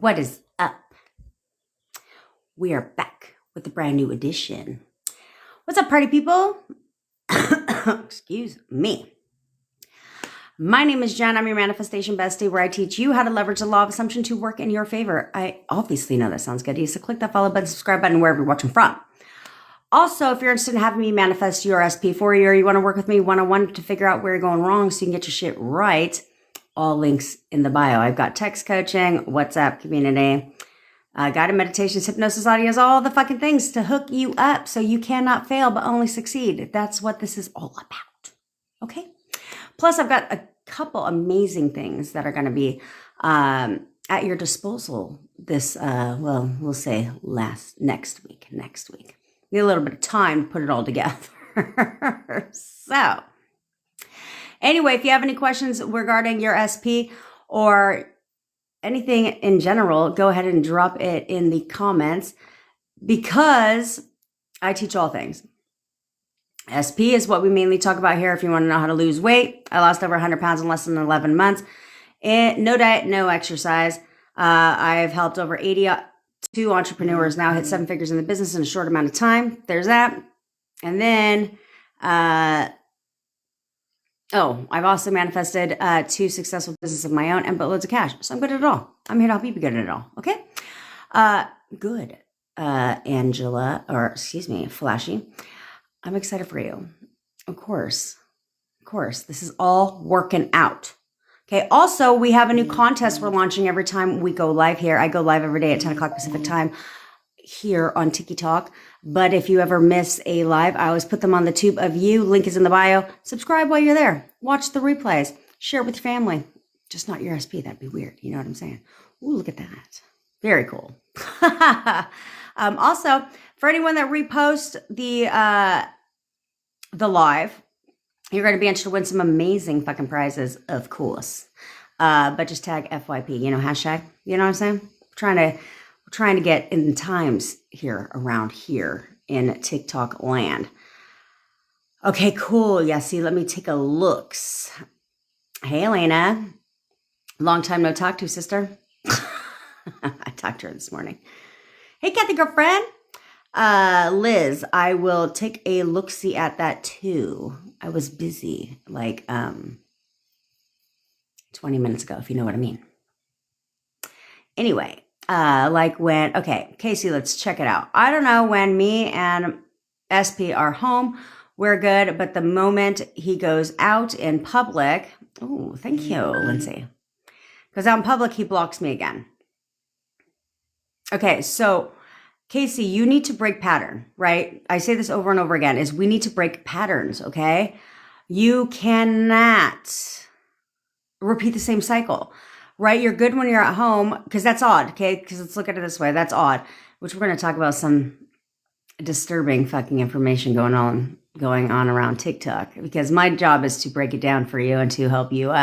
What is up? We are back with a brand new edition. What's up, party people? Excuse me. My name is Jen. I'm your manifestation bestie, where I teach you how to leverage the law of assumption to work in your favor. I obviously know that sounds good. So click that follow button, subscribe button, wherever you're watching from. Also, if you're interested in having me manifest your SP for you, or you want to work with me one-on-one to figure out where you're going wrong so you can get your shit right, all links in the bio. I've got text coaching, WhatsApp community, guided meditations, hypnosis audios, all the fucking things to hook you up so you cannot fail but only succeed. That's what this is all about. Okay? Plus, I've got a couple amazing things that are going to be at your disposal this, we'll say next week. Need a little bit of time to put it all together. So, anyway, if you have any questions regarding your SP or anything in general, go ahead and drop it in the comments, because I teach all things. SP is what we mainly talk about here. If you want to know how to lose weight, I lost over 100 pounds in less than 11 months. No diet, no exercise. I've helped over 82 entrepreneurs now hit 7 figures in the business in a short amount of time. There's that. And then, I've also manifested 2 successful businesses of my own and buttloads of cash. So I'm good at it all. I'm here to help you be good at it all. Okay? Good. Flashy. I'm excited for you. Of course. This is all working out. Okay. Also, we have a new contest we're launching every time we go live here. I go live every day at 10 o'clock Pacific time here on TikTok. But if you ever miss a live, I always put them on the tube of you. Link is in the bio. Subscribe while you're there. Watch the replays. Share it with your family. Just not your SP. That'd be weird. You know what I'm saying? Ooh, look at that. Very cool. Also, for anyone that reposts the live, you're going to be entered to win some amazing fucking prizes, of course. But just tag FYP, hashtag. You know what I'm saying? We're trying to get in times here around here in TikTok land. Okay, cool. Yeah, see, let me take a looks. Hey, Elena. Long time no talk to, sister. I talked to her this morning. Hey, Kathy, girlfriend. Liz, I will take a look-see at that too. I was busy 20 minutes ago, if you know what I mean. Anyway, Casey, let's check it out. I don't know when me and SP are home, we're good. But the moment he goes out in public, oh, thank you, Lindsay. Goes out in public, he blocks me again. Okay, so Casey, you need to break pattern, right? I say this over and over again, is we need to break patterns, okay? You cannot repeat the same cycle, right? You're good when you're at home, because that's odd, okay? Because let's look at it this way. That's odd, which we're going to talk about some disturbing fucking information going on around TikTok, because my job is to break it down for you and to help you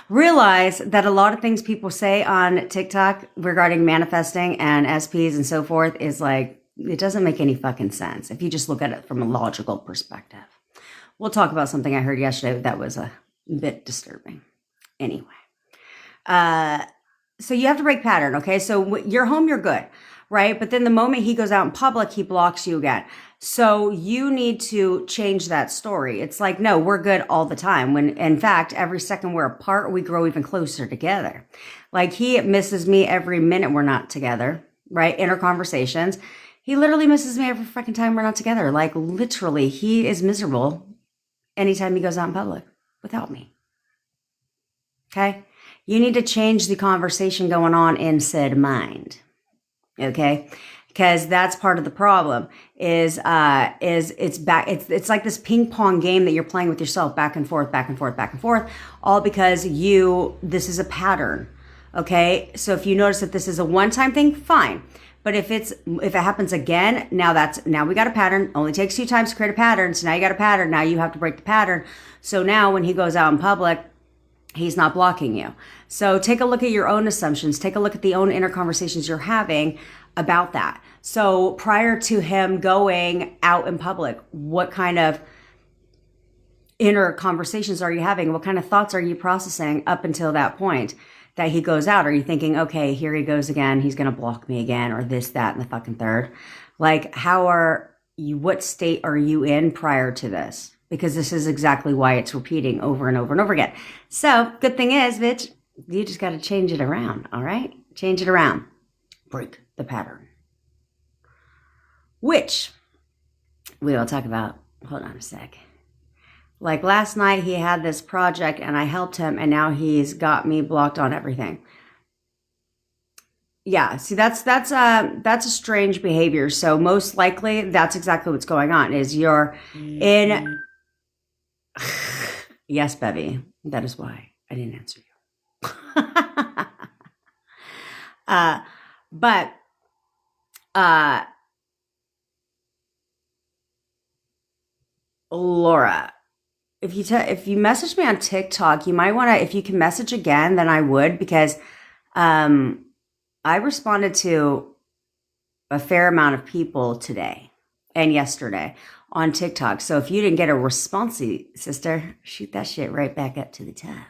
realize that a lot of things people say on TikTok regarding manifesting and SPs and so forth is it doesn't make any fucking sense if you just look at it from a logical perspective. We'll talk about something I heard yesterday that was a bit disturbing. Anyway, so you have to break pattern, okay? So you're home, you're good, right? But then the moment he goes out in public, he blocks you again. So you need to change that story. It's no, we're good all the time. When in fact, every second we're apart, we grow even closer together. He misses me every minute we're not together, right? In our conversations, he literally misses me every freaking time we're not together. Literally, he is miserable anytime he goes out in public without me. Okay? You need to change the conversation going on in said mind. Okay? Because that's part of the problem is it's like this ping pong game that you're playing with yourself, back and forth, all because this is a pattern. Okay. So if you notice that this is a one-time thing, fine. But if it happens again, now we got a pattern. Only takes 2 times to create a pattern. So now you got a pattern. Now you have to break the pattern. So now when he goes out in public, he's not blocking you. So take a look at your own assumptions. Take a look at the own inner conversations you're having about that. So prior to him going out in public, what kind of inner conversations are you having? What kind of thoughts are you processing up until that point? that he goes out? Are you thinking, okay, here he goes again. He's going to block me again, or this, that, and the fucking third? Like, what state are you in prior to this? Because this is exactly why it's repeating over and over and over again. So good thing is, bitch, you just got to change it around. All right. Change it around. Break the pattern. Which we will talk about. Hold on a sec. Like last night he had this project and I helped him and now he's got me blocked on everything. Yeah, see that's a strange behavior. So most likely that's exactly what's going on is you're in yes, Bevy. That is why I didn't answer you. But Laura, if you message me on TikTok, you might want to, if you can message again, then I would, because I responded to a fair amount of people today and yesterday on TikTok. So if you didn't get a response, sister, shoot that shit right back up to the top.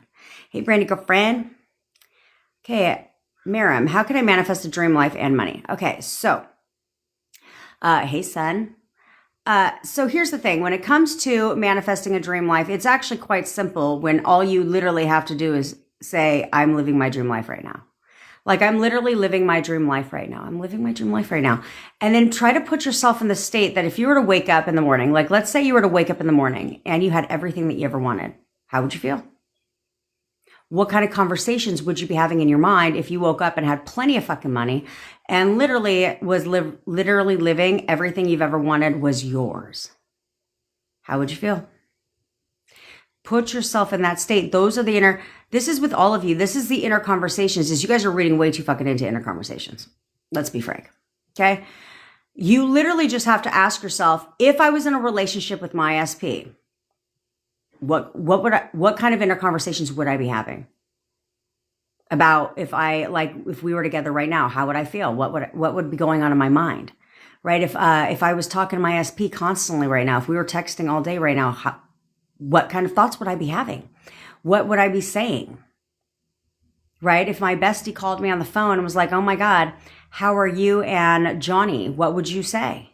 Hey, Brandy girlfriend. Okay, Miriam, how can I manifest a dream life and money? Okay, so, hey, son. So here's the thing. When it comes to manifesting a dream life, it's actually quite simple when all you literally have to do is say, I'm living my dream life right now. Like, I'm literally living my dream life right now. I'm living my dream life right now. And then try to put yourself in the state that if you were to wake up in the morning, like let's say you were to wake up in the morning and you had everything that you ever wanted, how would you feel? What kind of conversations would you be having in your mind if you woke up and had plenty of fucking money and literally was literally living everything you've ever wanted was yours? How would you feel? Put yourself in that state. Those are the inner, this is with all of you. This is the inner conversations, is you guys are reading way too fucking into inner conversations. Let's be frank. Okay. You literally just have to ask yourself, if I was in a relationship with my SP, what kind of inner conversations would I be having? About if we were together right now, how would I feel? What would be going on in my mind? Right? If I was talking to my SP constantly right now, if we were texting all day right now, what kind of thoughts would I be having? What would I be saying? Right? If my bestie called me on the phone and was like, oh my God, how are you and Johnny? What would you say?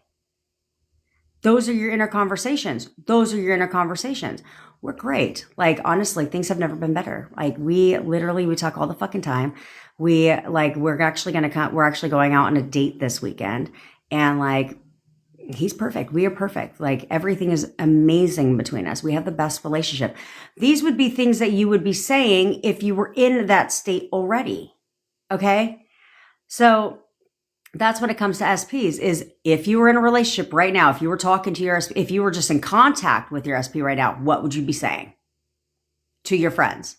Those are your inner conversations. Those are your inner conversations. We're great. Like, honestly, things have never been better. Like, we talk all the fucking time. We're actually going out on a date this weekend. And like, he's perfect. We are perfect. Like, everything is amazing between us. We have the best relationship. These would be things that you would be saying if you were in that state already. Okay? So that's when it comes to SPs, is if you were in a relationship right now, if you were talking to your SP, if you were just in contact with your SP right now, what would you be saying to your friends,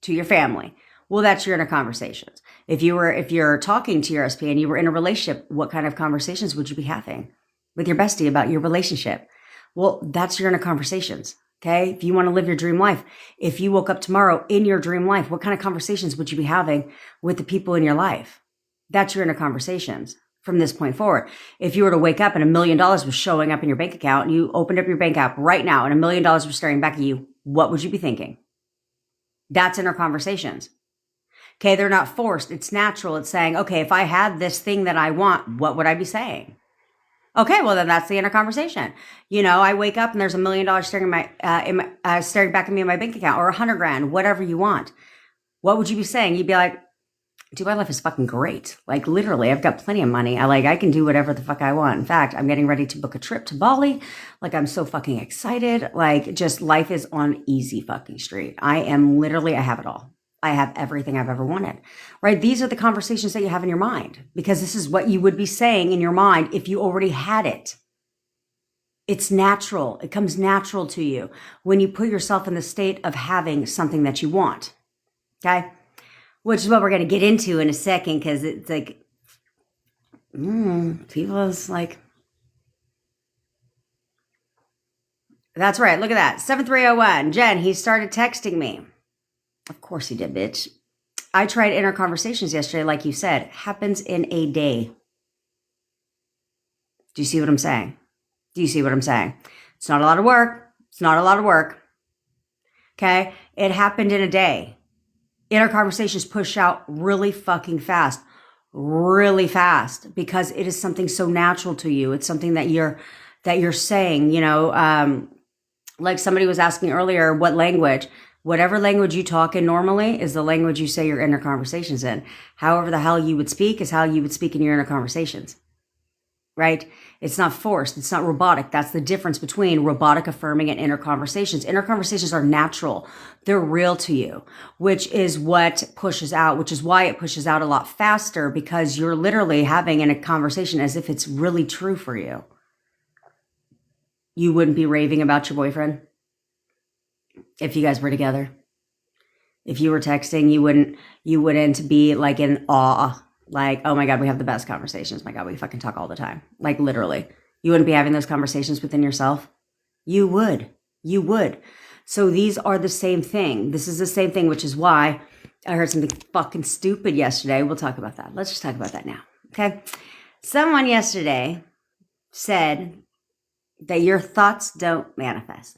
to your family? Well, that's your inner conversations. If you're talking to your SP and you were in a relationship, what kind of conversations would you be having with your bestie about your relationship? Well, that's your inner conversations. Okay. If you want to live your dream life, if you woke up tomorrow in your dream life, what kind of conversations would you be having with the people in your life? That's your inner conversations from this point forward. If you were to wake up and $1 million was showing up in your bank account and you opened up your bank app right now and $1 million was staring back at you, what would you be thinking? That's inner conversations. Okay. They're not forced. It's natural. It's saying, okay, if I had this thing that I want, what would I be saying? Okay, well then that's the inner conversation. You know, I wake up and there's $1 million staring back at me in my bank account, or $100,000, whatever you want. What would you be saying? You'd be like, dude, my life is fucking great. Like, literally, I've got plenty of money. I can do whatever the fuck I want. In fact, I'm getting ready to book a trip to Bali. Like, I'm so fucking excited. Like, just life is on easy fucking street. I have it all. I have everything I've ever wanted, right? These are the conversations that you have in your mind, because this is what you would be saying in your mind if you already had it. It's natural. It comes natural to you when you put yourself in the state of having something that you want. Okay. Which is what we're going to get into in a second, because it's like, people's like, that's right. Look at that. 7301. Jen, he started texting me. Of course he did, bitch. I tried inner conversations yesterday, like you said. Happens in a day. Do you see what I'm saying? Do you see what I'm saying? It's not a lot of work. It's not a lot of work. Okay? It happened in a day. Inner conversations push out really fucking fast, because it is something so natural to you. It's something that you're saying, like somebody was asking earlier, what language? Whatever language you talk in normally is the language you say your inner conversations in. However the hell you would speak is how you would speak in your inner conversations, right? It's not forced. It's not robotic. That's the difference between robotic affirming and inner conversations. Inner conversations are natural. They're real to you, which is what pushes out, which is why it pushes out a lot faster, because you're literally having a conversation as if it's really true for you. You wouldn't be raving about your boyfriend if you guys were together. If you were texting, you wouldn't be like in awe, like, oh my God, we have the best conversations. My God, we fucking talk all the time. Like literally, you wouldn't be having those conversations within yourself. You would. So these are the same thing. This is the same thing, which is why I heard something fucking stupid yesterday. We'll talk about that. Let's just talk about that now. Okay. Someone yesterday said that your thoughts don't manifest.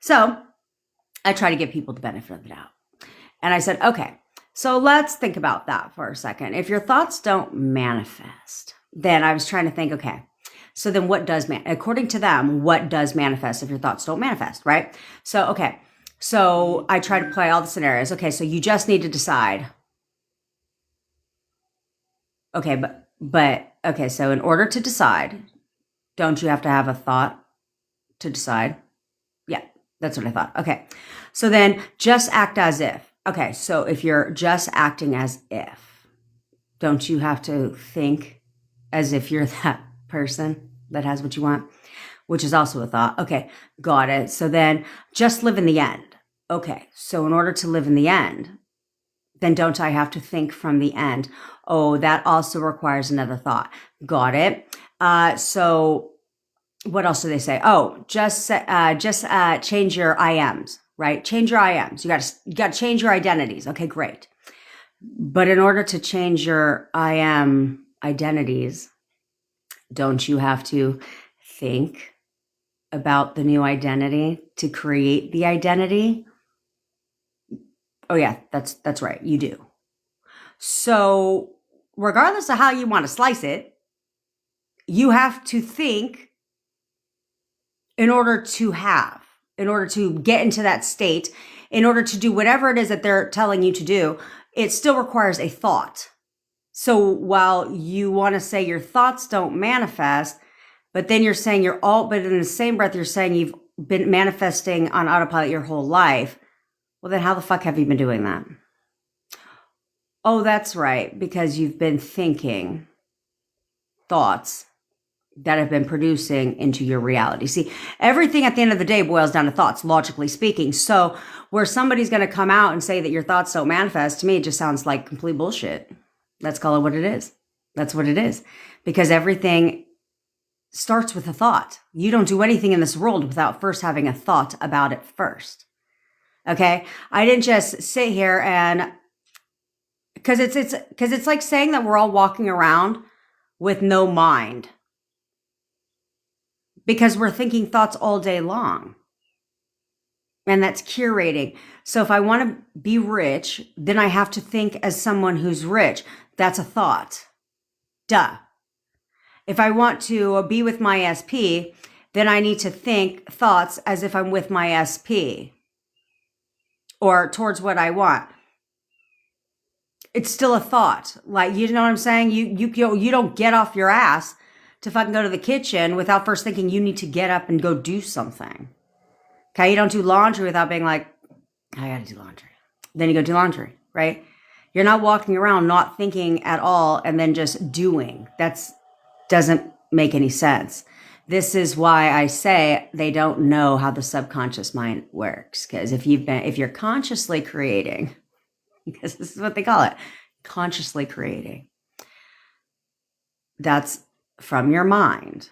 So I try to give people the benefit of the doubt. And I said, okay, so let's think about that for a second. If your thoughts don't manifest, then I was trying to think, okay, so then what does, according to them, what does manifest if your thoughts don't manifest, right? So, okay, so I try to play all the scenarios. Okay, so you just need to decide. Okay, but okay, so in order to decide, don't you have to have a thought to decide? Yeah, that's what I thought. Okay, so then just act as if. Okay, so if you're just acting as if, don't you have to think as if you're that person that has what you want, which is also a thought. Okay, got it. So then just live in the end. Okay, so in order to live in the end, then don't I have to think from the end? Oh, that also requires another thought. Got it. So what else do they say? Oh, just change your IMs, right? Change your IMs. You got to change your identities. Okay, great. But in order to change your IM identities, don't you have to think about the new identity to create the identity? Oh yeah, that's right. You do. So regardless of how you want to slice it, you have to think in order to get into that state, in order to do whatever it is that they're telling you to do. It still requires a thought. So while you want to say your thoughts don't manifest, but then you're saying but in the same breath, you're saying you've been manifesting on autopilot your whole life. Well, then how the fuck have you been doing that? Oh, that's right. Because you've been thinking thoughts that have been producing into your reality. See, everything at the end of the day boils down to thoughts, logically speaking. So where somebody's going to come out and say that your thoughts don't manifest, to me, it just sounds like complete bullshit. Let's call it what it is. That's what it is. Because everything starts with a thought. You don't do anything in this world without first having a thought about it first. Okay? I didn't just sit here and, because it's like saying that we're all walking around with no mind, because we're thinking thoughts all day long. And that's curating. So if I want to be rich, then I have to think as someone who's rich. That's a thought. Duh. If I want to be with my SP, then I need to think thoughts as if I'm with my SP or towards what I want. It's still a thought. Like, you know what I'm saying? You don't get off your ass to fucking go to the kitchen without first thinking you need to get up and go do something. Okay, you don't do laundry without being like, I gotta do laundry. Then you go do laundry, right? You're not walking around not thinking at all and then just doing. That doesn't make any sense. This is why I say they don't know how the subconscious mind works. Because if you're consciously creating, because this is what they call it, consciously creating, that's from your mind,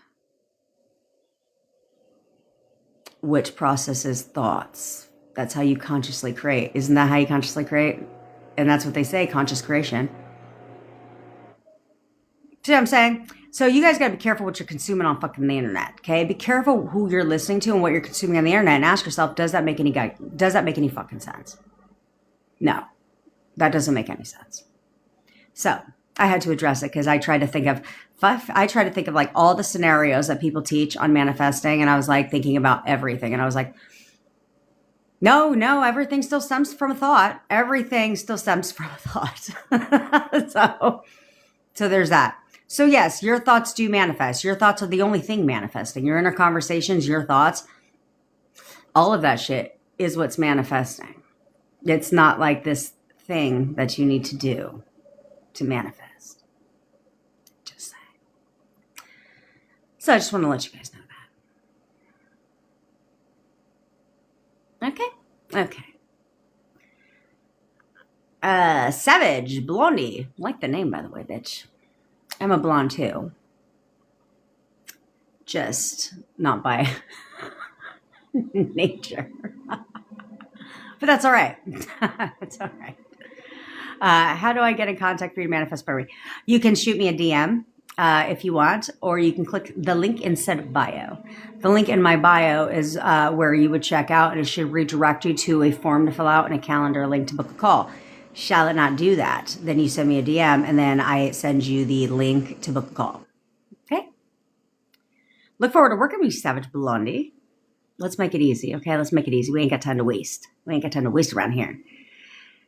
which processes thoughts. That's how you consciously create. Isn't that how you consciously create? And that's what they say, conscious creation. See what I'm saying? So you guys got to be careful what you're consuming on fucking the internet, okay? Be careful who you're listening to and what you're consuming on the internet, and ask yourself, does that make any fucking sense? No, that doesn't make any sense. So I had to address it because I tried to think of like all the scenarios that people teach on manifesting, and I was like thinking about everything, and I was like, no, everything still stems from a thought. Everything still stems from a thought. So there's that. So yes, your thoughts do manifest. Your thoughts are the only thing manifesting. Your inner conversations, your thoughts, all of that shit is what's manifesting. It's not like this thing that you need to do to manifest. Just saying. So I just want to let you guys know that. Okay. Savage, Blondie. I like the name, by the way, bitch. I'm a blonde too. Just not by nature. But that's all right. It's all right. How do I get in contact for you to manifest for me? You can shoot me a DM if you want, or you can click the link inside bio. The link in my bio is where you would check out, and it should redirect you to a form to fill out and a calendar link to book a call. Shall it not do that? Then you send me a DM, and then I send you the link to book a call. Okay? Look forward to working with you, Savage Blondie. Let's make it easy, okay? Let's make it easy. We ain't got time to waste. We ain't got time to waste around here.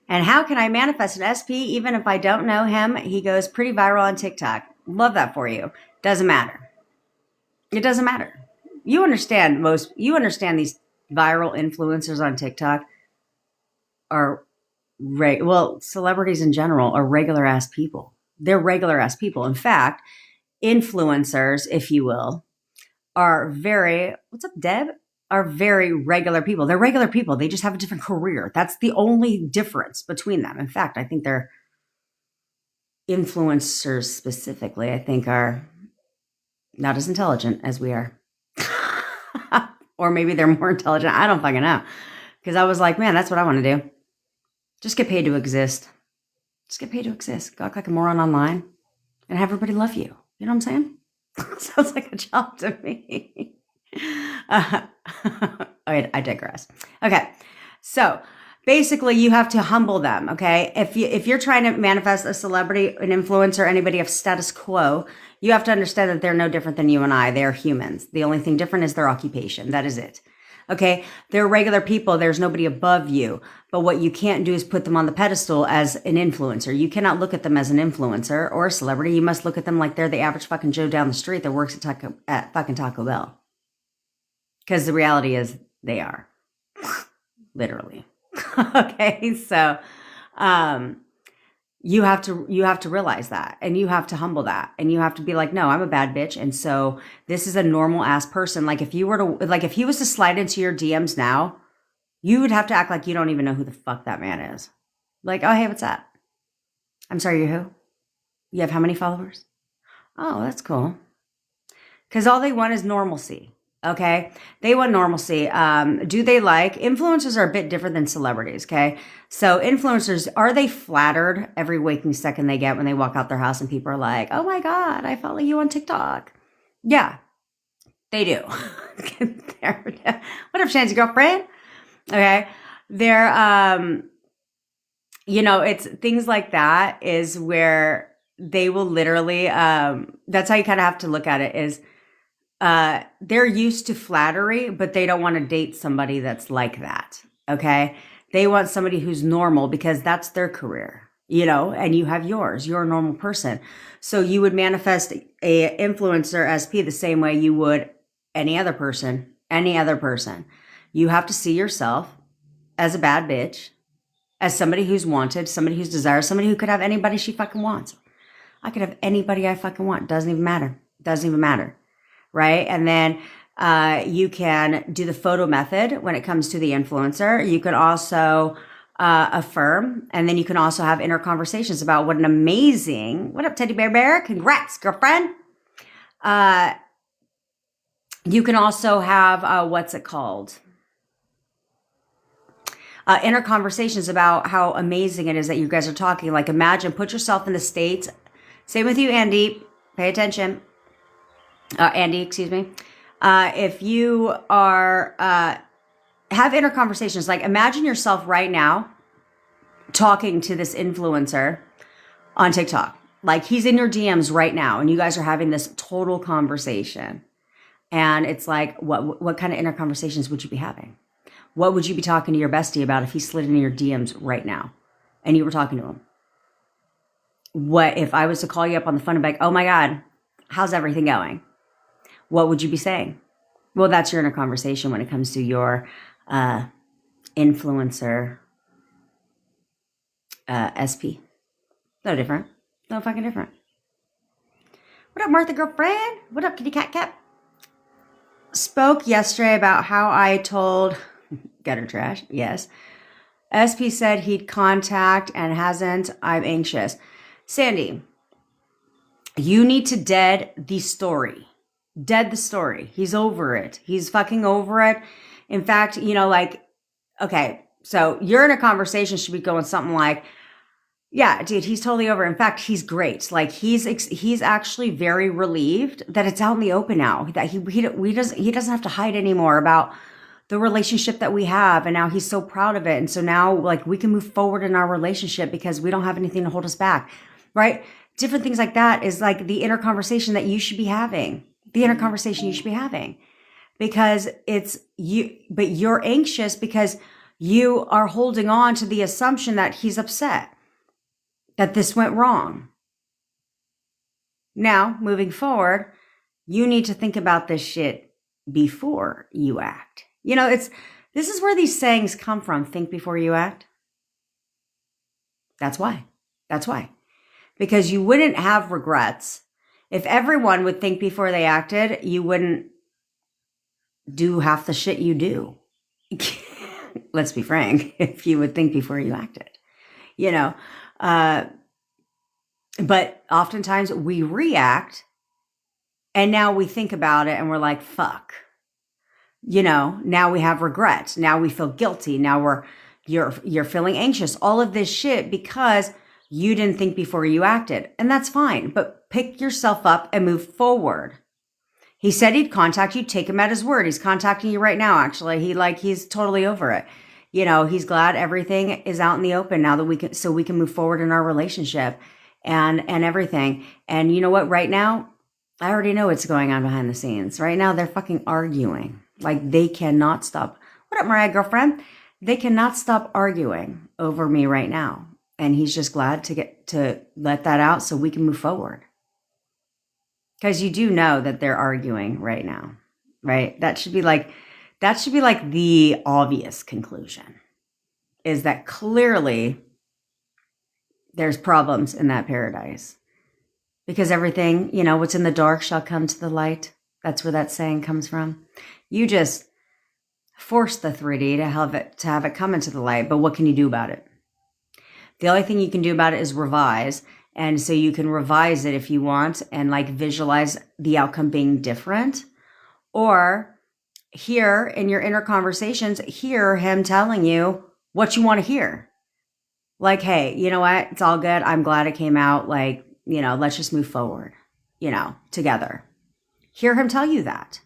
And how can I manifest an SP even if I don't know him? He goes pretty viral on TikTok. Love that for you. Doesn't matter. It doesn't matter. You understand these viral influencers on TikTok are celebrities in general are regular ass people. They're regular ass people. In fact, influencers, if you will, are very, what's up, Deb? Are very regular people. They're regular people. They just have a different career. That's the only difference between them. In fact, I think they're influencers specifically, I think, are not as intelligent as we are. Or maybe they're more intelligent. I don't fucking know. Because I was like, man, that's what I want to do. Just get paid to exist. Just get paid to exist. Go act like a moron online and have everybody love you. You know what I'm saying? Sounds like a job to me. I digress. Okay. So basically you have to humble them. Okay. If you're trying to manifest a celebrity, an influencer, anybody of status quo, you have to understand that they're no different than you and I. They're humans. The only thing different is their occupation. That is it. Okay. They're regular people. There's nobody above you. But what you can't do is put them on the pedestal as an influencer. You cannot look at them as an influencer or a celebrity. You must look at them like they're the average fucking Joe down the street that works at fucking Taco Bell. Because the reality is they are. Literally. Okay. So, you have to realize that, and you have to humble that, and you have to be like, no, I'm a bad bitch. And so this is a normal ass person. Like if he was to slide into your DMs now, you would have to act like you don't even know who the fuck that man is. Like, oh, hey, what's up? I'm sorry, you're who? You have how many followers? Oh, that's cool. Because all they want is normalcy. Okay. They want normalcy. Do they like influencers are a bit different than celebrities. Okay. So influencers, are they flattered every waking second they get when they walk out their house and people are like, oh my God, I follow you on TikTok. Yeah, they do. What up, Shan's girlfriend? Okay. They're, it's things like that is where they will literally, that's how you kind of have to look at it is, they're used to flattery, but they don't want to date somebody that's like that. Okay. They want somebody who's normal because that's their career, and you have yours. You're a normal person. So you would manifest a influencer SP the same way you would any other person. You have to see yourself as a bad bitch, as somebody who's wanted, somebody who's desired, somebody who could have anybody she fucking wants. I could have anybody I fucking want. Doesn't even matter. Right? And then you can do the photo method when it comes to the influencer. You can also affirm, and then you can also have inner conversations about what up, Teddy Bear? Congrats, girlfriend. You can also have, what's it called? Inner conversations about how amazing it is that you guys are talking. Like imagine, put yourself in the States. Same with you, Andy. Pay attention. Andy, excuse me. If you are, have inner conversations, like imagine yourself right now talking to this influencer on TikTok. Like he's in your DMs right now and you guys are having this total conversation. And it's like, what kind of inner conversations would you be having? What would you be talking to your bestie about if he slid into your DMs right now and you were talking to him? What if I was to call you up on the phone and be like, oh my God, how's everything going? What would you be saying? Well, that's your inner conversation when it comes to your influencer SP. No different. No fucking different. What up, Martha girlfriend? What up, kitty cat cat? Spoke yesterday about how I told gutter trash. Yes. SP said he'd contact and hasn't. I'm anxious. Sandy, you need to dead the story. Dead the story. He's over it. He's fucking over it. In fact, you know, like, okay, so you're in a conversation should be going something like, yeah, dude, he's totally over. In fact, he's great. Like he's actually very relieved that it's out in the open now. That he doesn't have to hide anymore about the relationship that we have, and now he's so proud of it. And so now, like, we can move forward in our relationship because we don't have anything to hold us back, right? Different things like that is like the inner conversation that you should be having. The inner conversation you should be having, because it's you, but you're anxious because you are holding on to the assumption that he's upset, that this went wrong. Now, moving forward, you need to think about this shit before you act. You know, this is where these sayings come from. Think before you act. That's why. That's why. Because you wouldn't have regrets. If everyone would think before they acted, you wouldn't do half the shit you do. Let's be frank. If you would think before you acted, you know, but oftentimes we react and now we think about it and we're like, fuck, you know, now we have regret. Now we feel guilty. Now you're feeling anxious, all of this shit because you didn't think before you acted. And that's fine, but pick yourself up and move forward. He said he'd contact you. Take him at his word. He's contacting you right now. Actually, he's totally over it. You know, he's glad everything is out in the open now that we can move forward in our relationship and everything. And you know what? Right now, I already know what's going on behind the scenes. Right now, they're fucking arguing. Like they cannot stop. What up, Mariah girlfriend? They cannot stop arguing over me right now. And he's just glad to let that out so we can move forward. Because you do know that they're arguing right now, right? That should be like the obvious conclusion, is that clearly there's problems in that paradise. Because everything, you know, what's in the dark shall come to the light. That's where that saying comes from. You just force the 3D to have it come into the light. But what can you do about it? The only thing you can do about it is revise. And so you can revise it if you want and like visualize the outcome being different. Or hear in your inner conversations, hear him telling you what you want to hear. Like, hey, you know what? It's all good. I'm glad it came out. Like, you know, let's just move forward, you know, together. Hear him tell you that.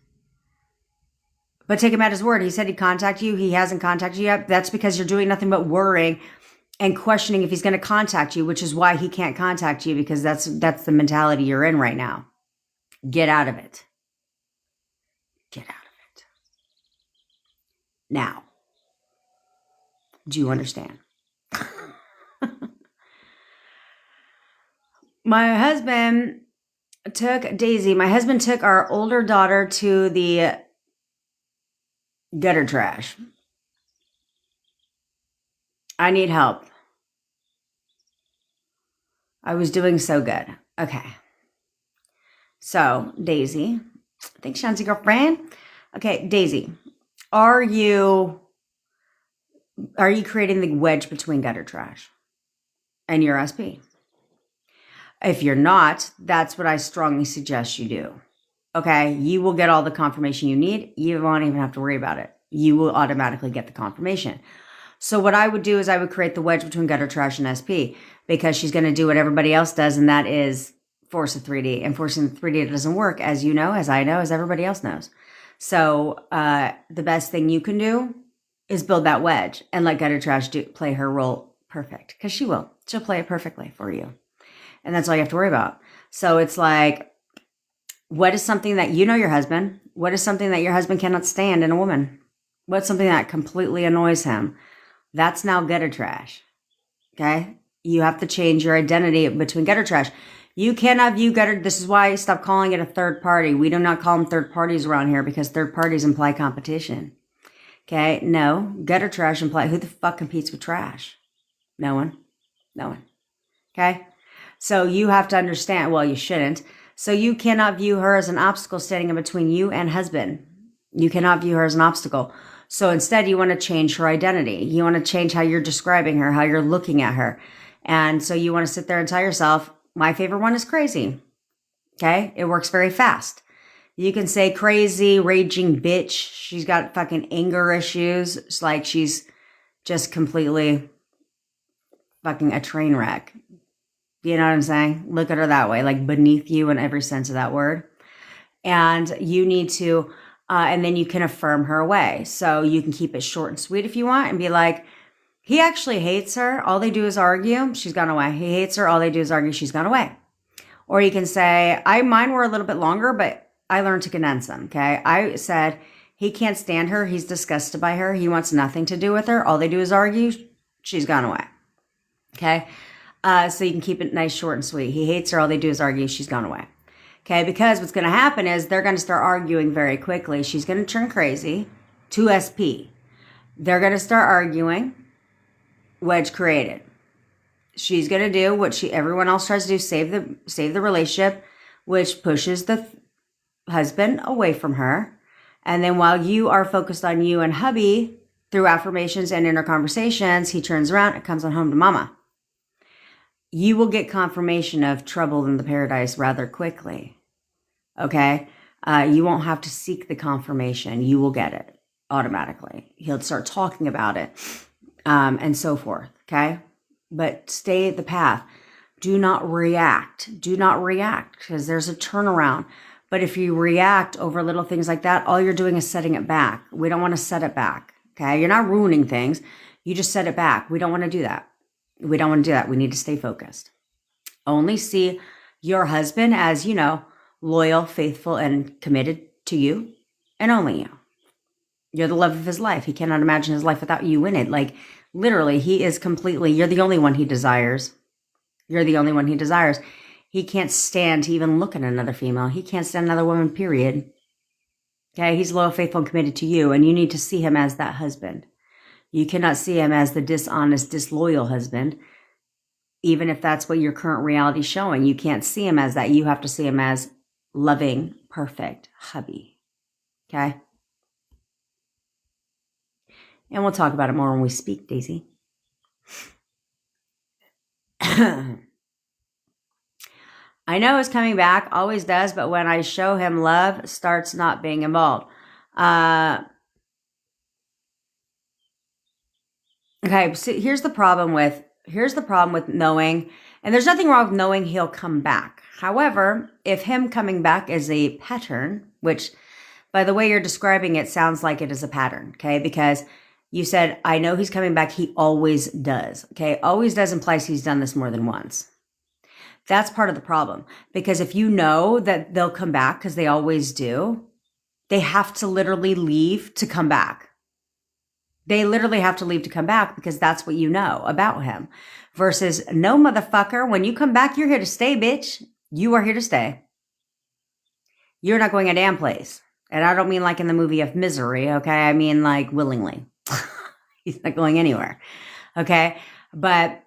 But take him at his word. He said he'd contact you. He hasn't contacted you yet. That's because you're doing nothing but worrying and questioning if he's going to contact you, which is why he can't contact you, because that's the mentality you're in right now. Get out of it. Get out of it. Now, do you understand? My husband took our older daughter to the gutter trash. I need help. I was doing so good. Okay. So, Daisy. Thanks, Shanti girlfriend. Okay, Daisy. Are you creating the wedge between gutter trash and your SP? If you're not, that's what I strongly suggest you do. Okay, you will get all the confirmation you need. You won't even have to worry about it. You will automatically get the confirmation. So what I would do is I would create the wedge between gutter trash and SP, because she's going to do what everybody else does, and that is force of 3D, and forcing the 3D doesn't work, as you know, as I know, as everybody else knows. So the best thing you can do is build that wedge and let gutter trash play her role perfect, because she will. She'll play it perfectly for you. And that's all you have to worry about. So it's like, what is something that you know your husband? What is something that your husband cannot stand in a woman? What's something that completely annoys him? That's now gutter trash. Okay? You have to change your identity between gutter trash. You cannot view gutter. This is why I stopped calling it a third party. We do not call them third parties around here, because third parties imply competition. Okay? No. Gutter trash imply, who the fuck competes with trash? No one. No one. Okay? So you have to understand, well, you shouldn't. So you cannot view her as an obstacle standing in between you and husband. You cannot view her as an obstacle. So instead, you want to change her identity. You want to change how you're describing her, how you're looking at her. And so you want to sit there and tell yourself, my favorite one is crazy. Okay? It works very fast. You can say crazy, raging bitch. She's got fucking anger issues. It's like she's just completely fucking a train wreck. You know what I'm saying? Look at her that way, like beneath you in every sense of that word. And you need to, and then you can affirm her away. So you can keep it short and sweet if you want, and be like, he actually hates her. All they do is argue. She's gone away. He hates her. All they do is argue. She's gone away. Or you can say, mine were a little bit longer, but I learned to condense them. Okay. I said, he can't stand her. He's disgusted by her. He wants nothing to do with her. All they do is argue. She's gone away. Okay. So you can keep it nice, short, and sweet. He hates her. All they do is argue. She's gone away. Okay. Because what's going to happen is they're going to start arguing very quickly. She's going to turn crazy. 2SP. They're going to start arguing. Wedge created. She's going to do what everyone else tries to do, save the relationship, which pushes the husband away from her. And then while you are focused on you and hubby through affirmations and inner conversations, he turns around and comes on home to mama. You will get confirmation of trouble in the paradise rather quickly. Okay? You won't have to seek the confirmation. You will get it automatically. He'll start talking about it. And so forth, okay? But stay the path. Do not react. Do not react, because there's a turnaround. But if you react over little things like that, all you're doing is setting it back. We don't want to set it back, okay? You're not ruining things. You just set it back. We don't want to do that. We don't want to do that. We need to stay focused. Only see your husband as, loyal, faithful, and committed to you, and only you. You're the love of his life. He cannot imagine his life without you in it. Like, literally, he is completely, you're the only one he desires. You're the only one he desires. He can't stand to even look at another female. He can't stand another woman, period. Okay, he's loyal, faithful, and committed to you, and you need to see him as that husband. You cannot see him as the dishonest, disloyal husband, even if that's what your current reality is showing. You can't see him as that. You have to see him as loving, perfect hubby. Okay? And we'll talk about it more when we speak, Daisy. I know he's coming back, always does, but when I show him love, starts not being involved. Okay, so here's the problem with knowing, and there's nothing wrong with knowing he'll come back. However, if him coming back is a pattern, which by the way you're describing it sounds like it is a pattern, okay? Because you said, I know he's coming back, he always does, okay? Always does implies he's done this more than once. That's part of the problem. Because if you know that they'll come back, because they always do, they have to literally leave to come back. They literally have to leave to come back because that's what you know about him. Versus, no, motherfucker, when you come back, you're here to stay, bitch. You are here to stay. You're not going a damn place. And I don't mean like in the movie of Misery, okay? I mean like willingly. He's not going anywhere, okay? But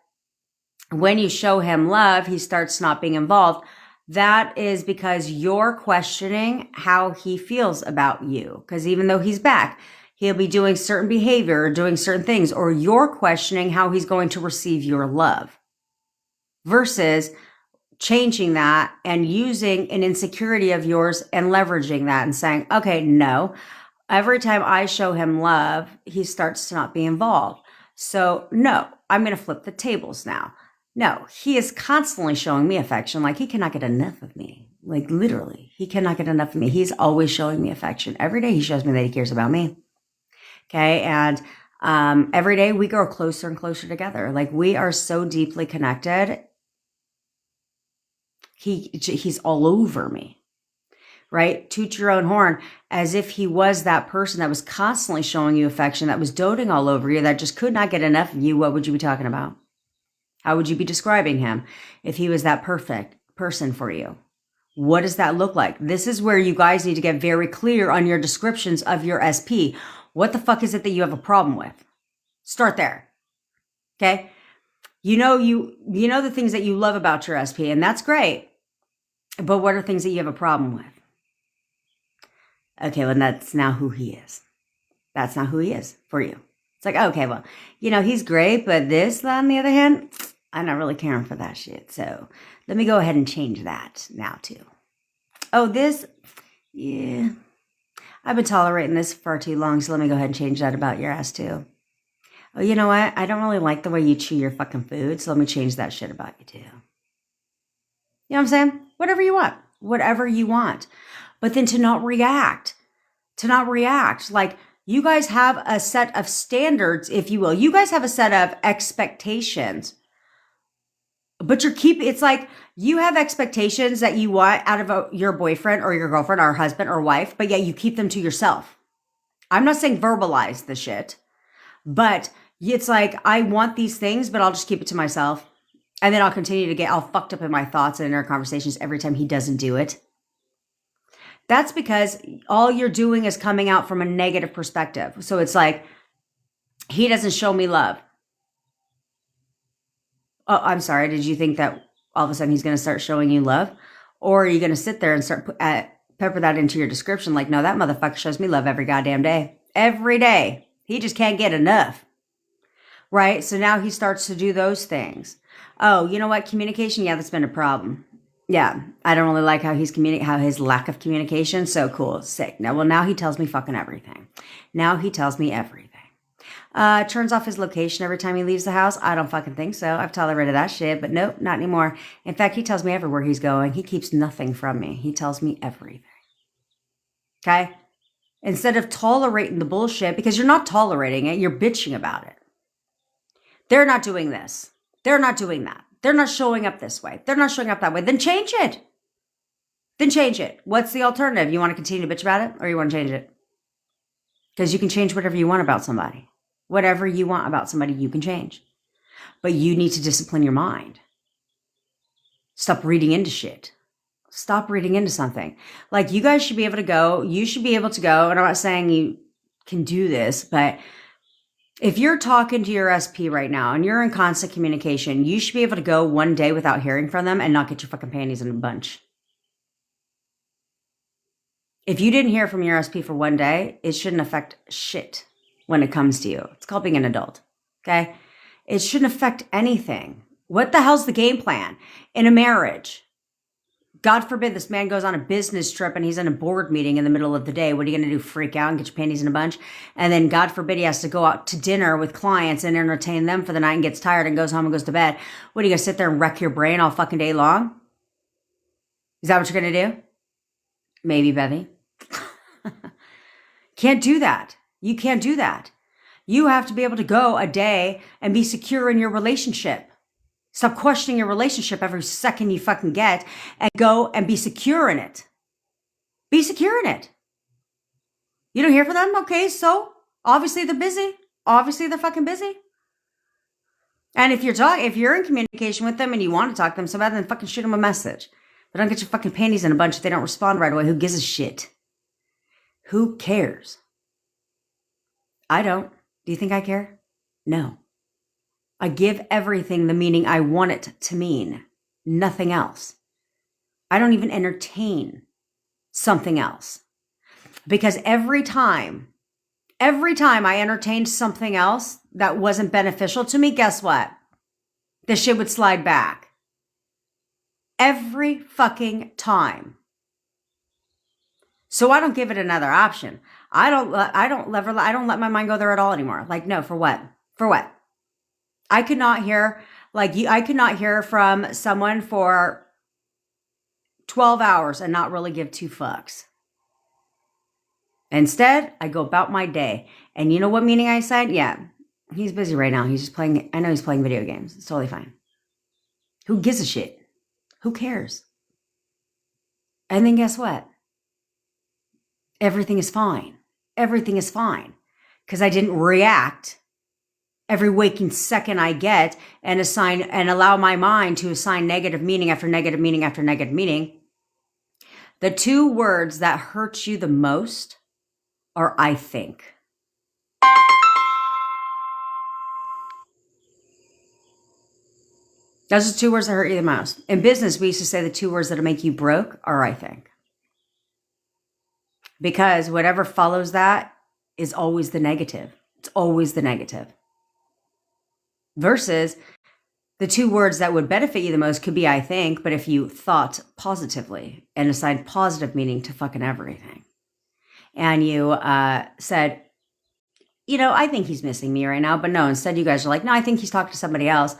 when you show him love, he starts not being involved. That is because you're questioning how he feels about you. Because even though he's back, he'll be doing certain behavior or doing certain things, or you're questioning how he's going to receive your love versus changing that and using an insecurity of yours and leveraging that and saying, okay, no, every time I show him love, he starts to not be involved. So no, I'm going to flip the tables now. No, he is constantly showing me affection. Like he cannot get enough of me. Like literally, he cannot get enough of me. He's always showing me affection. Every day he shows me that he cares about me. Okay. And every day we grow closer and closer together. Like we are so deeply connected. He's all over me. Right? Toot your own horn, as if he was that person that was constantly showing you affection, that was doting all over you, that just could not get enough of you. What would you be talking about? How would you be describing him if he was that perfect person for you? What does that look like? This is where you guys need to get very clear on your descriptions of your SP. What the fuck is it that you have a problem with? Start there. Okay? You know the things that you love about your SP, and that's great. But what are things that you have a problem with? Okay, well, that's now who he is. That's not who he is for you. It's like, okay, well, he's great, but this, on the other hand, I'm not really caring for that shit. So let me go ahead and change that now, too. Oh, this, yeah. I've been tolerating this far too long, so let me go ahead and change that about your ass, too. Oh, you know what? I don't really like the way you chew your fucking food, so let me change that shit about you, too. You know what I'm saying? Whatever you want. Whatever you want. But then to not react. Like, you guys have a set of standards, if you will. You guys have a set of expectations. But it's like you have expectations that you want out of your boyfriend or your girlfriend or husband or wife, but yet you keep them to yourself. I'm not saying verbalize the shit, but it's like, I want these things, but I'll just keep it to myself. And then I'll continue to get all fucked up in my thoughts and in our conversations every time he doesn't do it. That's because all you're doing is coming out from a negative perspective. So it's like, he doesn't show me love. Oh, I'm sorry. Did you think that all of a sudden he's going to start showing you love? Or are you going to sit there and start pepper that into your description? Like, no, that motherfucker shows me love every goddamn day. Every day. He just can't get enough. Right? So now he starts to do those things. Oh, you know what? Communication? Yeah, that's been a problem. Yeah, I don't really like how how his lack of communication. So cool, sick. Now he tells me fucking everything. Now he tells me everything. Turns off his location every time he leaves the house. I don't fucking think so. I've tolerated that shit, but nope, not anymore. In fact, he tells me everywhere he's going. He keeps nothing from me. He tells me everything. Okay? Instead of tolerating the bullshit, because you're not tolerating it, you're bitching about it. They're not doing this. They're not doing that. They're not showing up this way. They're not showing up that way. Then change it. What's the alternative? You want to continue to bitch about it, or you want to change it? Because you can change whatever you want about somebody. Whatever you want about somebody, you can change. But you need to discipline your mind. Stop reading into shit. Stop reading into something. Like, you guys should be able to go. You should be able to go. And I'm not saying you can do this, but if you're talking to your SP right now and you're in constant communication, you should be able to go one day without hearing from them and not get your fucking panties in a bunch. If you didn't hear from your SP for one day, it shouldn't affect shit when it comes to you. It's called being an adult, okay? It shouldn't affect anything. What the hell's the game plan in a marriage? God forbid this man goes on a business trip and he's in a board meeting in the middle of the day. What are you going to do? Freak out and get your panties in a bunch? And then God forbid he has to go out to dinner with clients and entertain them for the night and gets tired and goes home and goes to bed. What, are you going to sit there and wreck your brain all fucking day long? Is that what you're going to do? Maybe, Bevy. Can't do that. You can't do that. You have to be able to go a day and be secure in your relationship. Stop questioning your relationship every second you fucking get and go and be secure in it. Be secure in it. You don't hear from them? Okay, so obviously they're busy. Obviously they're fucking busy. And if you're in communication with them and you want to talk to them so bad, then fucking shoot them a message. But don't get your fucking panties in a bunch if they don't respond right away. Who gives a shit? Who cares? I don't. Do you think I care? No. I give everything the meaning I want it to mean. Nothing else. I don't even entertain something else. Because every time I entertained something else that wasn't beneficial to me, guess what? The shit would slide back. Every fucking time. So I don't give it another option. I don't let my mind go there at all anymore. Like, no, for what? For what? I could not hear Like I could not hear from someone for 12 hours and not really give two fucks. Instead, I go about my day. And you know what meaning I assigned? Yeah, he's busy right now. He's just playing. I know he's playing video games. It's totally fine. Who gives a shit? Who cares? And then guess what? Everything is fine. Everything is fine. Because I didn't react every waking second I get and assign and allow my mind to assign negative meaning after negative meaning after negative meaning. The two words that hurt you the most are I think. Those are the two words that hurt you the most. In business, we used to say the two words that make you broke are I think. Because whatever follows that is always the negative. It's always the negative. Versus the two words that would benefit you the most could be I think, but if you thought positively and assigned positive meaning to fucking everything. And you said, you know, I think he's missing me right now. But no, instead you guys are like, no, I think he's talking to somebody else.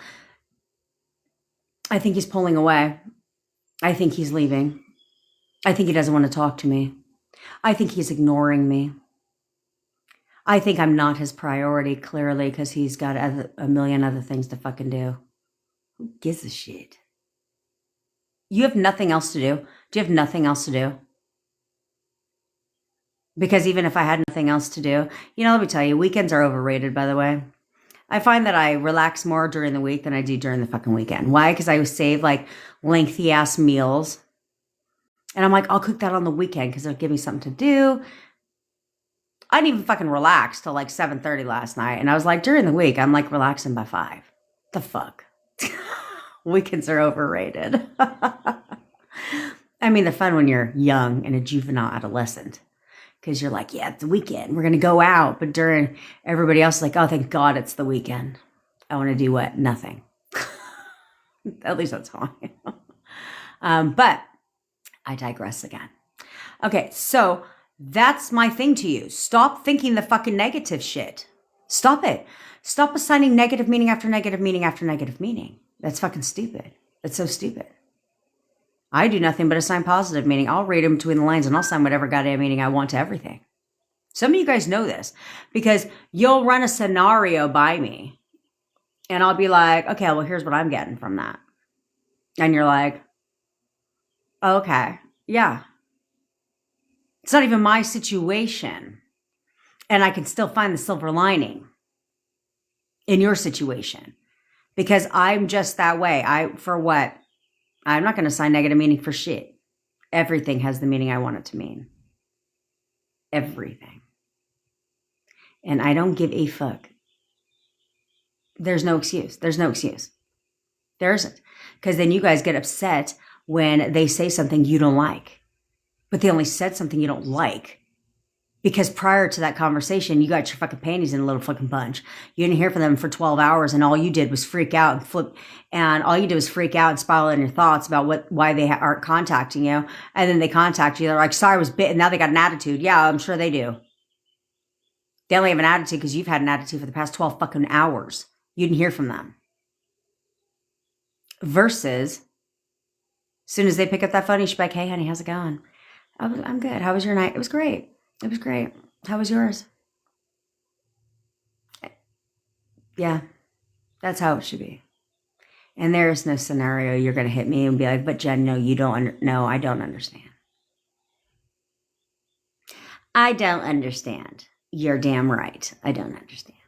I think he's pulling away. I think he's leaving. I think he doesn't want to talk to me. I think he's ignoring me. I think I'm not his priority, clearly, because he's got a million other things to fucking do. Who gives a shit? You have nothing else to do. Do you have nothing else to do? Because even if I had nothing else to do, you know, let me tell you, weekends are overrated, by the way. I find that I relax more during the week than I do during the fucking weekend. Why? Because I save like lengthy ass meals. And I'm like, I'll cook that on the weekend because it'll give me something to do. I didn't even fucking relax till like 7:30 last night. And I was like, during the week, I'm like relaxing by 5. The fuck? Weekends are overrated. I mean, they're fun when you're young and a juvenile adolescent. Because you're like, yeah, it's the weekend. We're going to go out. But during everybody else is like, oh, thank God it's the weekend. I want to do what? Nothing. At least that's how I am. But I digress again. Okay, so that's my thing to you. Stop thinking the fucking negative shit. Stop it. Stop assigning negative meaning after negative meaning after negative meaning. That's fucking stupid. That's so stupid. I do nothing but assign positive meaning. I'll read them between the lines and I'll assign whatever goddamn meaning I want to everything. Some of you guys know this because you'll run a scenario by me and I'll be like, okay, well, here's what I'm getting from that. And you're like, okay, yeah. It's not even my situation. And I can still find the silver lining in your situation because I'm just that way. For what? I'm not going to assign negative meaning for shit. Everything has the meaning I want it to mean. Everything. And I don't give a fuck. There's no excuse. There's no excuse. There isn't. Because then you guys get upset when they say something you don't like. But they only said something you don't like. Because prior to that conversation, you got your fucking panties in a little fucking bunch. You didn't hear from them for 12 hours and all you did was freak out and flip. And all you did was freak out and spiral in your thoughts about why they aren't contacting you. And then they contact you. They're like, sorry, I was bitten. Now they got an attitude. Yeah, I'm sure they do. They only have an attitude because you've had an attitude for the past 12 fucking hours. You didn't hear from them. Versus, as soon as they pick up that phone, you should be like, hey, honey, how's it going? I'm good. How was your night? It was great. It was great. How was yours? Yeah, that's how it should be. And there is no scenario you're going to hit me and be like, but Jen, no, you don't. No, I don't understand. I don't understand. You're damn right. I don't understand.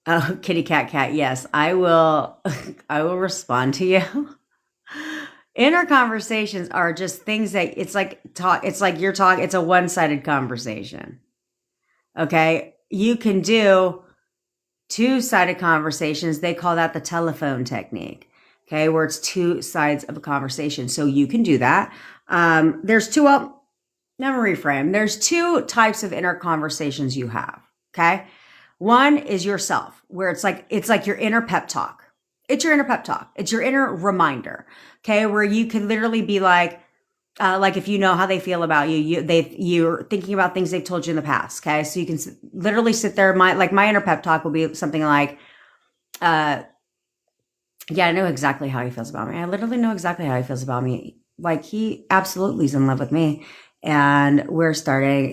Oh, kitty cat. Yes, I will. I will respond to you. Inner conversations are just things that it's like talk. It's like you're talking. It's a one-sided conversation. Okay. You can do two-sided conversations. They call that the telephone technique. Okay. Where it's two sides of a conversation. So you can do that. There's two, let me reframe. There's two types of inner conversations you have. Okay. One is yourself, where it's like your inner pep talk. It's your inner pep talk. It's your inner reminder. Okay. Where you can literally be like if you know how they feel about you, you're thinking about things they've told you in the past. Okay. So you can literally sit there. My inner pep talk will be something like, Yeah, I know exactly how he feels about me. I literally know exactly how he feels about me. Like, he absolutely is in love with me. And we're starting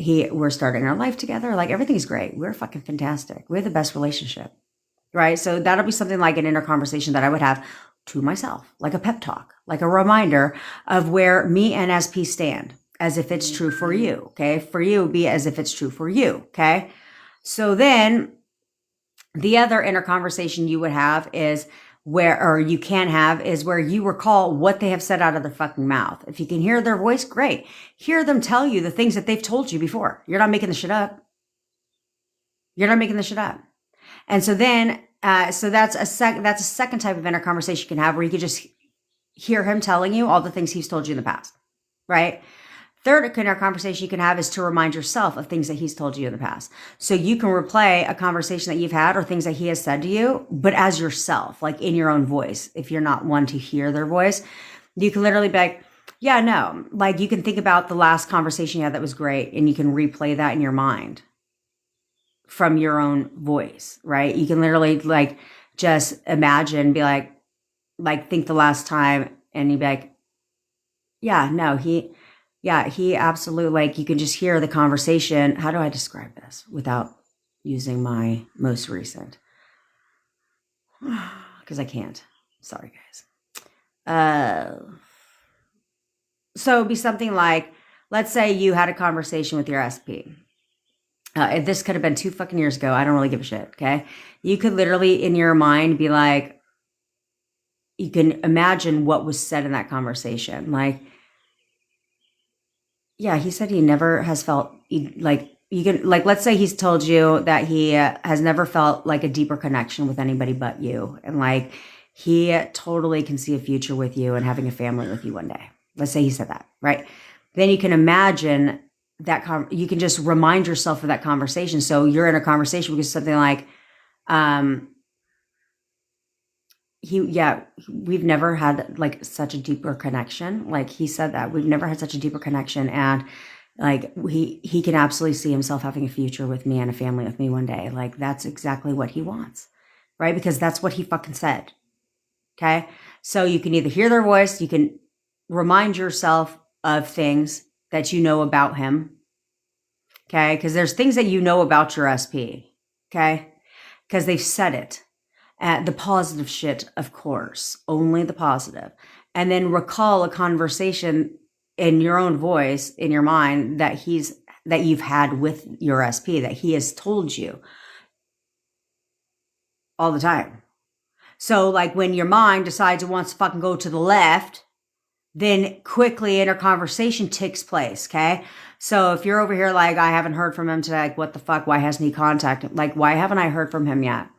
our life together. Like, everything's great. We're fucking fantastic. We have the best relationship. Right? So that'll be something like an inner conversation that I would have to myself, like a pep talk, like a reminder of where me and SP stand, as if it's true for you. Okay. For you, be as if it's true for you. Okay. So then the other inner conversation you would have is where you recall what they have said out of their fucking mouth. If you can hear their voice, great. Hear them tell you the things that they've told you before. You're not making the shit up. You're not making the shit up. And so then, so that's a second type of inner conversation you can have, where you could just hear him telling you all the things he's told you in the past, right? Third inner conversation you can have is to remind yourself of things that he's told you in the past. So you can replay a conversation that you've had or things that he has said to you, but as yourself, like in your own voice. If you're not one to hear their voice, you can literally be like, yeah, no, like you can think about the last conversation you had that was great, and you can replay that in your mind from your own voice, right? You can literally like just imagine, be like think the last time, and you'd be like, yeah, no, he absolutely, like you can just hear the conversation. How do I describe this without using my most recent? Because I can't. Sorry, guys. So it'd be something like, let's say you had a conversation with your SP. This could have been 2 fucking years ago. I don't really give a shit. Okay. You could literally in your mind be like, you can imagine what was said in that conversation. Like, yeah, he said he never has felt like, you can, like, let's say he's told you that he has never felt like a deeper connection with anybody but you. And like, he totally can see a future with you and having a family with you one day. Let's say he said that, right? Then you can imagine that you can just remind yourself of that conversation. So you're in a conversation because something like, we've never had like such a deeper connection. Like he said that we've never had such a deeper connection, and like he can absolutely see himself having a future with me and a family with me one day. Like that's exactly what he wants, right? Because that's what he fucking said. Okay. So you can either hear their voice, you can remind yourself of things that you know about him. Okay. Because there's things that you know about your SP. Okay. Because they've said it. The positive shit, of course, only the positive. And then recall a conversation in your own voice, in your mind, that you've had with your SP, that he has told you all the time. So like when your mind decides it wants to fucking go to the left, then quickly inner conversation takes place. Okay. So if you're over here, like, I haven't heard from him today, like, what the fuck? Why hasn't he contacted? Like, why haven't I heard from him yet?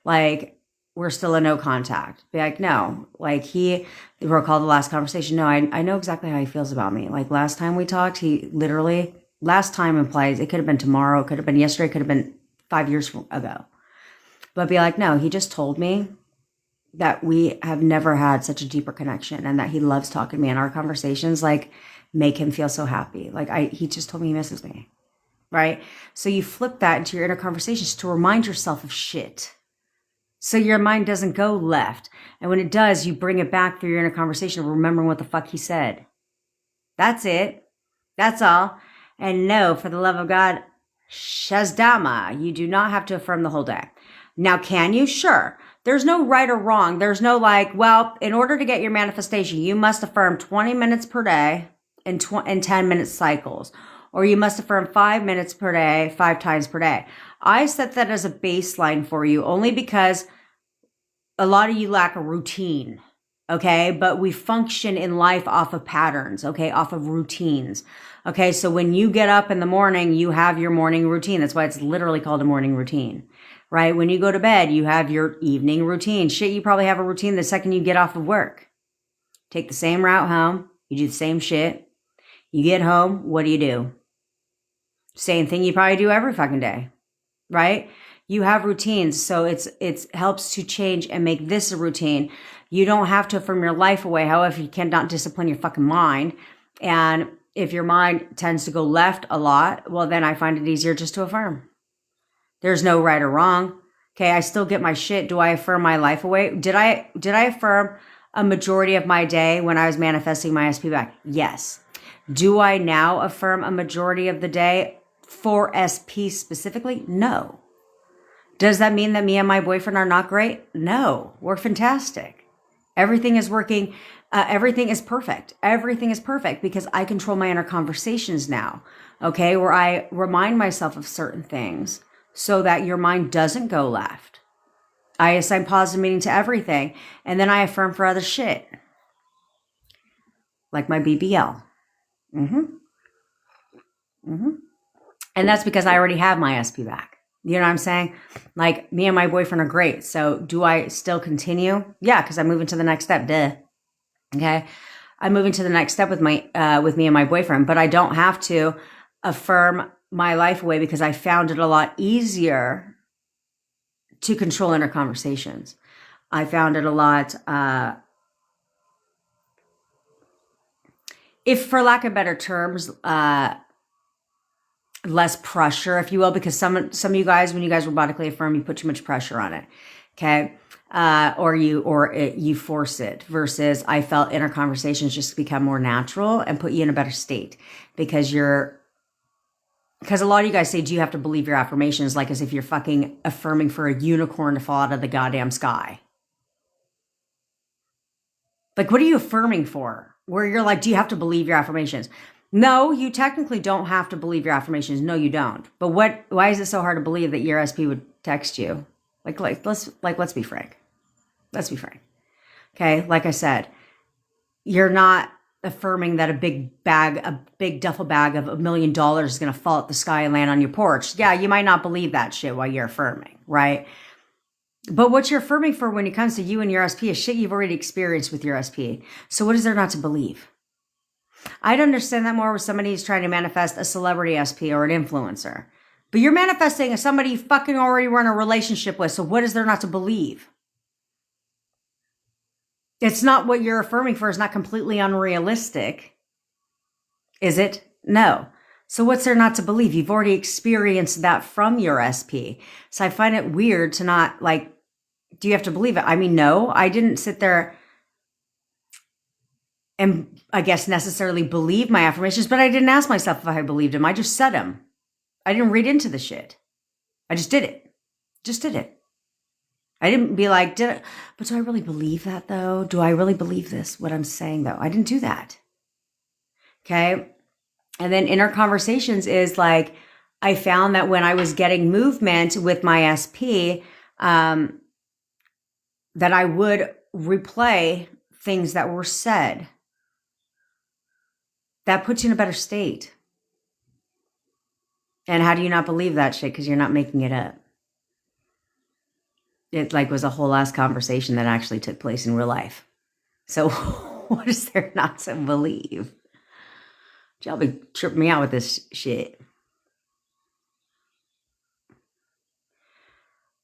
Like, we're still in no contact. Be like, no, like recall the last conversation. No, I know exactly how he feels about me. Like last time we talked, last time implies it could have been tomorrow. It could have been yesterday. It could have been 5 years ago. But be like, no, he just told me that we have never had such a deeper connection, and that he loves talking to me, and our conversations like make him feel so happy. Like he just told me he misses me. Right. So you flip that into your inner conversations to remind yourself of shit. So your mind doesn't go left. And when it does, you bring it back through your inner conversation of remembering what the fuck he said. That's it. That's all. And no, for the love of God, Shazdama, you do not have to affirm the whole day. Now, can you? Sure. There's no right or wrong. There's no like, well, in order to get your manifestation, you must affirm 20 minutes per day in 10-minute cycles. Or you must affirm 5 minutes per day, 5 times per day. I set that as a baseline for you only because a lot of you lack a routine, okay? But we function in life off of patterns, okay? Off of routines, okay? So when you get up in the morning, you have your morning routine. That's why it's literally called a morning routine, right? When you go to bed, you have your evening routine. Shit, you probably have a routine the second you get off of work. Take the same route home. You do the same shit. You get home, what do? Same thing you probably do every fucking day, right? You have routines. So it helps to change and make this a routine. You don't have to affirm your life away. However, you cannot discipline your fucking mind. And if your mind tends to go left a lot, well, then I find it easier just to affirm. There's no right or wrong. Okay, I still get my shit. Do I affirm my life away? Did I affirm a majority of my day when I was manifesting my SP back? Yes. Do I now affirm a majority of the day for SP specifically? No. Does that mean that me and my boyfriend are not great? No, we're fantastic. Everything is working. Everything is perfect. Everything is perfect because I control my inner conversations now. Okay, where I remind myself of certain things so that your mind doesn't go left. I assign positive meaning to everything, and then I affirm for other shit, like my BBL. And that's because I already have my SP back. You know what I'm saying? Like, me and my boyfriend are great. So do I still continue? Yeah, because I'm moving to the next step. Duh. Okay. I'm moving to the next step with me and my boyfriend, but I don't have to affirm my life away because I found it a lot easier to control inner conversations. I found it a lot, if for lack of better terms, less pressure, if you will, because some of you guys, when you guys robotically affirm, you put too much pressure on it. Okay. Or you force it, versus I felt inner conversations just become more natural and put you in a better state because a lot of you guys say, do you have to believe your affirmations? Like as if you're fucking affirming for a unicorn to fall out of the goddamn sky. Like, what are you affirming for? Where you're like, do you have to believe your affirmations? No, you technically don't have to believe your affirmations. No, you don't. But why is it so hard to believe that your SP would text you? Let's be frank. Let's be frank. Okay. Like I said, you're not affirming that a big duffel bag of $1 million is going to fall out the sky and land on your porch. Yeah. You might not believe that shit while you're affirming, right? But what you're affirming for when it comes to you and your SP is shit you've already experienced with your SP. So what is there not to believe? I'd understand that more with somebody who's trying to manifest a celebrity SP or an influencer. But you're manifesting somebody you fucking already run a relationship with. So what is there not to believe? It's not what you're affirming for is not completely unrealistic. Is it? No. So what's there not to believe? You've already experienced that from your SP. So I find it weird to not do you have to believe it? I mean, no, I didn't sit there and I guess necessarily believe my affirmations, but I didn't ask myself if I believed them. I just said them. I didn't read into the shit. I just did it. Just did it. I didn't be like, but do I really believe that though? Do I really believe this, what I'm saying though? I didn't do that. Okay. And then inner conversations is like, I found that when I was getting movement with my SP, that I would replay things that were said. That puts you in a better state. And how do you not believe that shit? Because you're not making it up. It was a whole ass conversation that actually took place in real life. So what is there not to believe? Y'all be tripping me out with this shit.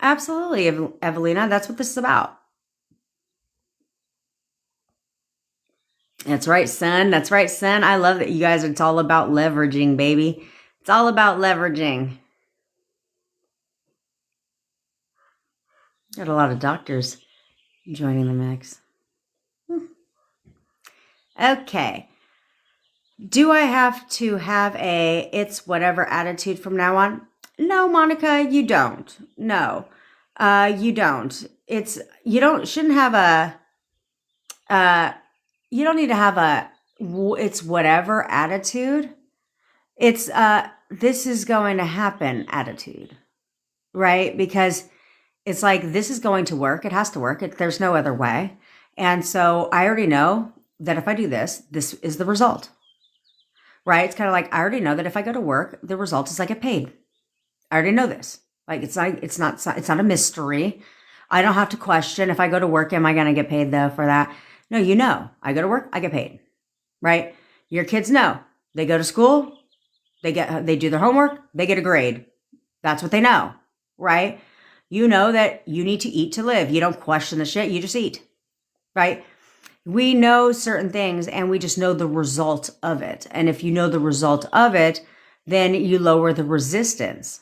Absolutely, Evelina. That's what this is about. That's right, son. That's right, son. I love that you guys, it's all about leveraging, baby. It's all about leveraging. Got a lot of doctors joining the mix. Okay. Do I have to have a it's whatever attitude from now on? No, Monica, you don't. No, you don't. You don't need to have a it's whatever attitude. It's this is going to happen attitude, right? Because it's like, this is going to work. It has to work. There's no other way. And so I already know that if I do this, this is the result, right? It's kind of like, I already know that if I go to work, the result is I get paid. I already know this. Like, it's not a mystery. I don't have to question if I go to work, am I going to get paid though for that? No, you know, I go to work, I get paid, right? Your kids know. They go to school, they do their homework, they get a grade. That's what they know, right? You know that you need to eat to live. You don't question the shit, you just eat, right? We know certain things and we just know the result of it. And if you know the result of it, then you lower the resistance.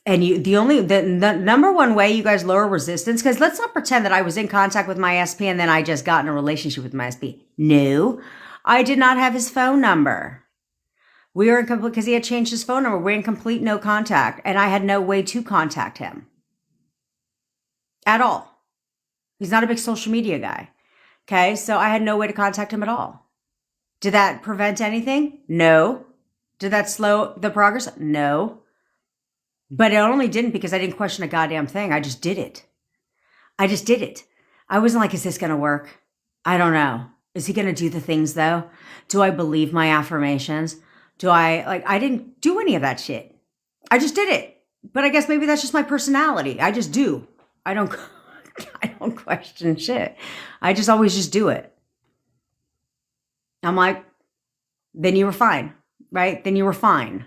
And the number one way you guys lower resistance, because let's not pretend that I was in contact with my SP and then I just got in a relationship with my SP. No, I did not have his phone number. We were in complete, because he had changed his phone number. We're in complete no contact, and I had no way to contact him at all. He's not a big social media guy. Okay, so I had no way to contact him at all. Did that prevent anything? No. Did that slow the progress? No. But it only didn't because I didn't question a goddamn thing. I just did it. I just did it. I wasn't like, is this going to work? I don't know. Is he going to do the things though? Do I believe my affirmations? I didn't do any of that shit. I just did it. But I guess maybe that's just my personality. I just do. I don't question shit. I just always just do it. I'm like, then you were fine, right? Then you were fine.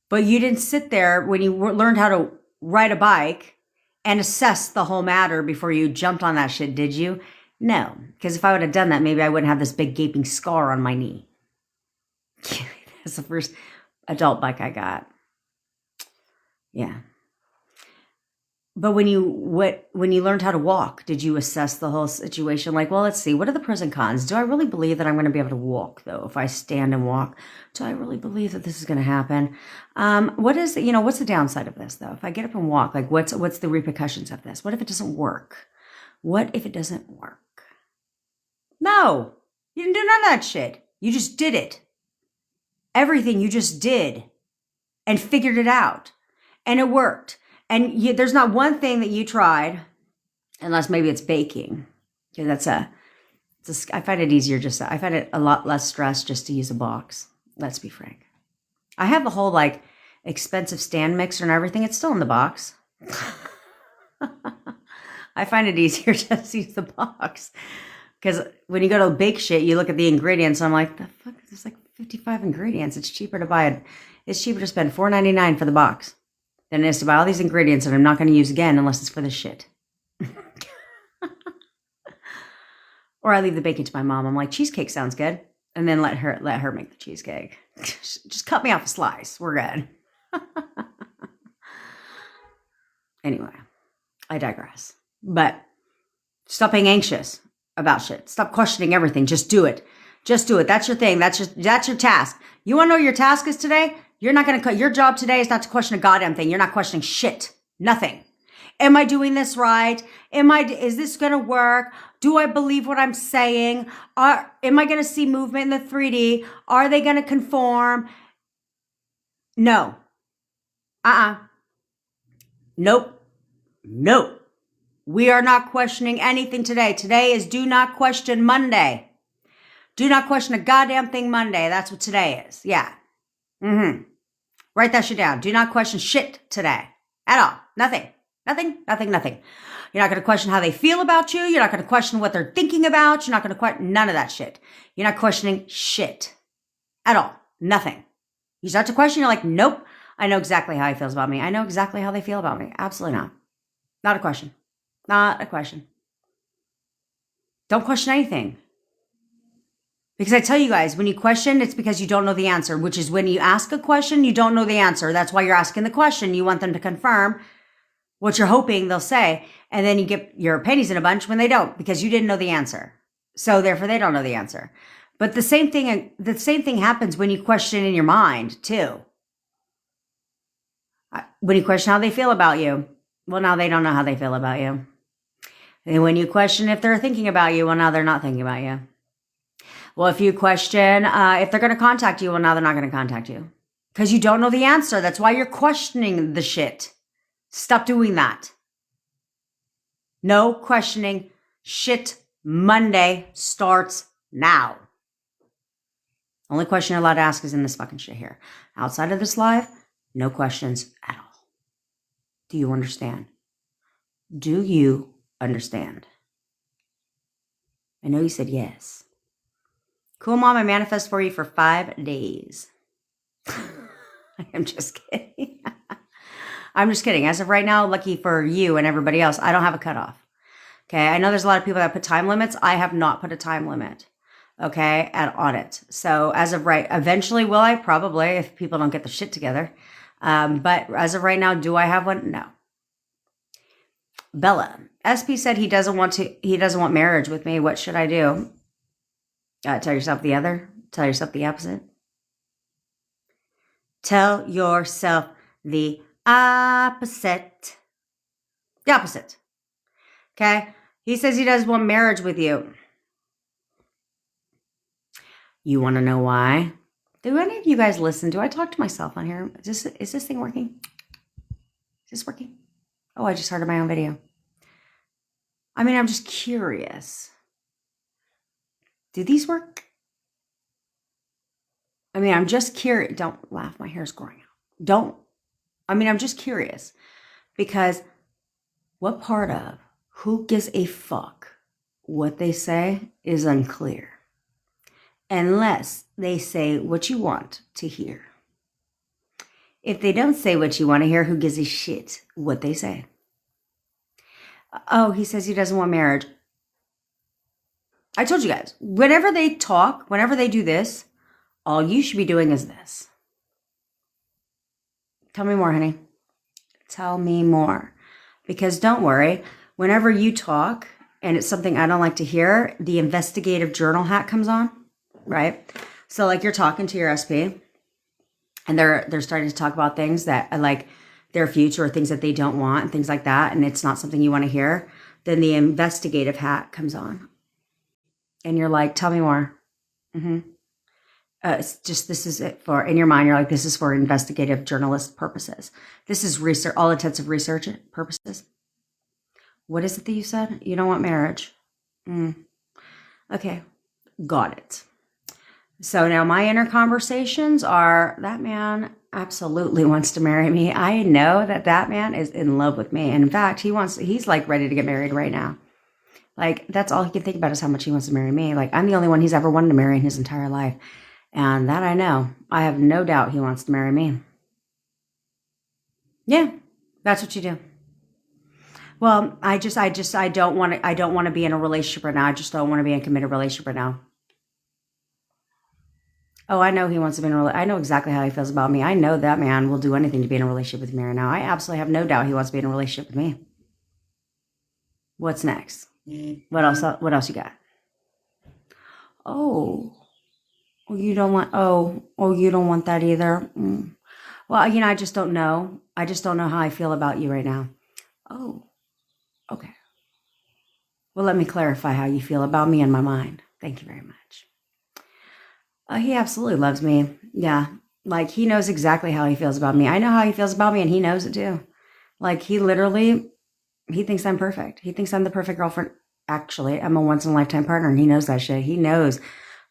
But you didn't sit there when you learned how to ride a bike and assess the whole matter before you jumped on that shit, did you? No, because if I would have done that, maybe I wouldn't have this big gaping scar on my knee. That's the first adult bike I got. Yeah. But when you learned how to walk, did you assess the whole situation? Like, well, let's see, what are the pros and cons? Do I really believe that I'm going to be able to walk, though, if I stand and walk? Do I really believe that this is going to happen? What's the downside of this, though? If I get up and walk, like, what's the repercussions of this? What if it doesn't work? What if it doesn't work? No, you didn't do none of that shit. You just did it. Everything you just did and figured it out, and it worked. And there's not one thing that you tried, unless maybe it's baking. Okay, I find it easier I find it a lot less stress just to use a box. Let's be frank. I have the whole like expensive stand mixer and everything. It's still in the box. I find it easier just to use the box. Because when you go to bake shit, you look at the ingredients. And I'm like, the fuck? There's like 55 ingredients. It's cheaper to buy it. It's cheaper to spend $4.99 for the box than it is to buy all these ingredients that I'm not going to use again unless it's for this shit. Or I leave the baking to my mom. I'm like, cheesecake sounds good. And then let her make the cheesecake. Just cut me off a slice. We're good. Anyway, I digress. But stop being anxious about shit. Stop questioning everything. Just do it. Just do it. That's your thing. That's your task. You want to know what your task is today? You're not going to, your job today is not to question a goddamn thing. You're not questioning shit. Nothing. Am I doing this right? Is this going to work? Do I believe what I'm saying? Am I going to see movement in the 3D? Are they going to conform? No. Nope. Nope. We are not questioning anything today. Today is Do Not Question Monday. Do not question a goddamn thing Monday. That's what today is. Yeah. Write that shit down. Do not question shit today. At all. Nothing. Nothing. You're not going to question how they feel about you. You're not going to question what they're thinking about. You're not going to question none of that shit. You're not questioning shit. At all. Nothing. You start to question, you're like, nope. I know exactly how he feels about me. I know exactly how they feel about me. Absolutely not. Not a question. Not a question. Don't question anything. Because I tell you guys, when you question, it's because you don't know the answer, which is when you ask a question, you don't know the answer. That's why you're asking the question. You want them to confirm what you're hoping they'll say. And then you get your pennies in a bunch when they don't, because you didn't know the answer. So therefore they don't know the answer. But the same thing happens when you question in your mind too. When you question how they feel about you, well, now they don't know how they feel about you. And when you question if they're thinking about you, well, now they're not thinking about you. Well, if you question if they're going to contact you, well, now they're not going to contact you. Because you don't know the answer. That's why you're questioning the shit. Stop doing that. No questioning. Shit Monday starts now. Only question you're allowed to ask is in this fucking shit here. Outside of this live, no questions at all. Do you understand? Do you understand? I know you said yes. Cool, Mom, I manifest for you for 5 days. I'm just kidding. I'm just kidding. As of right now, lucky for you and everybody else, I don't have a cutoff. Okay, I know there's a lot of people that put time limits. I have not put a time limit, okay, on it. So as of right, eventually will I? Probably, if people don't get their shit together. But as of right now, do I have one? No. Bella. SP said he doesn't want marriage with me. What should I do? Tell yourself the other. Tell yourself the opposite. Tell yourself the opposite. The opposite. Okay? He says he doesn't want marriage with you. You want to know why? Do any of you guys listen? Do I talk to myself on here? Is this thing working? Is this working? Oh, I just started my own video. I mean, I'm just curious. Do these work? I mean, I'm just curious. Don't laugh. My hair's growing out. I'm just curious. Because what part of who gives a fuck what they say is unclear. Unless they say what you want to hear. If they don't say what you want to hear, who gives a shit what they say? Oh, he says he doesn't want marriage. I told you guys, whenever they talk, whenever they do this, all you should be doing is this. Tell me more, honey. Tell me more. Because don't worry, whenever you talk and it's something I don't like to hear, the investigative journal hat comes on, right? So like you're talking to your SP and they're starting to talk about things that are like their future or things that they don't want and things like that, and it's not something you want to hear, then the investigative hat comes on. And you're like, tell me more. It's just, this is it for, in your mind, you're like, this is for investigative journalist purposes. This is research, all intensive research purposes. What is it that you said? You don't want marriage. Okay, got it. So now my inner conversations are, that man absolutely wants to marry me. I know that man is in love with me. And in fact, he's like ready to get married right now. Like, that's all he can think about is how much he wants to marry me. Like, I'm the only one he's ever wanted to marry in his entire life. And that I know. I have no doubt he wants to marry me. Yeah, that's what you do. Well, I don't want to be in a relationship right now. I just don't want to be in a committed relationship right now. Oh, I know he wants to be in a relationship. I know exactly how he feels about me. I know that man will do anything to be in a relationship with me right now. I absolutely have no doubt he wants to be in a relationship with me. What's next? What else you got? Oh, you don't want that either. Well, I just don't know. I just don't know how I feel about you right now. Oh, okay. Well, let me clarify how you feel about me in my mind. Thank you very much. He absolutely loves me. Yeah. Like, he knows exactly how he feels about me. I know how he feels about me, and he knows it too. Like, he thinks I'm perfect. He thinks I'm the perfect girlfriend. Actually, I'm a once-in-a-lifetime partner, and he knows that shit. He knows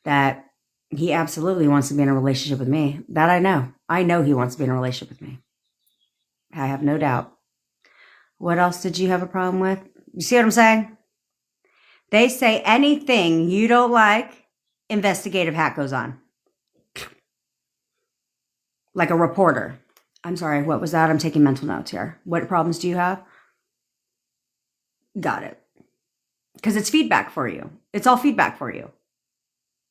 that he absolutely wants to be in a relationship with me. That I know. I know he wants to be in a relationship with me. I have no doubt. What else did you have a problem with? You see what I'm saying? They say anything you don't like, investigative hat goes on. Like a reporter. I'm sorry, what was that? I'm taking mental notes here. What problems do you have? Got it. Because it's feedback for you. It's all feedback for you.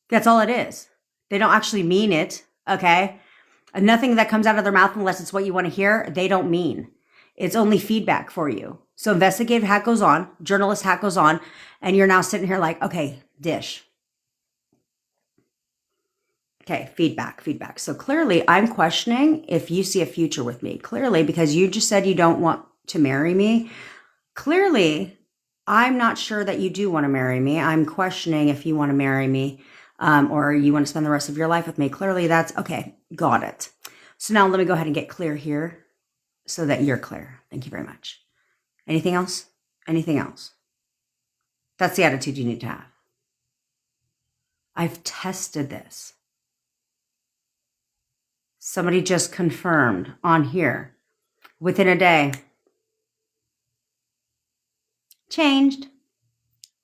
That's all it is. They don't actually mean it, okay? And nothing that comes out of their mouth, unless it's what you want to hear, they don't mean. It's only feedback for you. So investigative hat goes on, journalist hat goes on, and you're now sitting here like, okay, dish. Okay, feedback. So clearly I'm questioning if you see a future with me. Clearly, because you just said you don't want to marry me. Clearly, I'm not sure that you do want to marry me. I'm questioning if you want to marry me or you want to spend the rest of your life with me. Clearly, that's okay. Got it. So now let me go ahead and get clear here so that you're clear. Thank you very much. Anything else? Anything else? That's the attitude you need to have. I've tested this. Somebody just confirmed on here within a day. Changed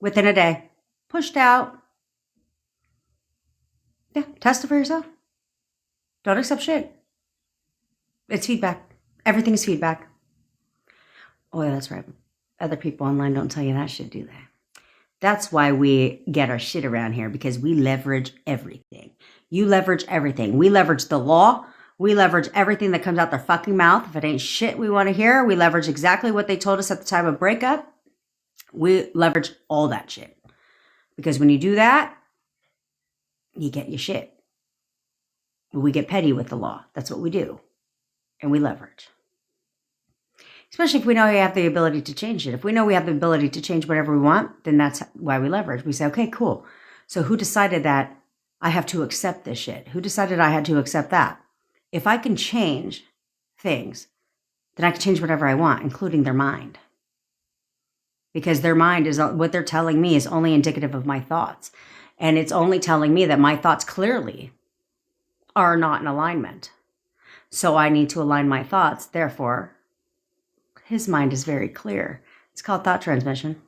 within a day. Pushed out. Yeah, test it for yourself. Don't accept shit. It's feedback. Everything is feedback. Oh, yeah, that's right. Other people online don't tell you that shit, do they? That's why we get our shit around here, because we leverage everything. You leverage everything. We leverage the law. We leverage everything that comes out their fucking mouth. If it ain't shit we want to hear, we leverage exactly what they told us at the time of breakup. We leverage all that shit. Because when you do that, you get your shit. We get petty with the law. That's what we do. And we leverage. Especially if we know we have the ability to change it. If we know we have the ability to change whatever we want, then that's why we leverage. We say, okay, cool. So who decided that I have to accept this shit? Who decided I had to accept that? If I can change things, then I can change whatever I want, including their mind. Because their mind is what they're telling me is only indicative of my thoughts. And it's only telling me that my thoughts clearly are not in alignment. So I need to align my thoughts. Therefore, his mind is very clear. It's called thought transmission.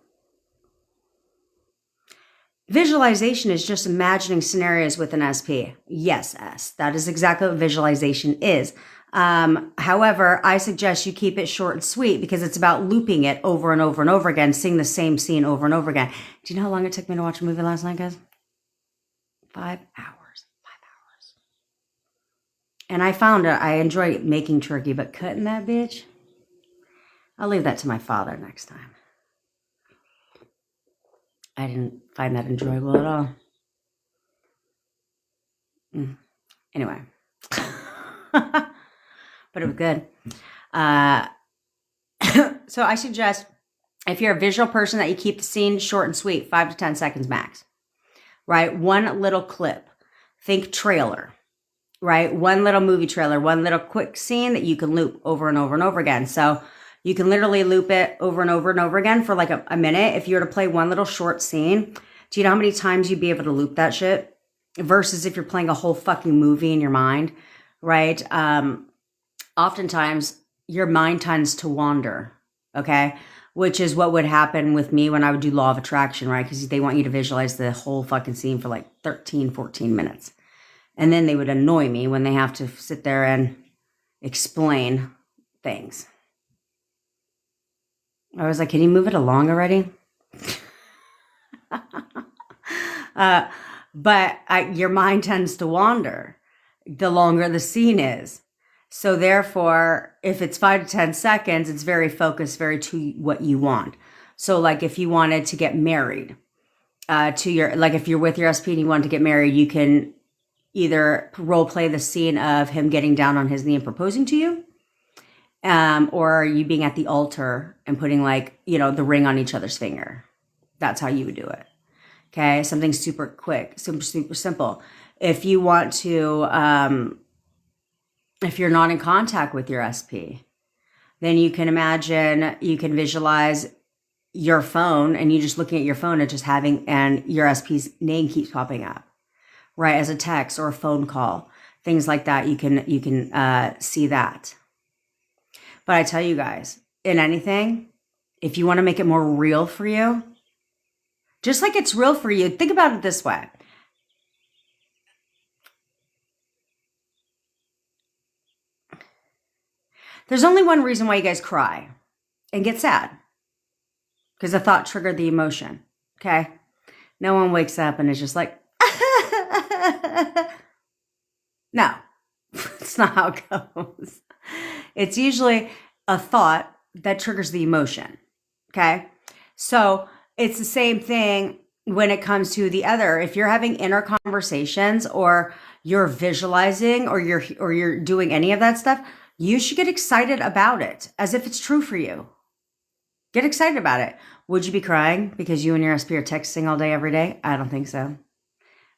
Visualization is just imagining scenarios with an SP. Yes, S. That is exactly what visualization is. However, I suggest you keep it short and sweet because it's about looping it over and over and over again, seeing the same scene over and over again. Do you know how long it took me to watch a movie last night, guys? 5 hours. 5 hours. And I found I enjoy making turkey, but cutting that bitch, I'll leave that to my father next time. I didn't find that enjoyable at all. Anyway. But it was good. So I suggest if you're a visual person that you keep the scene short and sweet, 5 to 10 seconds max, right? One little clip, think trailer, right? One little movie trailer, one little quick scene that you can loop over and over and over again. So you can literally loop it over and over and over again for like a minute. If you were to play one little short scene, do you know how many times you'd be able to loop that shit? Versus if you're playing a whole fucking movie in your mind, right? Oftentimes your mind tends to wander, okay? Which is what would happen with me when I would do law of attraction, right? Because they want you to visualize the whole fucking scene for like 13, 14 minutes. And then they would annoy me when they have to sit there and explain things. I was like, can you move it along already? But your mind tends to wander the longer the scene is. So therefore, if it's 5 to 10 seconds, it's very focused, very to what you want. So like if you wanted to get married if you're with your SP and you want to get married, you can either role play the scene of him getting down on his knee and proposing to you. Or you being at the altar and putting the ring on each other's finger. That's how you would do it. Okay. Something super quick, super simple. If you want to, if you're not in contact with your SP, then you can visualize your phone and you just looking at your phone and just and your SP's name keeps popping up, right? As a text or a phone call, things like that. You can see that. But I tell you guys, in anything, if you want to make it more real for you, just like it's real for you, think about it this way. There's only one reason why you guys cry and get sad. Because the thought triggered the emotion. Okay? No one wakes up and is just like, no. It's not how it goes. It's usually a thought that triggers the emotion. Okay? So it's the same thing when it comes to the other. If you're having inner conversations or you're visualizing or you're doing any of that stuff, you should get excited about it as if it's true for you. Get excited about it. Would you be crying because you and your SP are texting all day, every day? I don't think so.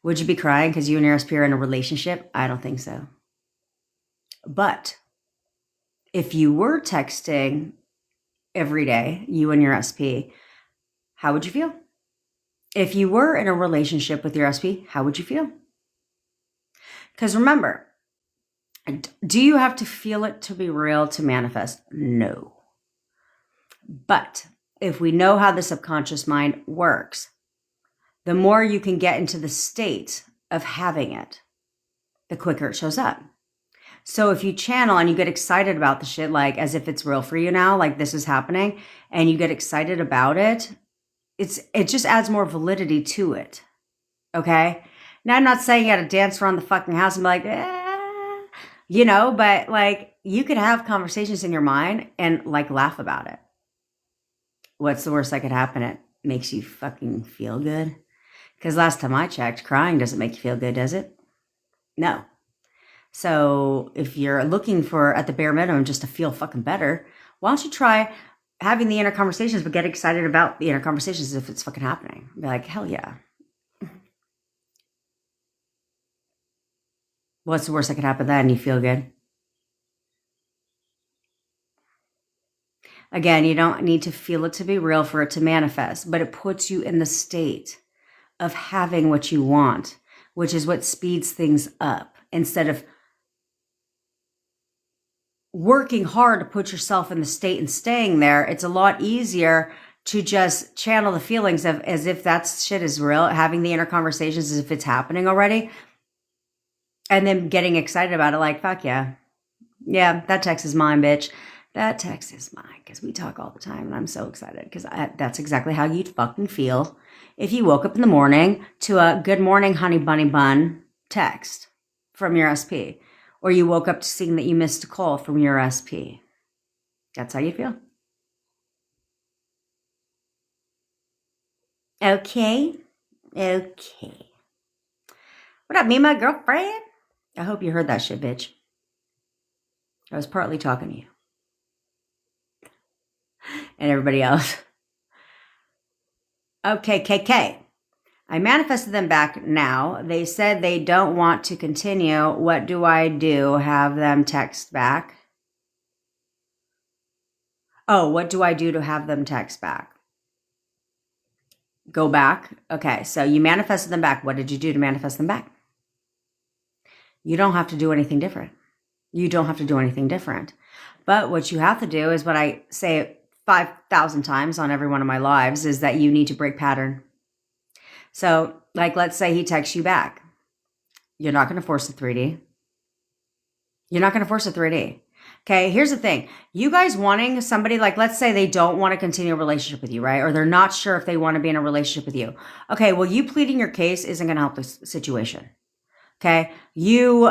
Would you be crying because you and your SP are in a relationship? I don't think so. But if you were texting every day, you and your SP, how would you feel? If you were in a relationship with your SP, how would you feel? Because remember, do you have to feel it to be real to manifest? No. But if we know how the subconscious mind works, the more you can get into the state of having it, the quicker it shows up. So if you channel and you get excited about the shit, like as if it's real for you now, like this is happening, and you get excited about it, it just adds more validity to it. Okay? Now I'm not saying you got to dance around the fucking house and be like, but like you could have conversations in your mind and like laugh about it. What's the worst that could happen? It makes you fucking feel good. Because last time I checked, crying doesn't make you feel good, does it? No. So if you're looking for, at the bare minimum, just to feel fucking better, why don't you try having the inner conversations, but get excited about the inner conversations if it's fucking happening. Be like, hell yeah. What's the worst that could happen then? You feel good. Again, you don't need to feel it to be real for it to manifest, but it puts you in the state of having what you want, which is what speeds things up. Instead of working hard to put yourself in the state and staying there, it's a lot easier to just channel the feelings of as if that shit is real, having the inner conversations as if it's happening already, and then getting excited about it like, fuck yeah. Yeah, that text is mine, bitch. That text is mine, because we talk all the time, and I'm so excited because that's exactly how you'd fucking feel if you woke up in the morning to a good morning, honey bunny bun text from your SP, or you woke up to seeing that you missed a call from your SP. That's how you feel. Okay. What up, me, my girlfriend? I hope you heard that shit, bitch. I was partly talking to you. And everybody else. Okay, KK. I manifested them back now. They said they don't want to continue. What do I do? Have them text back? Oh, what do I do to have them text back? Go back. Okay, so you manifested them back. What did you do to manifest them back? You don't have to do anything different. You don't have to do anything different. But what you have to do is what I say 5,000 times on every one of my lives is that you need to break pattern. So, like, let's say he texts you back. You're not going to force a 3D. You're not going to force a 3D. Okay, here's the thing. You guys wanting somebody, like, let's say they don't want to continue a relationship with you, right? Or they're not sure if they want to be in a relationship with you. Okay, well, you pleading your case isn't going to help this situation. Okay, you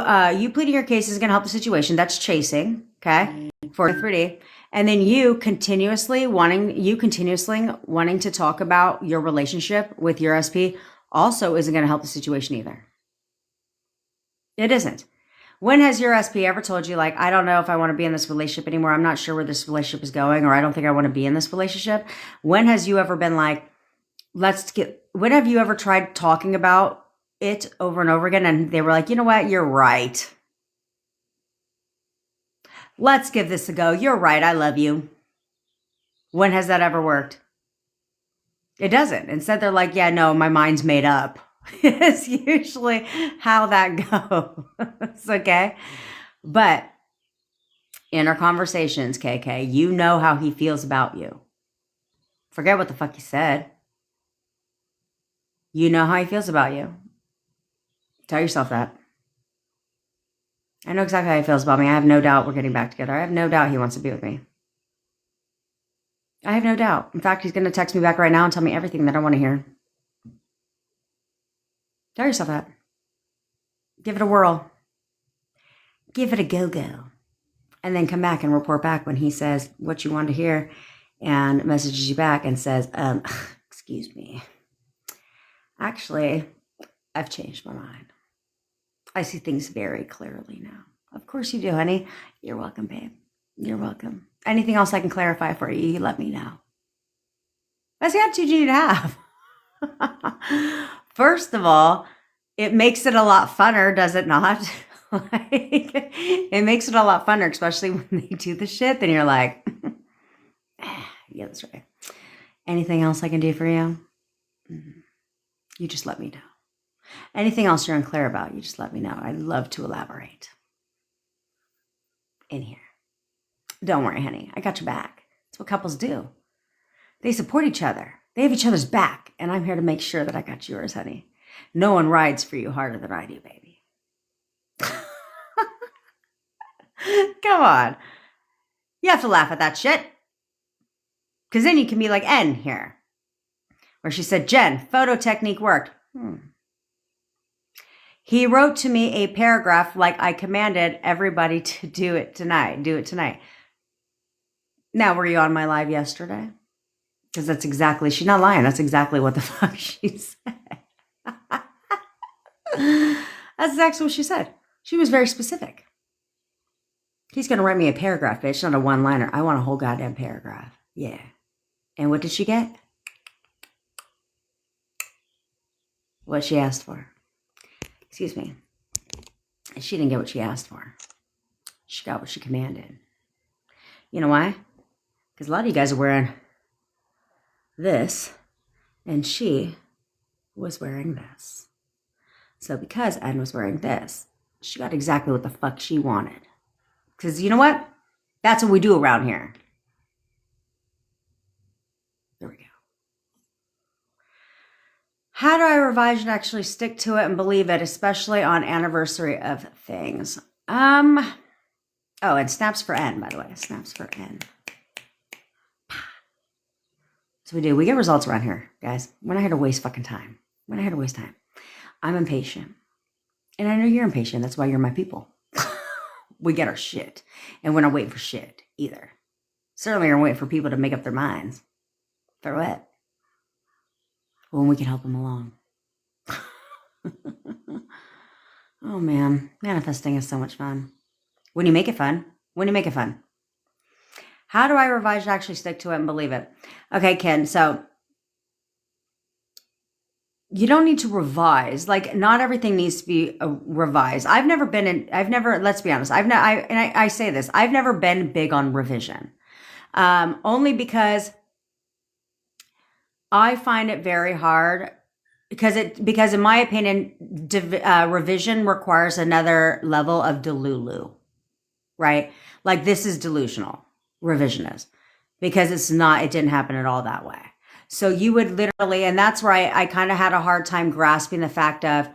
pleading your case is going to help the situation. That's chasing, okay, for 3D. And then you continuously wanting to talk about your relationship with your SP also isn't going to help the situation either. It isn't. When has your SP ever told you, like, I don't know if I want to be in this relationship anymore. I'm not sure where this relationship is going, or I don't think I want to be in this relationship. When has you ever been like, when have you ever tried talking about it over and over again and they were like, you know what, you're right. Let's give this a go. You're right. I love you. When has that ever worked? It doesn't. Instead, they're like, yeah, no, my mind's made up. It's usually how that goes. Okay. But inner conversations, KK, you know how he feels about you. Forget what the fuck he said. You know how he feels about you. Tell yourself that. I know exactly how he feels about me. I have no doubt we're getting back together. I have no doubt he wants to be with me. I have no doubt. In fact, he's going to text me back right now and tell me everything that I want to hear. Tell yourself that. Give it a whirl. Give it a go-go. And then come back and report back when he says what you want to hear and messages you back and says, excuse me. Actually, I've changed my mind. I see things very clearly now. Of course you do, honey. You're welcome, babe. You're welcome. Anything else I can clarify for you, you let me know. That's the attitude you need to have. First of all, it makes it a lot funner, does it not? It makes it a lot funner, especially when they do the shit. Then you're like, yeah, that's right. Anything else I can do for you? You just let me know. Anything else you're unclear about, you just let me know. I'd love to elaborate in here. Don't worry, honey. I got your back. That's what couples do. They support each other. They have each other's back. And I'm here to make sure that I got yours, honey. No one rides for you harder than I do, baby. Come on. You have to laugh at that shit. Because then you can be like N here. Where she said, Jen, photo technique worked. He wrote to me a paragraph like I commanded everybody to do it tonight. Do it tonight. Now, were you on my live yesterday? Because that's exactly, she's not lying. That's exactly what the fuck she said. That's exactly what she said. She was very specific. He's going to write me a paragraph, bitch, not a one-liner. I want a whole goddamn paragraph. Yeah. And what did she get? What she asked for. Excuse me. She didn't get what she asked for. She got what she commanded. You know why? Because a lot of you guys are wearing this, and she was wearing this. So because Anne was wearing this, she got exactly what the fuck she wanted. Because you know what? That's what we do around here. There we go. How do I revise and actually stick to it and believe it, especially on anniversary of things? Oh, and snaps for N, by the way. Snaps for N. So we do. We get results around here, guys. We're not here to waste fucking time. We're not here to waste time. I'm impatient. And I know you're impatient. That's why you're my people. We get our shit. And we're not waiting for shit either. Certainly we're waiting for people to make up their minds. For what? When we can help them along. Oh man, manifesting is so much fun. When you make it fun. When you make it fun. How do I revise and actually stick to it and believe it? Okay, Ken, so you don't need to revise. Like, not everything needs to be revised. Let's be honest. I say this, I've never been big on revision. Only because I find it very hard because in my opinion, revision requires another level of delulu, right? Like, this is delusional. Revision is, because it didn't happen at all that way. So you would literally, and that's where I kind of had a hard time grasping the fact of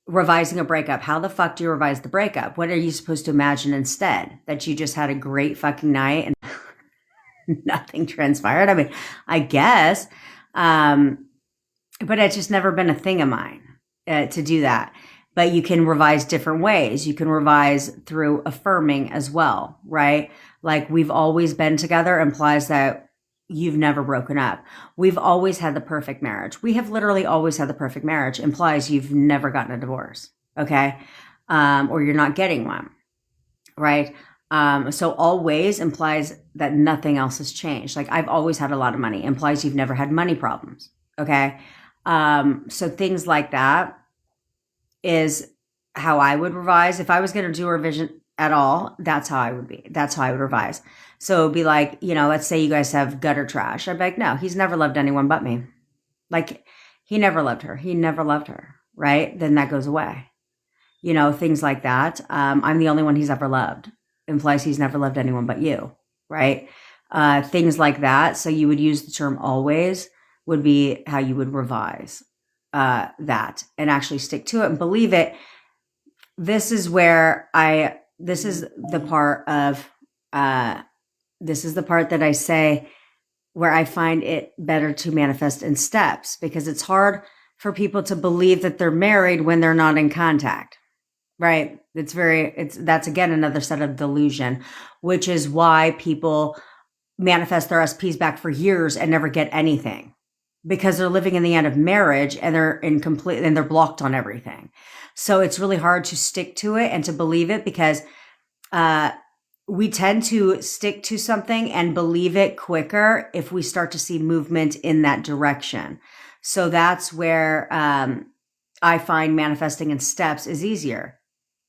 revising a breakup. How the fuck do you revise the breakup? What are you supposed to imagine instead? That you just had a great fucking night and nothing transpired? I mean, I guess, but it's just never been a thing of mine to do that. But you can revise different ways. You can revise through affirming as well, right? Like, we've always been together implies that you've never broken up. We've always had the perfect marriage. We have literally always had the perfect marriage implies you've never gotten a divorce, okay? Or you're not getting one, right? So always implies that nothing else has changed. Like, I've always had a lot of money implies you've never had money problems, okay? So things like that is how I would revise. If I was going to do a revision at all, that's how I would be. That's how I would revise. So it'd be like, let's say you guys have gutter trash. I'd be like, no, he's never loved anyone but me. Like, he never loved her. He never loved her, right? Then that goes away. Things like that. I'm the only one he's ever loved. Implies he's never loved anyone but you, right? Things like that. So you would use the term always would be how you would revise that and actually stick to it and believe it. This is the part that I say where I find it better to manifest in steps, because it's hard for people to believe that they're married when they're not in contact, right? That's again another set of delusion, which is why people manifest their SPs back for years and never get anything, because they're living in the end of marriage and they're blocked on everything. So it's really hard to stick to it and to believe it, because we tend to stick to something and believe it quicker if we start to see movement in that direction. So that's where I find manifesting in steps is easier.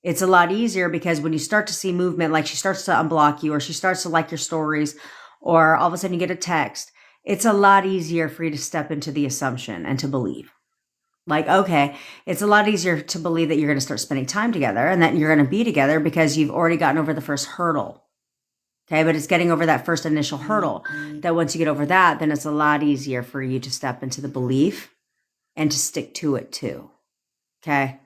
It's a lot easier because when you start to see movement, like she starts to unblock you or she starts to like your stories, or all of a sudden you get a text, it's a lot easier for you to step into the assumption and to believe. Like, okay, it's a lot easier to believe that you're going to start spending time together and that you're going to be together because you've already gotten over the first hurdle. Okay, but it's getting over that first initial hurdle. That once you get over that, then it's a lot easier for you to step into the belief and to stick to it too. Okay,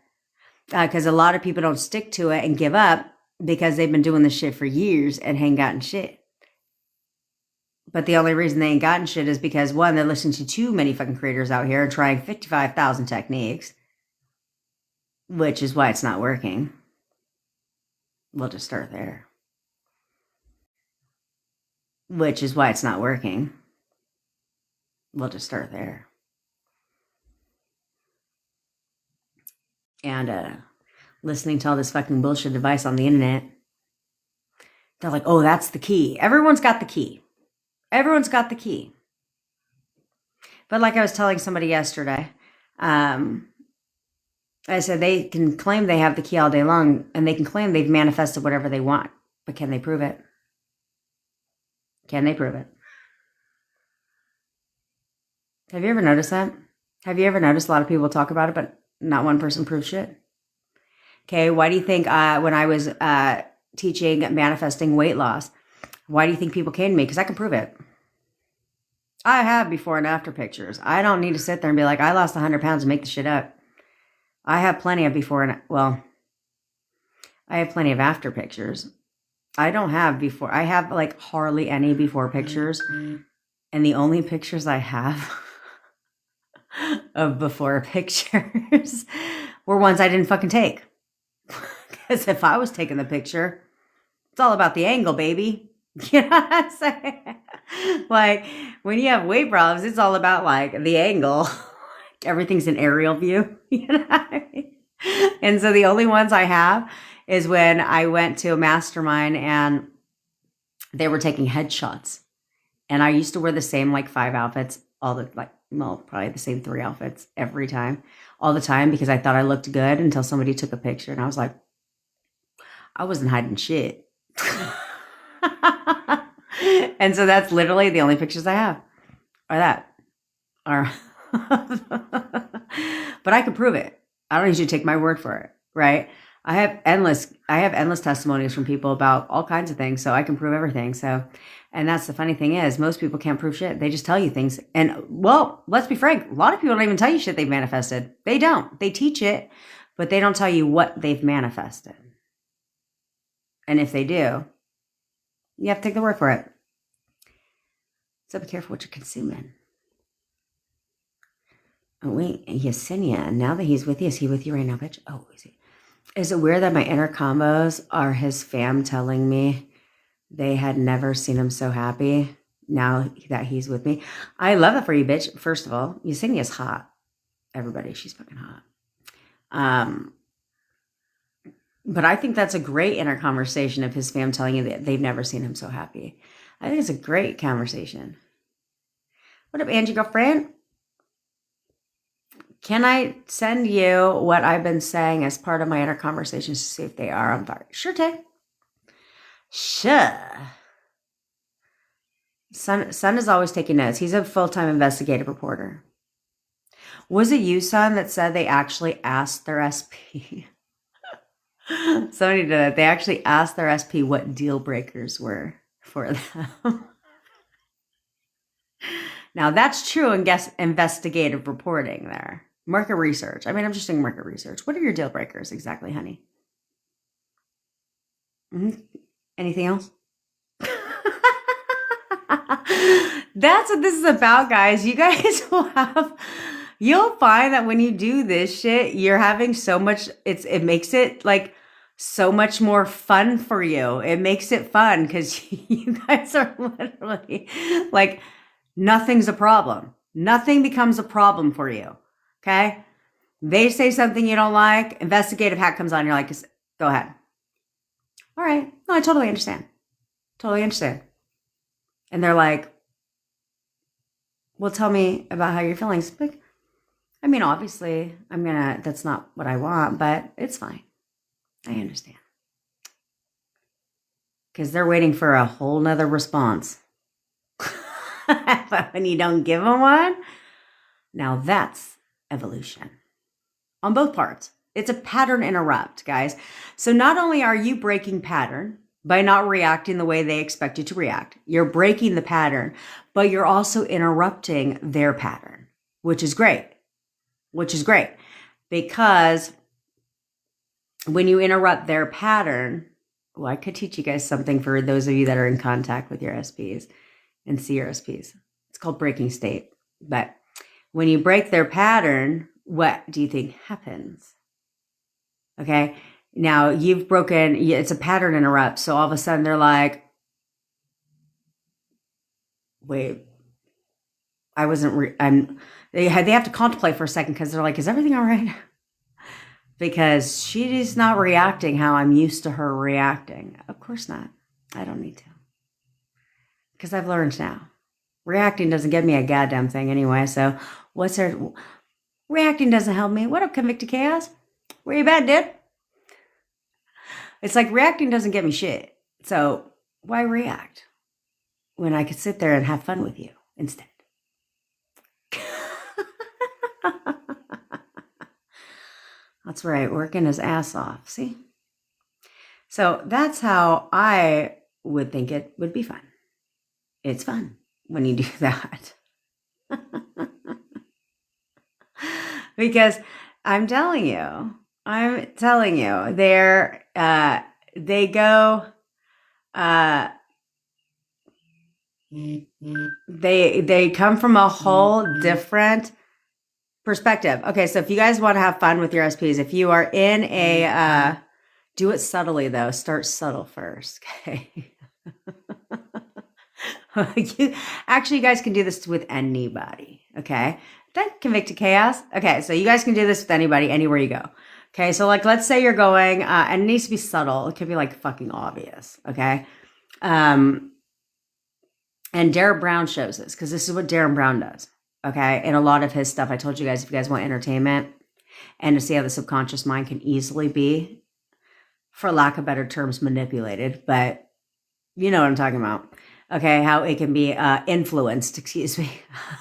because a lot of people don't stick to it and give up because they've been doing this shit for years and ain't gotten shit. But the only reason they ain't gotten shit is because, one, they're listening to too many fucking creators out here and trying 55,000 techniques. which is why it's not working. We'll just start there. Which is why it's not working. We'll just start there. And listening to all this fucking bullshit advice on the internet, they're like, oh, that's the key. Everyone's got the key. Everyone's got the key. But like I was telling somebody yesterday, I said they can claim they have the key all day long, and they can claim they've manifested whatever they want, but can they prove it? Can they prove it? Have you ever noticed that? Have you ever noticed a lot of people talk about it, but not one person proves shit? Okay, why do you think when I was teaching manifesting weight loss, why do you think people came to me? Because I can prove it. I have before and after pictures. I don't need to sit there and be like, I lost 100 pounds and make the shit up. I have plenty of before and, well, I have plenty of after pictures. I don't have before. I have like hardly any before pictures. And the only pictures I have of before pictures were ones I didn't fucking take. Because if I was taking the picture, it's all about the angle, baby. You know what I'm saying? Like, when you have weight problems, it's all about like the angle. Everything's an aerial view. You know what I mean? And so the only ones I have is when I went to a mastermind and they were taking headshots. And I used to wear the same like 5 outfits, probably the same 3 outfits every time, all the time, because I thought I looked good until somebody took a picture. And I was like, I wasn't hiding shit. And so that's literally the only pictures I have are that. But I can prove it. I don't need you to take my word for it, right? I have endless testimonies from people about all kinds of things, so I can prove everything. So, and that's the funny thing is, most people can't prove shit. They just tell you things. And well, let's be frank, a lot of people don't even tell you shit they've manifested. They don't. They teach it, but they don't tell you what they've manifested. And if they do, you have to take the word for it. So be careful what you're consuming. Oh, wait, Yesenia, now that he's with you, is he with you right now, bitch? Oh, is he? Is it weird that my inner combos are his fam telling me they had never seen him so happy now that he's with me? I love that for you, bitch. First of all, Yesenia's hot. Everybody, she's fucking hot. But I think that's a great inner conversation of his fam telling you that they've never seen him so happy. I think it's a great conversation. What up, Angie girlfriend? Can I send you what I've been saying as part of my inner conversations to see if they are on fire? Sure, Tay. Sure. Son is always taking notes. He's a full-time investigative reporter. Was it you, son, that said they actually asked their SP? Somebody did it. They actually asked their SP what deal breakers were for them. Now, that's true in investigative reporting there. Market research. I mean, I'm just doing market research. What are your deal breakers exactly, honey? Mm-hmm. Anything else? That's what this is about, guys. You guys you'll find that when you do this shit, you're having so much, it makes it like so much more fun for you. It makes it fun because you guys are literally like, nothing's a problem. Nothing becomes a problem for you. Okay? They say something you don't like, investigative hat comes on, you're like, go ahead. All right. No, I totally understand. Totally understand. And they're like, well, tell me about how you're feeling. Like, I mean, obviously, that's not what I want, but it's fine. I understand. Because they're waiting for a whole nother response. But when you don't give them one, now that's evolution. On both parts. It's a pattern interrupt, guys. So not only are you breaking pattern by not reacting the way they expect you to react, you're breaking the pattern, but you're also interrupting their pattern, which is great. Which is great. Because when you interrupt their pattern, well, I could teach you guys something for those of you that are in contact with your SPs and see your SPs. It's called breaking state. But when you break their pattern, what do you think happens? Okay. Now you've broken, it's a pattern interrupt. So all of a sudden they're like, wait, I wasn't, they have to contemplate for a second because they're like, is everything all right? Because she's not reacting how I'm used to her reacting. Of course not. I don't need to. Because I've learned now. Reacting doesn't get me a goddamn thing anyway. So what's there? Reacting doesn't help me. What up, Convicted Chaos? Where you been, dude? It's like reacting doesn't get me shit. So why react when I could sit there and have fun with you instead? That's right, working his ass off. See? So that's how I would think it would be fun. It's fun when you do that. Because I'm telling you, they go, they come from a whole different perspective. Okay, so if you guys want to have fun with your SPs, if you are in a, do it subtly though. Start subtle first, okay? You guys can do this with anybody, okay? That Convicted Chaos. Okay, so you guys can do this with anybody, anywhere you go. Okay, so like let's say you're going, and it needs to be subtle. It could be like fucking obvious, okay? And Darren Brown shows this because this is what Darren Brown does, okay? And a lot of his stuff, I told you guys, if you guys want entertainment and to see how the subconscious mind can easily be, for lack of better terms, manipulated, but you know what I'm talking about. Okay, how it can be influenced, excuse me.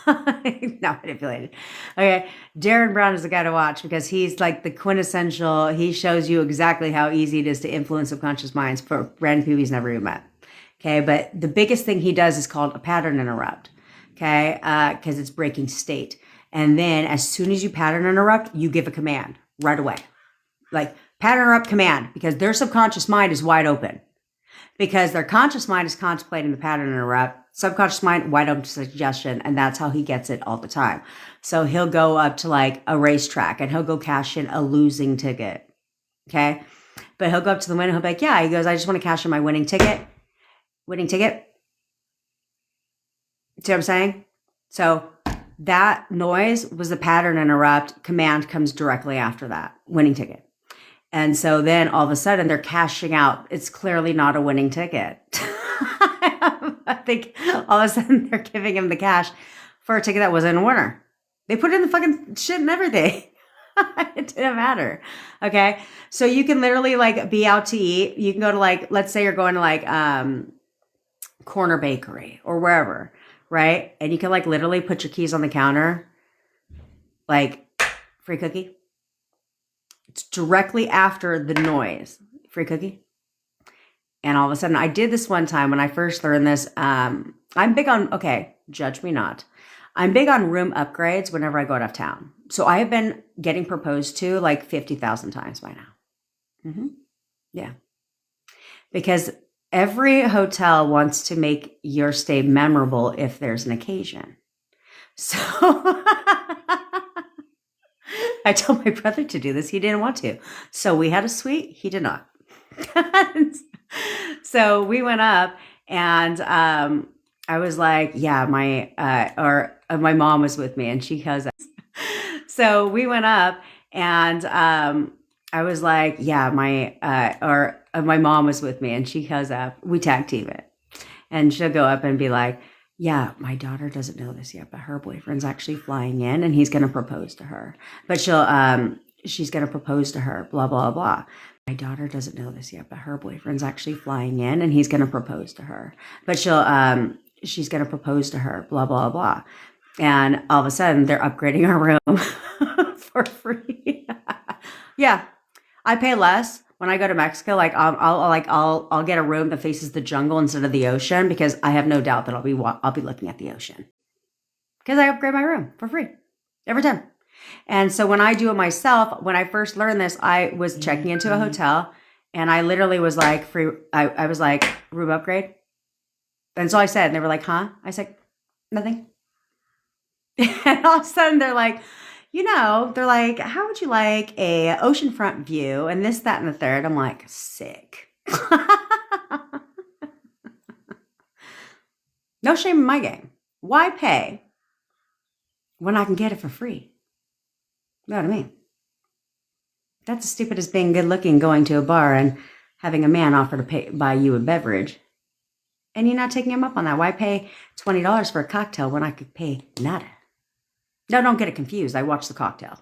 Not manipulated. Okay, Darren Brown is the guy to watch because he's like the quintessential, he shows you exactly how easy it is to influence subconscious minds for random people he's never even met. Okay, but the biggest thing he does is called a pattern interrupt. Okay, because it's breaking state. And then as soon as you pattern interrupt, you give a command right away. Like pattern interrupt command, because their subconscious mind is wide open. Because their conscious mind is contemplating the pattern interrupt, subconscious mind, wide open to suggestion, and that's how he gets it all the time. So he'll go up to like a racetrack and he'll go cash in a losing ticket, okay? But he'll go up to the window, he'll be like, yeah, he goes, I just want to cash in my winning ticket. Winning ticket. See what I'm saying? So that noise was the pattern interrupt. Command comes directly after that, winning ticket. And so then all of a sudden they're cashing out. It's clearly not a winning ticket. I think all of a sudden they're giving him the cash for a ticket that wasn't a winner. They put in the fucking shit and everything. It didn't matter. Okay. So you can literally like be out to eat. You can go to like, let's say you're going to like Corner Bakery or wherever, right? And you can like literally put your keys on the counter, like free cookie. It's directly after the noise. Free cookie. And all of a sudden, I did this one time when I first learned this. I'm big on, okay, judge me not. I'm big on room upgrades whenever I go out of town. So I have been getting proposed to like 50,000 times by now. Yeah. Because every hotel wants to make your stay memorable if there's an occasion. So I told my brother to do this. He didn't want to. So we had a suite. He did not. So we went up and I was like, yeah, my mom was with me and she goes, so we went up and I was like, yeah, my mom was with me and she goes up, we tag team it. And she'll go up and be like, yeah, my daughter doesn't know this yet, but her boyfriend's actually flying in and he's going to propose to her. But she's going to propose to her, blah, blah, blah. My daughter doesn't know this yet, but her boyfriend's actually flying in and he's going to propose to her. But she's going to propose to her, blah, blah, blah. And all of a sudden they're upgrading our room for free. Yeah. I pay less when I go to Mexico. Like I'll get a room that faces the jungle instead of the ocean because I have no doubt that I'll be looking at the ocean because I upgrade my room for free every time. And so when I do it myself, when I first learned this, I was checking into a hotel and I literally was like free. I was like room upgrade. And so I said, and they were like, huh? I said, nothing. And all of a sudden they're like, they're like, how would you like a oceanfront view and this, that, and the third? I'm like, sick. No shame in my game. Why pay when I can get it for free? You know what I mean? That's as stupid as being good looking, going to a bar and having a man offer to buy you a beverage. And you're not taking him up on that. Why pay $20 for a cocktail when I could pay nada? No, don't get it confused. I watched the cocktail.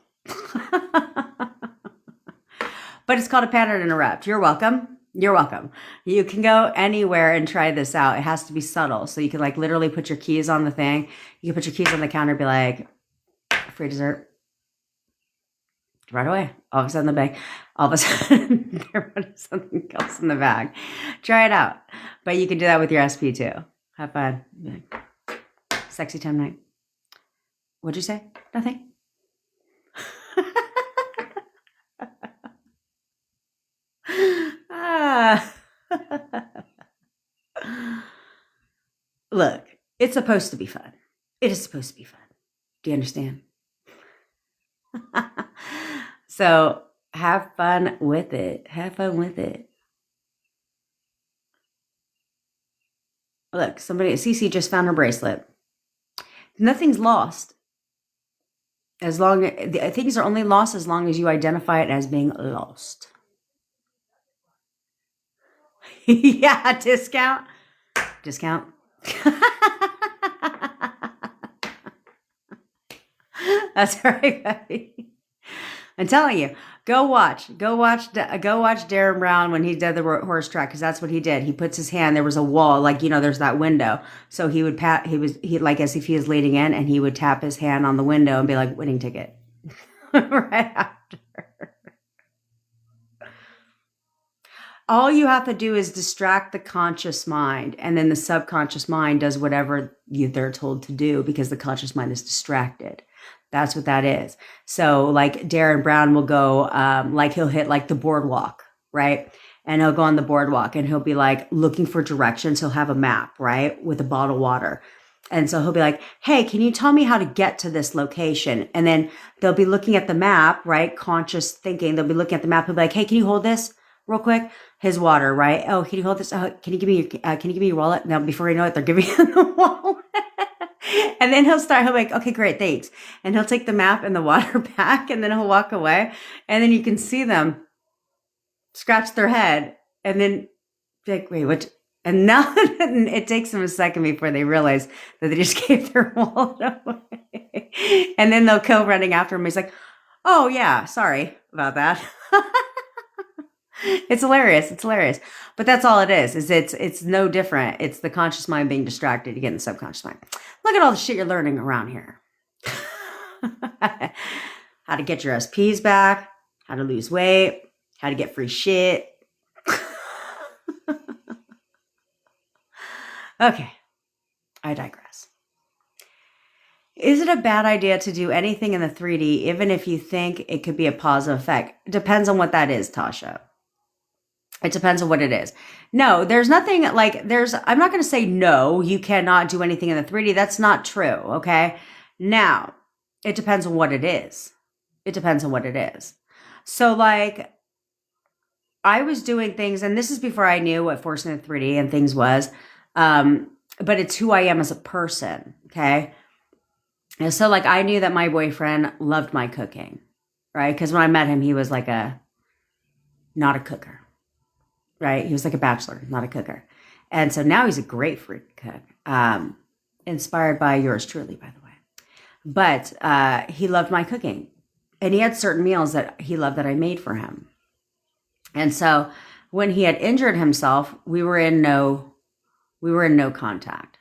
But it's called a pattern interrupt. You're welcome. You're welcome. You can go anywhere and try this out. It has to be subtle. So you can like literally put your keys on the thing. You can put your keys on the counter and be like, free dessert. Right away. All of a sudden the bag. All of a sudden they're putting something else in the bag. Try it out. But you can do that with your SP too. Have fun. Sexy time night. What'd you say? Nothing? Look, it's supposed to be fun. It is supposed to be fun. Do you understand? So have fun with it. Have fun with it. Look, Cece just found her bracelet. Nothing's lost. Things are only lost as long as you identify it as being lost. Yeah, discount. That's right, baby. I'm telling you, go watch Darren Brown when he did the horse track, because that's what he did. He puts his hand. There was a wall, like there's that window. So he would he like as if he was leading in, and he would tap his hand on the window and be like, winning ticket, right after. All you have to do is distract the conscious mind, and then the subconscious mind does whatever they're told to do because the conscious mind is distracted. That's what that is. So like Darren Brown will go, like he'll hit like the boardwalk, right? And he'll go on the boardwalk and he'll be like looking for directions. He'll have a map, right? With a bottle of water. And so he'll be like, hey, can you tell me how to get to this location? And then they'll be looking at the map, right? Conscious thinking. They'll be looking at the map. He'll be like, hey, can you hold this real quick? His water, right? Oh, can you hold this? Oh, can you give me your wallet? Now, before you know it, they're giving him the wallet. And then he'll be like, okay, great, thanks. And he'll take the map and the water back, and then he'll walk away. And then you can see them scratch their head and then be like, wait, what? And now it takes them a second before they realize that they just gave their wallet away. And then they'll go running after him. He's like, oh yeah, sorry about that. It's hilarious. It's hilarious. But that's all it is it's no different. It's the conscious mind being distracted to get in the subconscious mind. Look at all the shit you're learning around here. How to get your SPs back, how to lose weight, how to get free shit. Okay, I digress. Is it a bad idea to do anything in the 3D, even if you think it could be a positive effect? It depends on what that is, Tasha. It depends on what it is. No, there's nothing like I'm not going to say no, you cannot do anything in the 3D. That's not true. Okay. Now it depends on what it is. It depends on what it is. So like I was doing things, and this is before I knew what forcing the 3D and things was. But it's who I am as a person. Okay. And so like I knew that my boyfriend loved my cooking, right? Because when I met him, he was like not a cooker. Right? He was like a bachelor, not a cooker. And so now he's a great freaking cook. Inspired by yours truly, by the way. But he loved my cooking. And he had certain meals that he loved that I made for him. And so when he had injured himself, we were in no contact.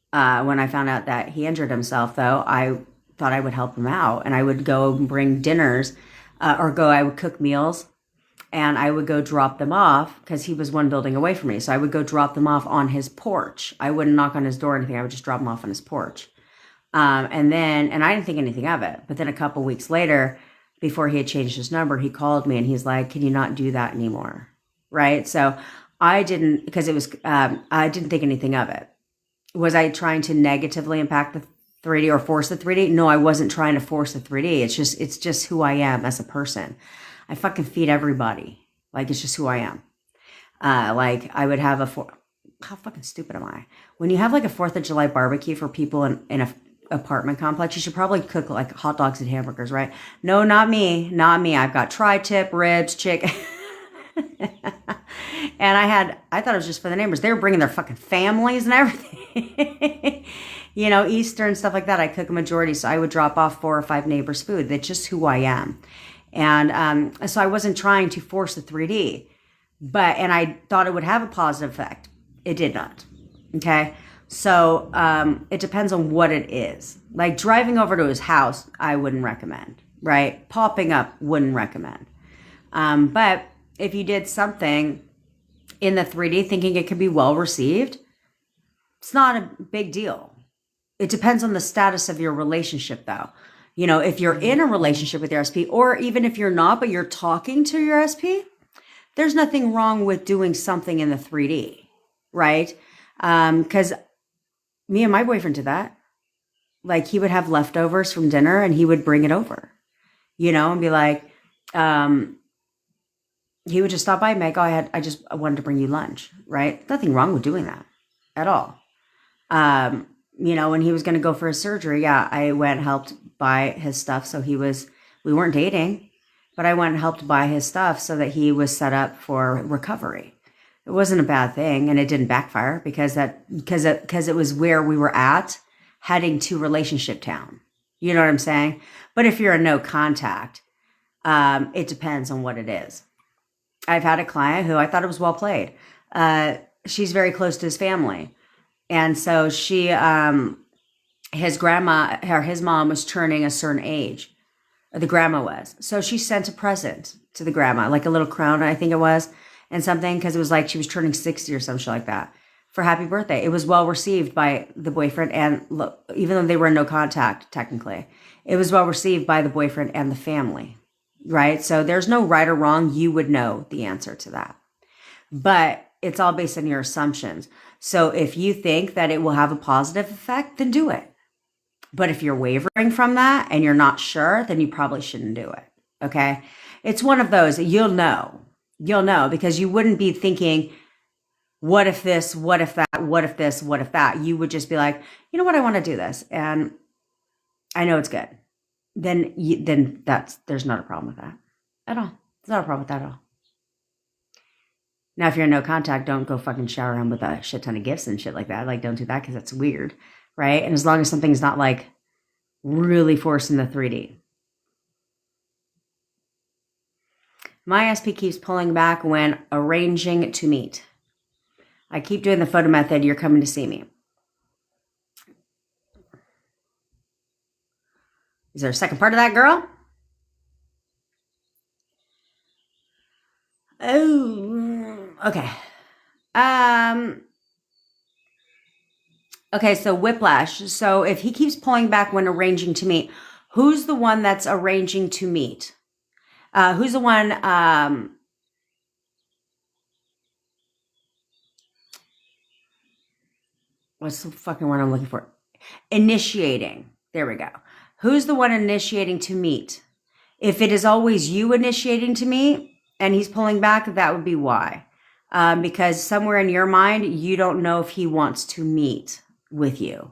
When I found out that he injured himself, though, I thought I would help him out. And I would go and bring dinners I would cook meals. And I would go drop them off because he was one building away from me. So I would go drop them off on his porch. I wouldn't knock on his door or anything. I would just drop them off on his porch. And I didn't think anything of it. But then a couple weeks later, before he had changed his number, he called me and he's like, can you not do that anymore? Right? So I didn't, because it was, I didn't think anything of it. Was I trying to negatively impact the 3D or force the 3D. No, I wasn't trying to force the 3D. It's just who I am as a person. I fucking feed everybody. Like, it's just who I am. Like, I would have how fucking stupid am I? When you have like a 4th of July barbecue for people in a apartment complex, you should probably cook like hot dogs and hamburgers, right? No, not me. Not me. I've got tri-tip, ribs, chicken. And I thought it was just for the neighbors. They were bringing their fucking families and everything. You know, Easter and stuff like that. I cook a majority. So I would drop off 4 or 5 neighbors' food. That's just who I am. And so I wasn't trying to force the 3D. And I thought it would have a positive effect. It did not. Okay. So it depends on what it is. Like driving over to his house, I wouldn't recommend, right? Popping up, wouldn't recommend. But if you did something in the 3D thinking it could be well received, it's not a big deal. It depends on the status of your relationship though. You know, if you're in a relationship with your SP, or even if you're not, but you're talking to your SP, there's nothing wrong with doing something in the 3D, right? Because me and my boyfriend did that. Like he would have leftovers from dinner and he would bring it over, you know, and be like, he would just stop by and make, I wanted to bring you lunch, right? Nothing wrong with doing that at all. You know, when he was going to go for his surgery, I went and helped buy his stuff. So we weren't dating, but I went and helped buy his stuff so that he was set up for recovery. It wasn't a bad thing, and it didn't backfire because it was where we were at, heading to relationship town. You know what I'm saying? But if you're a no contact, it depends on what it is. I've had a client who I thought it was well played. She's very close to his family. And so his mom was turning a certain age. The grandma was. So she sent a present to the grandma, like a little crown, I think it was, and something, because it was like she was turning 60 or some shit like that for happy birthday. It was well received by the boyfriend. And look, even though they were in no contact, technically, it was well received by the boyfriend and the family, right? So there's no right or wrong. You would know the answer to that. But it's all based on your assumptions. So if you think that it will have a positive effect, then do it. But if you're wavering from that and you're not sure, then you probably shouldn't do it. Okay. It's one of those that you'll know because you wouldn't be thinking, what if this, what if that, what if this, what if that? You would just be like, you know what? I want to do this. And I know it's good. Then there's not a problem with that at all. It's not a problem with that at all. Now, if you're in no contact, don't go fucking shower him with a shit ton of gifts and shit like that. Like, don't do that because that's weird, right? And as long as something's not like really forcing the 3D. My SP keeps pulling back when arranging to meet. I keep doing the photo method. You're coming to see me. Is there a second part of that, girl? Oh, okay. Okay, so whiplash. So if he keeps pulling back when arranging to meet, who's the one that's arranging to meet? Who's the one, what's the fucking one I'm looking for? Initiating. There we go. Who's the one initiating to meet? If it is always you initiating to meet and he's pulling back, that would be why. Because somewhere in your mind, you don't know if he wants to meet with you.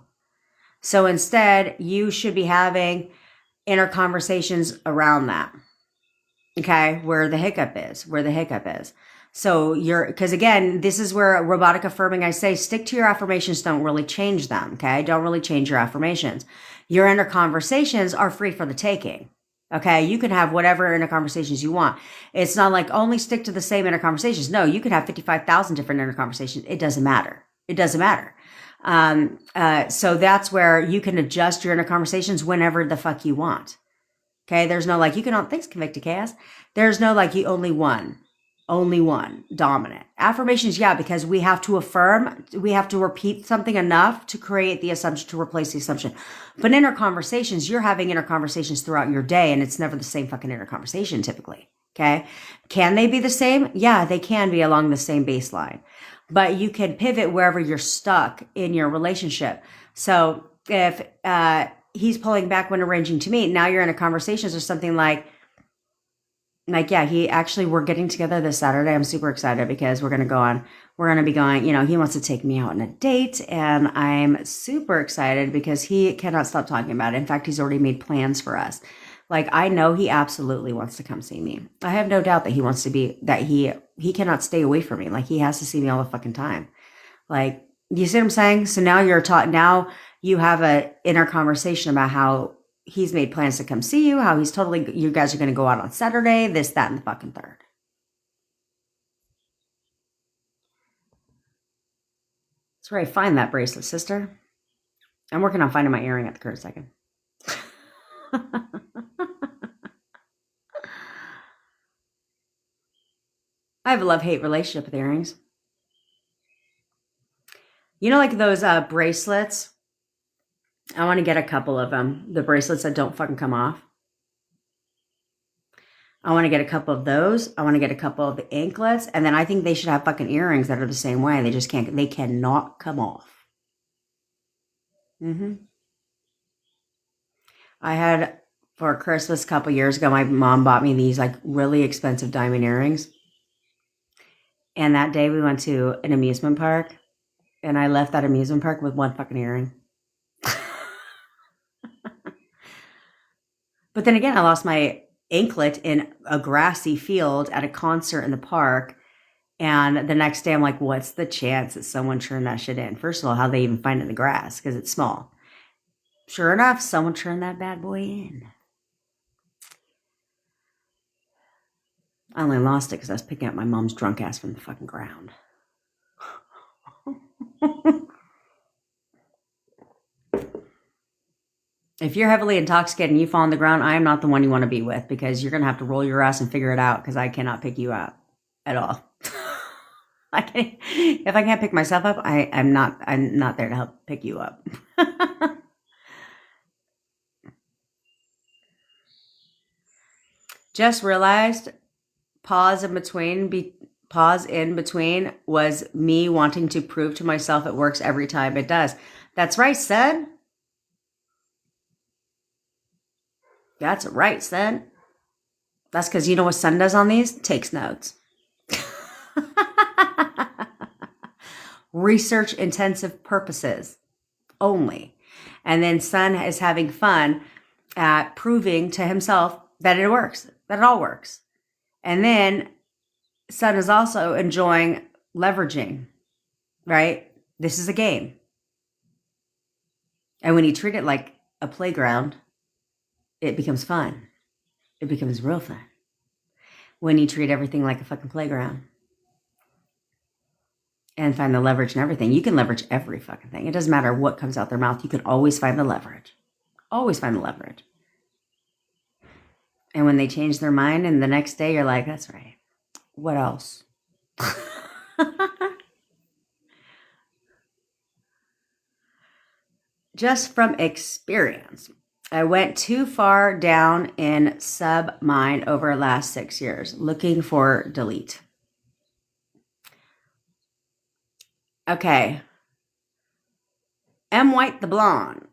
So instead, you should be having inner conversations around that. Okay, where the hiccup is. So because again, this is where robotic affirming, I say, stick to your affirmations, don't really change them. Okay, don't really change your affirmations. Your inner conversations are free for the taking. Okay, you can have whatever inner conversations you want. It's not like only stick to the same inner conversations. No, you could have 55,000 different inner conversations. It doesn't matter. So that's where you can adjust your inner conversations whenever the fuck you want. Okay, there's no like, you can, thanks, Convicted Chaos. There's no like, you only one dominant. Affirmations, yeah, because we have to affirm, we have to repeat something enough to create the assumption, to replace the assumption. But inner conversations, you're having inner conversations throughout your day, and it's never the same fucking inner conversation typically. Okay, can they be the same? Yeah, they can be along the same baseline, but you can pivot wherever you're stuck in your relationship. So if he's pulling back when arranging to meet, now you're in a conversation or something like, yeah, we're getting together this Saturday. I'm super excited because we're going to be going, he wants to take me out on a date, and I'm super excited because he cannot stop talking about it. In fact, he's already made plans for us. Like, I know he absolutely wants to come see me. I have no doubt that he cannot stay away from me. Like, he has to see me all the fucking time. Like, you see what I'm saying? So now now you have a inner conversation about how he's made plans to come see you, how you guys are going to go out on Saturday, this, that, and the fucking third. That's where I find that bracelet, sister. I'm working on finding my earring at the current second. I have a love-hate relationship with earrings. Like those bracelets? I want to get a couple of them. The bracelets that don't fucking come off. I want to get a couple of those. I want to get a couple of the anklets. And then I think they should have fucking earrings that are the same way. They cannot come off. I had, for Christmas a couple years ago, my mom bought me these like really expensive diamond earrings. And that day we went to an amusement park, and I left that amusement park with one fucking earring. But then again, I lost my anklet in a grassy field at a concert in the park. And the next day I'm like, what's the chance that someone turned that shit in? First of all, how they even find it in the grass, because it's small. Sure enough, someone turned that bad boy in. I only lost it because I was picking up my mom's drunk ass from the fucking ground. If you're heavily intoxicated and you fall on the ground, I am not the one you want to be with, because you're going to have to roll your ass and figure it out, because I cannot pick you up at all. If I can't pick myself up, I'm not there to help pick you up. Just realized pause in between was me wanting to prove to myself it works every time. It does. That's right, son. That's right, son. That's because you know what son does on these? Takes notes. Research intensive purposes only. And then son is having fun at proving to himself that it works, that it all works. And then son is also enjoying leveraging, right? This is a game. And when you treat it like a playground, it becomes fun. It becomes real fun. When you treat everything like a fucking playground and find the leverage and everything, you can leverage every fucking thing. It doesn't matter what comes out their mouth. You can always find the leverage. Always find the leverage. And when they change their mind and the next day you're like, that's right. What else? Just from experience, I went too far down in sub-mind over the last 6 years, looking for delete. Okay. M. White the Blonde.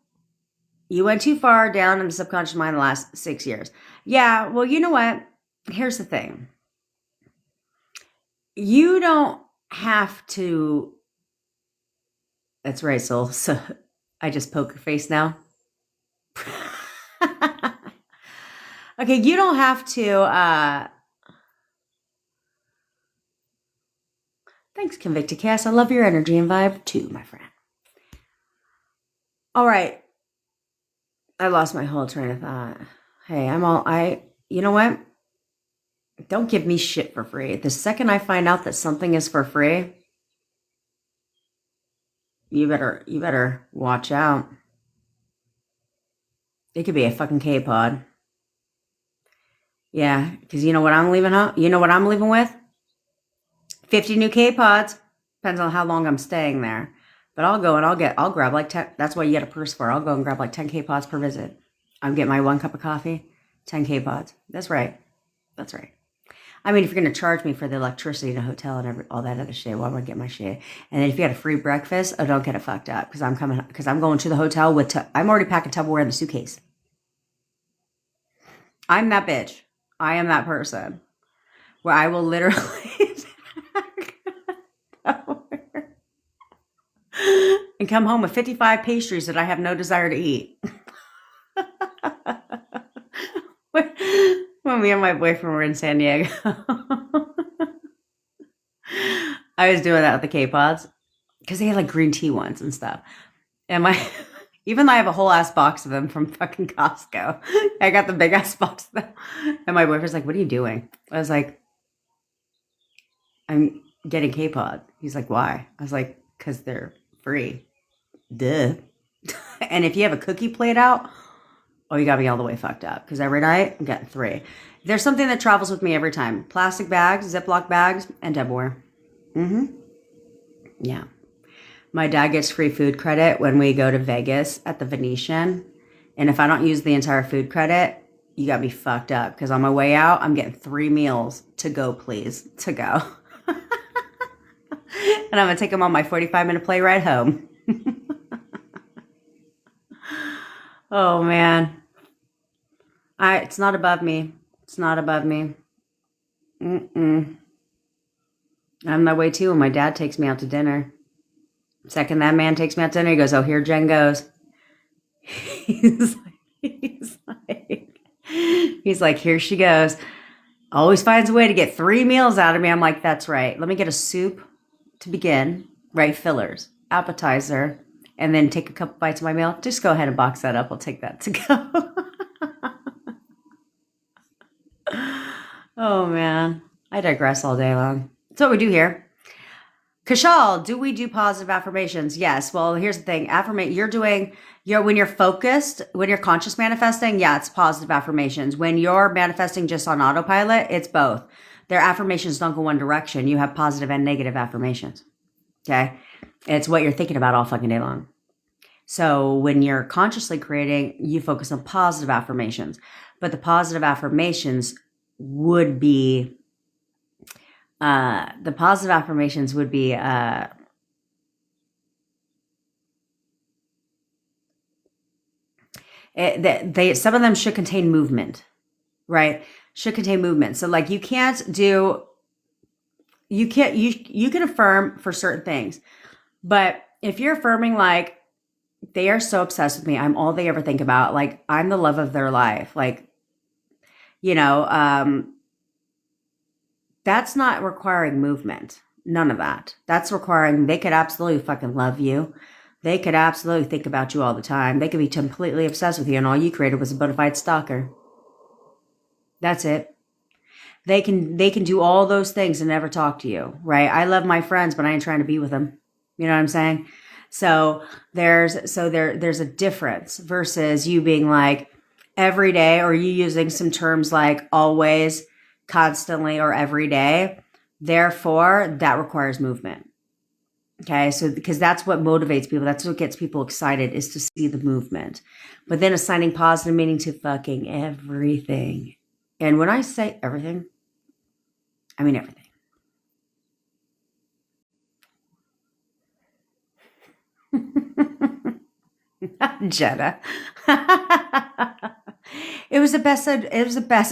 You went too far down in the subconscious mind the last 6 years. Yeah, well, you know what? Here's the thing. You don't have to... That's right, soul. So I just poker face now. Okay, you don't have to... Thanks, Convicted Cass. I love your energy and vibe too, my friend. All right. I lost my whole train of thought. Hey, you know what? Don't give me shit for free. The second I find out that something is for free, you better watch out. It could be a fucking K-pod. Yeah, because you know what I'm leaving out? You know what I'm leaving with? 50 new K-pods. Depends on how long I'm staying there. But I'll go and I'll grab like 10. That's what you get a purse for. I'll go and grab like 10 K-pods per visit. I'm getting my 1 cup of coffee, 10 K-pods. That's right. That's right. I mean, if you're going to charge me for the electricity in a hotel and all that other shit, well, I'm going to get my shit. And then if you had a free breakfast, oh, don't get it fucked up. Because I'm going to the hotel with, I'm already packing Tupperware in the suitcase. I'm that bitch. I am that person where I will literally and come home with 55 pastries that I have no desire to eat. When me and my boyfriend were in San Diego, I was doing that with the K-Pods because they had like green tea ones and stuff. And even though I have a whole ass box of them from fucking Costco, I got the big ass box of them. And my boyfriend's like, "What are you doing?" I was like, "I'm getting K-Pod." He's like, "Why?" I was like, "Because they're free." Duh. And if you have a cookie plate out, oh, you got me all the way fucked up. Because every night, I'm getting 3. There's something that travels with me every time. Plastic bags, Ziploc bags, and Tupperware. Yeah. My dad gets free food credit when we go to Vegas at the Venetian. And if I don't use the entire food credit, you got me fucked up. Because on my way out, I'm getting 3 meals to go, please. To go. And I'm going to take them on my 45-minute plane ride home. Oh, man. It's not above me. It's not above me. I'm that way too when my dad takes me out to dinner. Second that man takes me out to dinner, he goes, "Oh, here Jen goes." He's like, "Here she goes." Always finds a way to get 3 meals out of me. I'm like, "That's right. Let me get a soup to begin, right? Fillers, appetizer, and then take a couple bites of my meal. Just go ahead and box that up. I'll take that to go." Oh, man. I digress all day long. That's what we do here. Kashal, do we do positive affirmations? Yes. Well, here's the thing. When you're focused, when you're conscious manifesting, yeah, it's positive affirmations. When you're manifesting just on autopilot, it's both. Their affirmations don't go one direction. You have positive and negative affirmations. Okay? It's what you're thinking about all fucking day long. So when you're consciously creating, you focus on positive affirmations. But the positive affirmations would be some of them should contain movement, right? Should contain movement. So like you can affirm for certain things, but if you're affirming like they are so obsessed with me, I'm all they ever think about, like I'm the love of their life, like, that's not requiring movement. None of that. That's requiring, they could absolutely fucking love you. They could absolutely think about you all the time. They could be completely obsessed with you and all you created was a bona fide stalker. That's it. They can do all those things and never talk to you, right? I love my friends, but I ain't trying to be with them. You know what I'm saying? So there's a difference versus you being like every day, or you using some terms like always, constantly, or every day. Therefore, that requires movement. Okay, so because that's what motivates people, that's what gets people excited, is to see the movement. But then assigning positive meaning to fucking everything. And when I say everything, I mean everything. Jenna. It was the best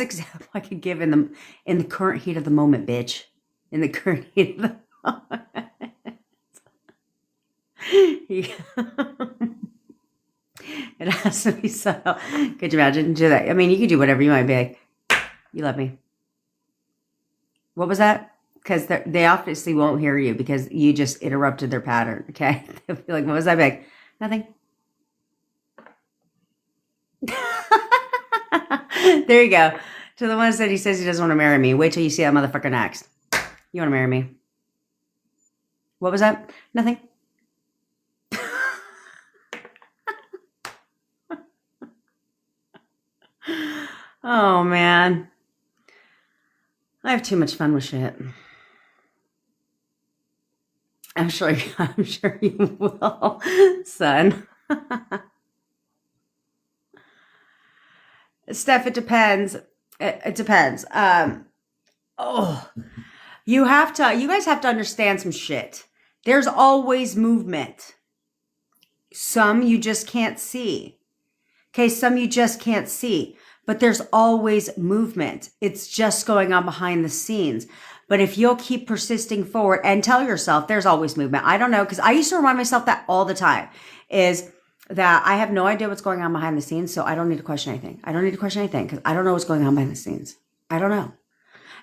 example I could give in the current heat of the moment, bitch. In the current heat of the moment. It has to be so. Could you imagine? Do that? I mean, you could do whatever you want. Be like, "You love me." What was that? Because they obviously won't hear you because you just interrupted their pattern. Okay, they'll be like, "What was that?" Be like, "Nothing." There you go. To the one that said he says he doesn't want to marry me. Wait till you see that motherfucker next. You want to marry me? What was that? Nothing. Oh, man. I have too much fun with shit. I'm sure you will, son. Steph, it depends. It depends. Oh, you guys have to understand some shit. There's always movement. Some you just can't see. Okay, some you just can't see, but there's always movement. It's just going on behind the scenes. But if you'll keep persisting forward and tell yourself there's always movement. I don't know, because I used to remind myself that all the time, is that I have no idea what's going on behind the scenes, so I don't need to question anything. I don't need to question anything because I don't know what's going on behind the scenes. I don't know.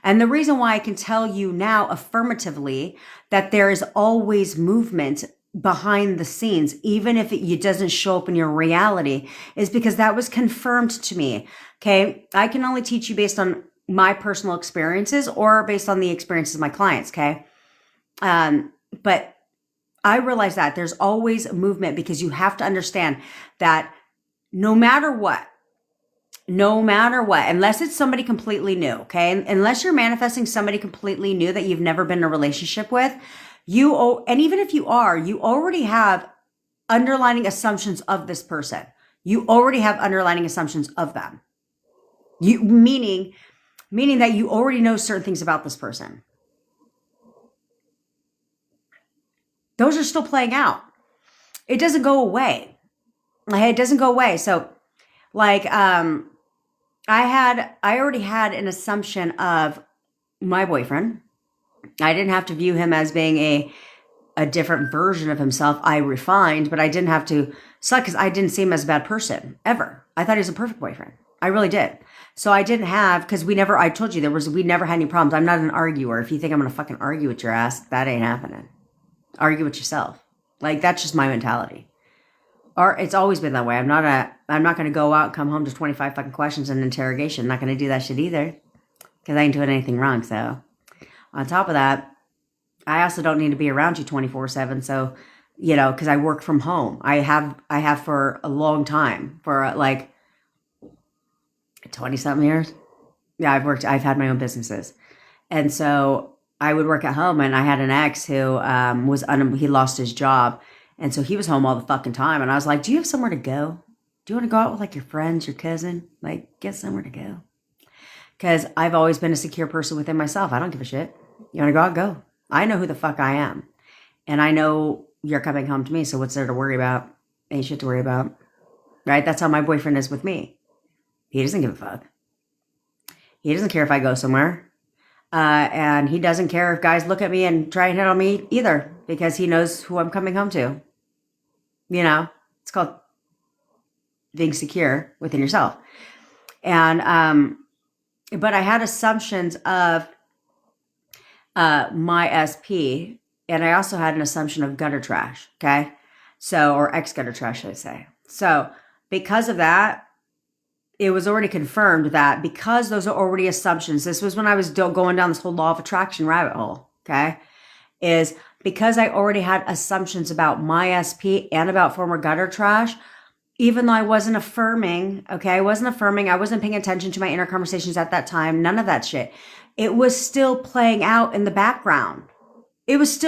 And the reason why I can tell you now affirmatively that there is always movement behind the scenes, even if it doesn't show up in your reality, is because that was confirmed to me. Okay. I can only teach you based on my personal experiences or based on the experiences of my clients. Okay. But I realize that there's always movement because you have to understand that no matter what, unless it's somebody completely new, okay? Unless you're manifesting somebody completely new that you've never been in a relationship with, and even if you are, you already have underlying assumptions of this person. You already have underlying assumptions of them. Meaning that you already know certain things about this person. Those are still playing out. It doesn't go away. It doesn't go away. So like, I already had an assumption of my boyfriend. I didn't have to view him as being a different version of himself. I refined, but I didn't have to suck because I didn't see him as a bad person ever. I thought he was a perfect boyfriend. I really did. So I didn't have, because I told you we never had any problems. I'm not an arguer. If you think I'm going to fucking argue with your ass, that ain't happening. Argue with yourself. Like, that's just my mentality. Or it's always been that way. I'm not going to go out and come home to 25 fucking questions and interrogation. I'm not going to do that shit either. Because I ain't doing anything wrong. So on top of that, I also don't need to be around you 24/7. So, because I work from home. I have for a long time, for like 20 something years. Yeah, I've had my own businesses. And so I would work at home, and I had an ex who he lost his job. And so he was home all the fucking time. And I was like, do you have somewhere to go? Do you want to go out with like your friends, your cousin? Like, get somewhere to go. Because I've always been a secure person within myself. I don't give a shit. You want to go out? Go. I know who the fuck I am. And I know you're coming home to me. So what's there to worry about? Ain't shit to worry about. Right? That's how my boyfriend is with me. He doesn't give a fuck. He doesn't care if I go somewhere. And he doesn't care if guys look at me and try and hit on me either. Because he knows who I'm coming home to. It's called being secure within yourself. And, but I had assumptions of my SP, and I also had an assumption of gutter trash, okay? So, or ex-gutter trash, should I say. So, because of that, it was already confirmed that because those are already assumptions, this was when I was going down this whole law of attraction rabbit hole, okay? Is because I already had assumptions about my SP and about former gutter trash, even though I wasn't affirming, okay? I wasn't paying attention to my inner conversations at that time, none of that shit. It was still playing out in the background. Because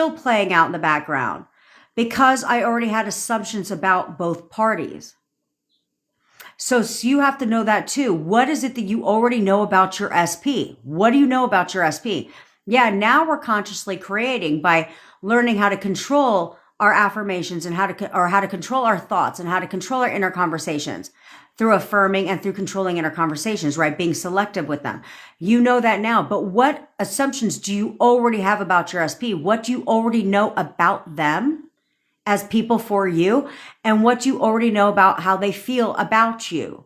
I already had assumptions about both parties. So you have to know that too. What is it that you already know about your SP? What do you know about your SP? Yeah, now we're consciously creating by learning how to control our affirmations and how to control our thoughts and how to control our inner conversations through affirming and through controlling inner conversations, right? Being selective with them. You know that now, but what assumptions do you already have about your SP? What do you already know about them as people for you? And what do you already know about how they feel about you?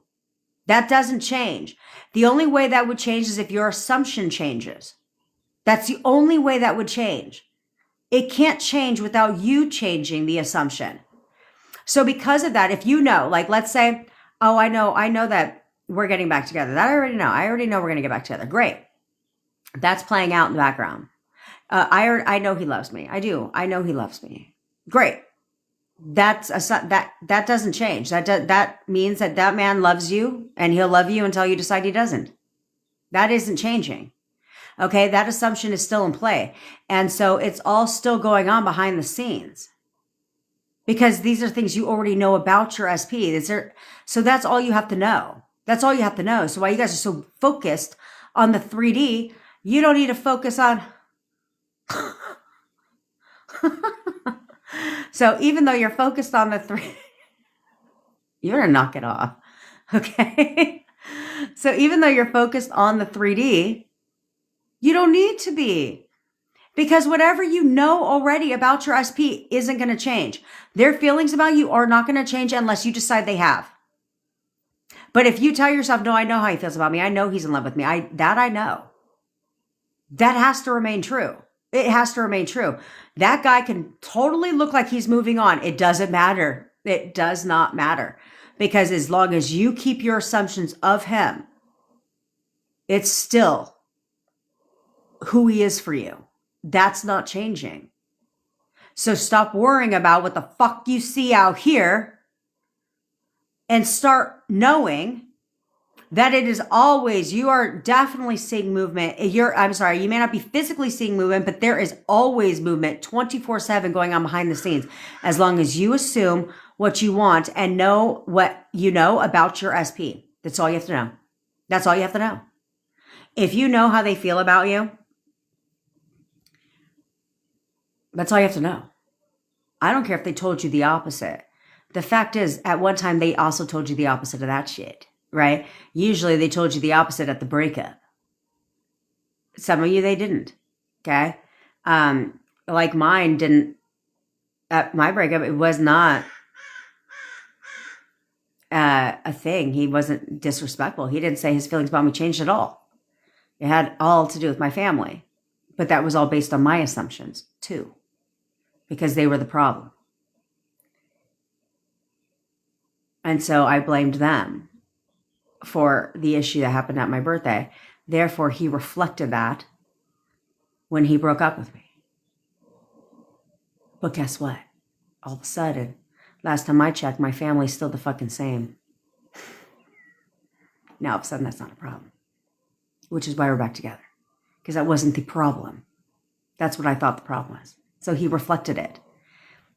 That doesn't change. The only way that would change is if your assumption changes. That's the only way that would change. It can't change without you changing the assumption. So because of that, if you know, like, let's say, oh, I know that we're getting back together. That I already know. I already know we're going to get back together. Great. That's playing out in the background. I know he loves me. I do. I know he loves me. Great. That doesn't change. That means that man loves you and he'll love you until you decide he doesn't. That isn't changing. Okay, that assumption is still in play. And so it's all still going on behind the scenes. Because these are things you already know about your SP. So that's all you have to know. That's all you have to know. So while you guys are so focused on the 3D, You don't need to focus on. So even though you're focused on the 3, you're going to knock it off. Okay. So even though you're focused on the 3D, you don't need to be. Because whatever you know already about your SP isn't going to change. Their feelings about you are not going to change unless you decide they have. But if you tell yourself, no, I know how he feels about me. I know he's in love with me. I know. That has to remain true. It has to remain true. That guy can totally look like he's moving on. It doesn't matter. It does not matter. Because as long as you keep your assumptions of him, it's still who he is for you. That's not changing. So stop worrying about what the fuck you see out here and start knowing that it is always, you are definitely seeing movement. I'm sorry, you may not be physically seeing movement, but there is always movement 24/7 going on behind the scenes. As long as you assume what you want and know what you know about your SP. That's all you have to know. That's all you have to know. If you know how they feel about you, that's all you have to know. I don't care if they told you the opposite. The fact is, at one time, they also told you the opposite of that shit, right? Usually they told you the opposite at the breakup. Some of you, they didn't, okay? Like mine didn't, at my breakup, it was not a thing. He wasn't disrespectful. He didn't say his feelings about me changed at all. It had all to do with my family. But that was all based on my assumptions, too. Because they were the problem. And so I blamed them for the issue that happened at my birthday. Therefore, he reflected that when he broke up with me. But guess what? All of a sudden, last time I checked, my family's still the fucking same. Now, all of a sudden, that's not a problem. Which is why we're back together. Because that wasn't the problem. That's what I thought the problem was. So he reflected it.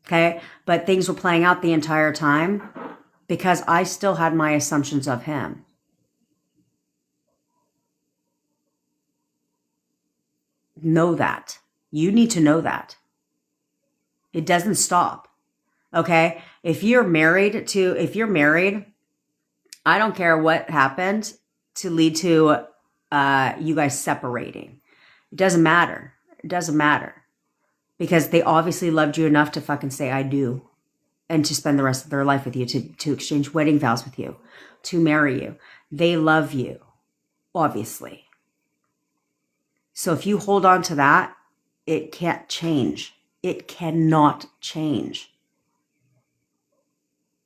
Okay? But things were playing out the entire time because I still had my assumptions of him. Know that. You need to know that. It doesn't stop. Okay? If you're married, I don't care what happened to lead to you guys separating. It doesn't matter. It doesn't matter. Because they obviously loved you enough to fucking say, I do. And to spend the rest of their life with you, to exchange wedding vows with you, to marry you. They love you, obviously. So if you hold on to that, it can't change. It cannot change.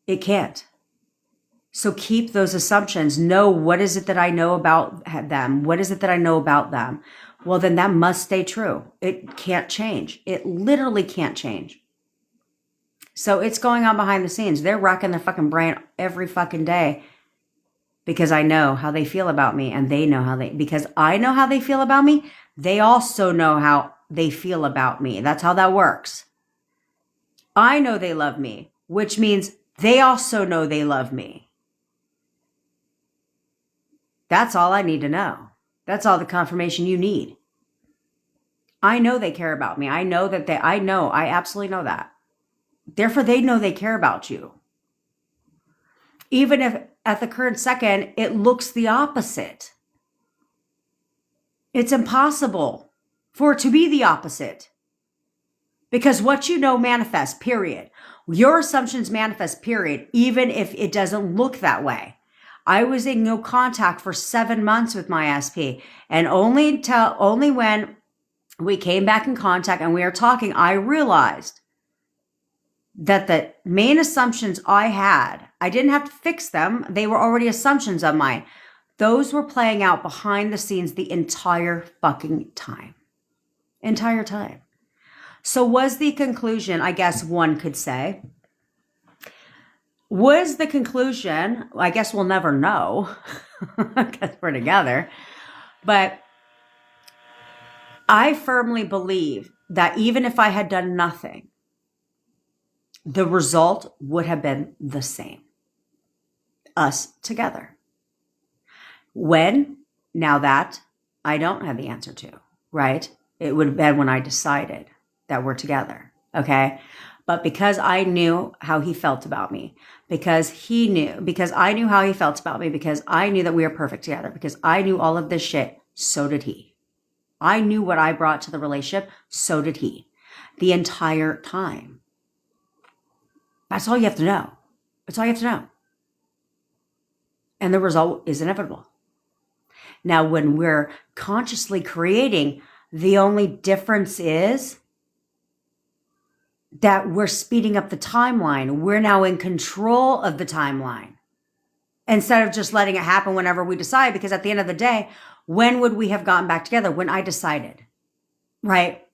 It can't. So keep those assumptions. Know, what is it that I know about them? What is it that I know about them? Well, then that must stay true. It can't change. It literally can't change. So it's going on behind the scenes. They're racking their fucking brain every fucking day because I know how they feel about me, and they know because I know how they feel about me. They also know how they feel about me. That's how that works. I know they love me, which means they also know they love me. That's all I need to know. That's all the confirmation you need. I know they care about me. I absolutely know that. Therefore, they know they care about you. Even if at the current second, it looks the opposite. It's impossible for it to be the opposite. Because what you know manifests, period. Your assumptions manifest, period, even if it doesn't look that way. I was in no contact for 7 months with my SP, and only when we came back in contact and we were talking, I realized that the main assumptions I had, I didn't have to fix them. They were already assumptions of mine. Those were playing out behind the scenes the entire fucking time. Entire time. So was the conclusion, I guess one could say, was the conclusion, I guess we'll never know because we're together, but I firmly believe that even if I had done nothing, the result would have been the same. Us together. When? Now that I don't have the answer to, right? It would have been when I decided that we're together, okay? But because I knew how he felt about me, because I knew how he felt about me, because I knew that we were perfect together, because I knew all of this shit, so did he. I knew what I brought to the relationship, so did he. The entire time. That's all you have to know. That's all you have to know. And the result is inevitable. Now, when we're consciously creating, the only difference is that we're speeding up the timeline. We're now in control of the timeline instead of just letting it happen whenever we decide. Because at the end of the day, when would we have gotten back together? When I decided, right?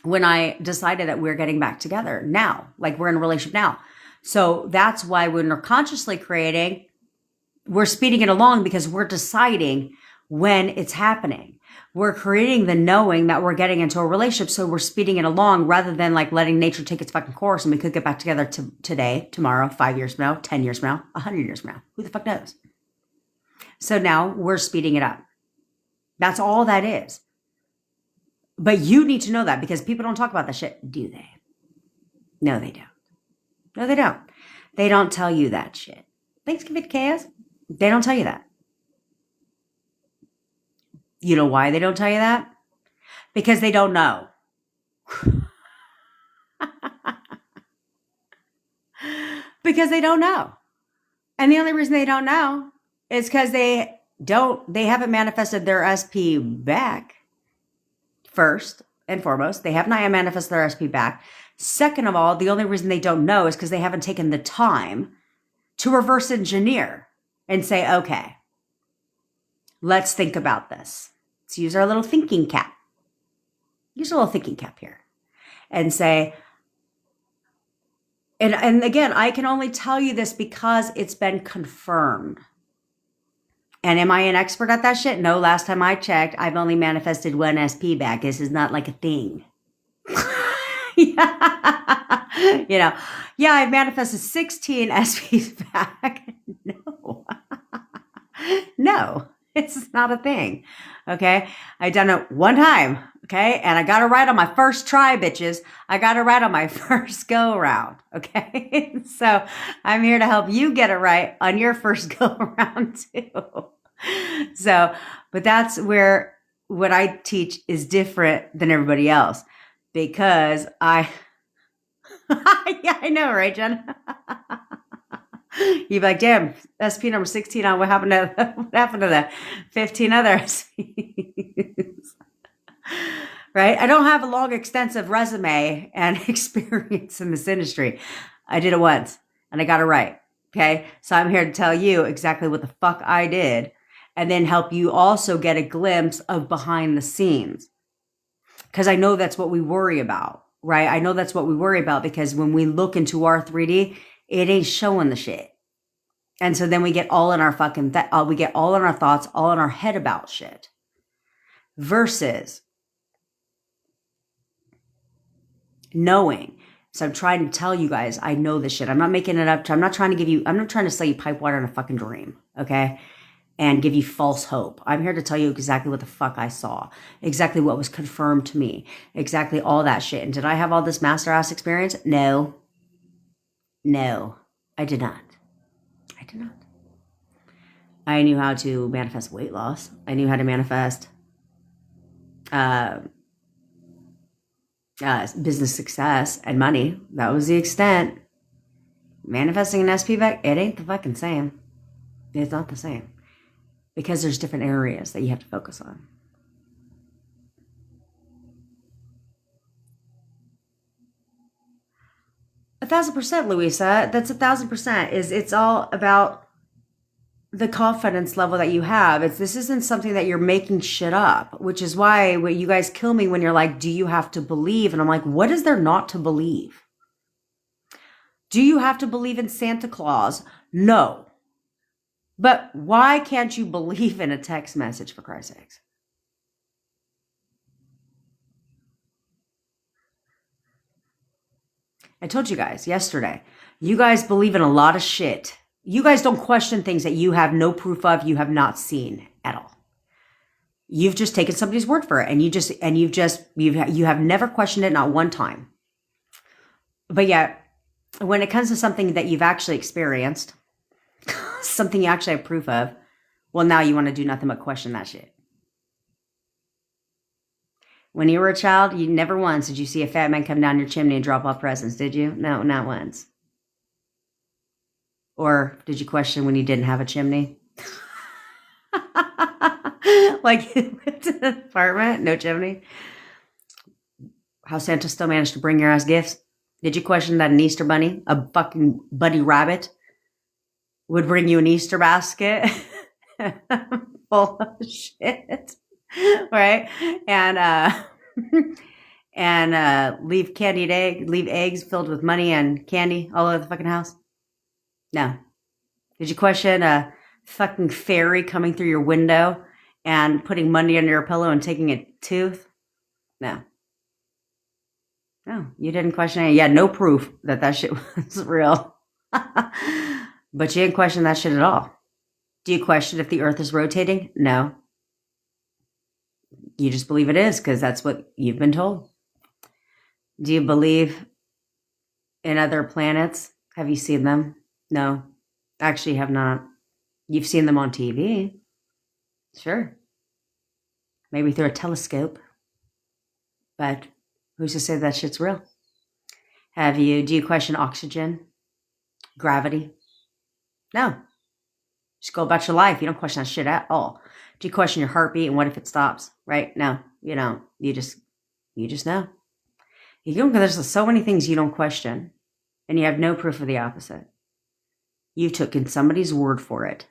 When I decided that we're getting back together now, like we're in a relationship now. So that's why when we're consciously creating, we're speeding it along because we're deciding when it's happening. We're creating the knowing that we're getting into a relationship. So we're speeding it along rather than like letting nature take its fucking course. And we could get back together today, tomorrow, 5 years from now, 10 years from now, 100 years from now. Who the fuck knows? So now we're speeding it up. That's all that is. But you need to know that because people don't talk about that shit, do they? No, they don't. No, they don't. They don't tell you that shit. Thanks, Give It Chaos. They don't tell you that. You know why they don't tell you that? Because they don't know. Because they don't know. And the only reason they don't know is because they haven't manifested their SP back. First and foremost, they have not manifested their SP back. Second of all, the only reason they don't know is because they haven't taken the time to reverse engineer and say, okay, let's think about this. Let's use our little thinking cap. Use a little thinking cap here and say, and again, I can only tell you this because it's been confirmed. And am I an expert at that shit? No, last time I checked, I've only manifested one SP back. This is not like a thing. Yeah. I've manifested 16 SPs back. No, it's not a thing. Okay. I done it one time. Okay. And I got it right on my first try, bitches. I got it right on my first go around. Okay. So I'm here to help you get it right on your first go around too. So, but that's where what I teach is different than everybody else because yeah, I know, right, Jen? You'd be like, damn, SP number 16 on what happened to the 15 other SPs? Right? I don't have a long, extensive resume and experience in this industry. I did it once and I got it right. Okay. So I'm here to tell you exactly what the fuck I did and then help you also get a glimpse of behind the scenes. Because I know that's what we worry about, right? I know that's what we worry about because when we look into our 3D, it ain't showing the shit. And so then we get all in our we get all in our thoughts, all in our head about shit. Versus knowing. So I'm trying to tell you guys, I know this shit. I'm not making it up. I'm not trying to sell you pipe water in a fucking dream. Okay. And give you false hope. I'm here to tell you exactly what the fuck I saw, exactly what was confirmed to me, exactly all that shit. And did I have all this master ass experience? No, I did not. I knew how to manifest weight loss. I knew how to manifest business success and money. That was the extent. Manifesting an SP back, it ain't the fucking same. It's not the same. Because there's different areas that you have to focus on. A 1,000%, Louisa. That's 1,000%. It's all about the confidence level that you have. This isn't something that you're making shit up, which is why you guys kill me when you're like, do you have to believe? And I'm like, what is there not to believe? Do you have to believe in Santa Claus? No. But why can't you believe in a text message, for Christ's sakes? I told you guys yesterday, you guys believe in a lot of shit. You guys don't question things that you have no proof of, you have not seen at all. You've just taken somebody's word for it, and you have never questioned it, not one time. But yet, when it comes to something that you've actually experienced, something you actually have proof of, well, now you want to do nothing but question that shit. When you were a child, you never once did you see a fat man come down your chimney and drop off presents, did you? No, not once. Or did you question when you didn't have a chimney? Like you lived in an apartment, no chimney? How Santa still managed to bring your ass gifts? Did you question that an Easter bunny, a fucking buddy rabbit, would bring you an Easter basket full of shit, right? And leave leave eggs filled with money and candy all over the fucking house? No. Did you question a fucking fairy coming through your window and putting money under your pillow and taking a tooth? No. No, you didn't question it. You had no proof that shit was real. But you didn't question that shit at all. Do you question if the earth is rotating? No. You just believe it is because that's what you've been told. Do you believe in other planets? Have you seen them? No. Actually, have not. You've seen them on TV. Sure. Maybe through a telescope. But who's to say that shit's real? Do you question oxygen? Gravity? No. Just go about your life. You don't question that shit at all. Do you question your heartbeat and what if it stops? Right? No, you don't. You just know. There's so many things you don't question, and you have no proof of the opposite. You took in somebody's word for it,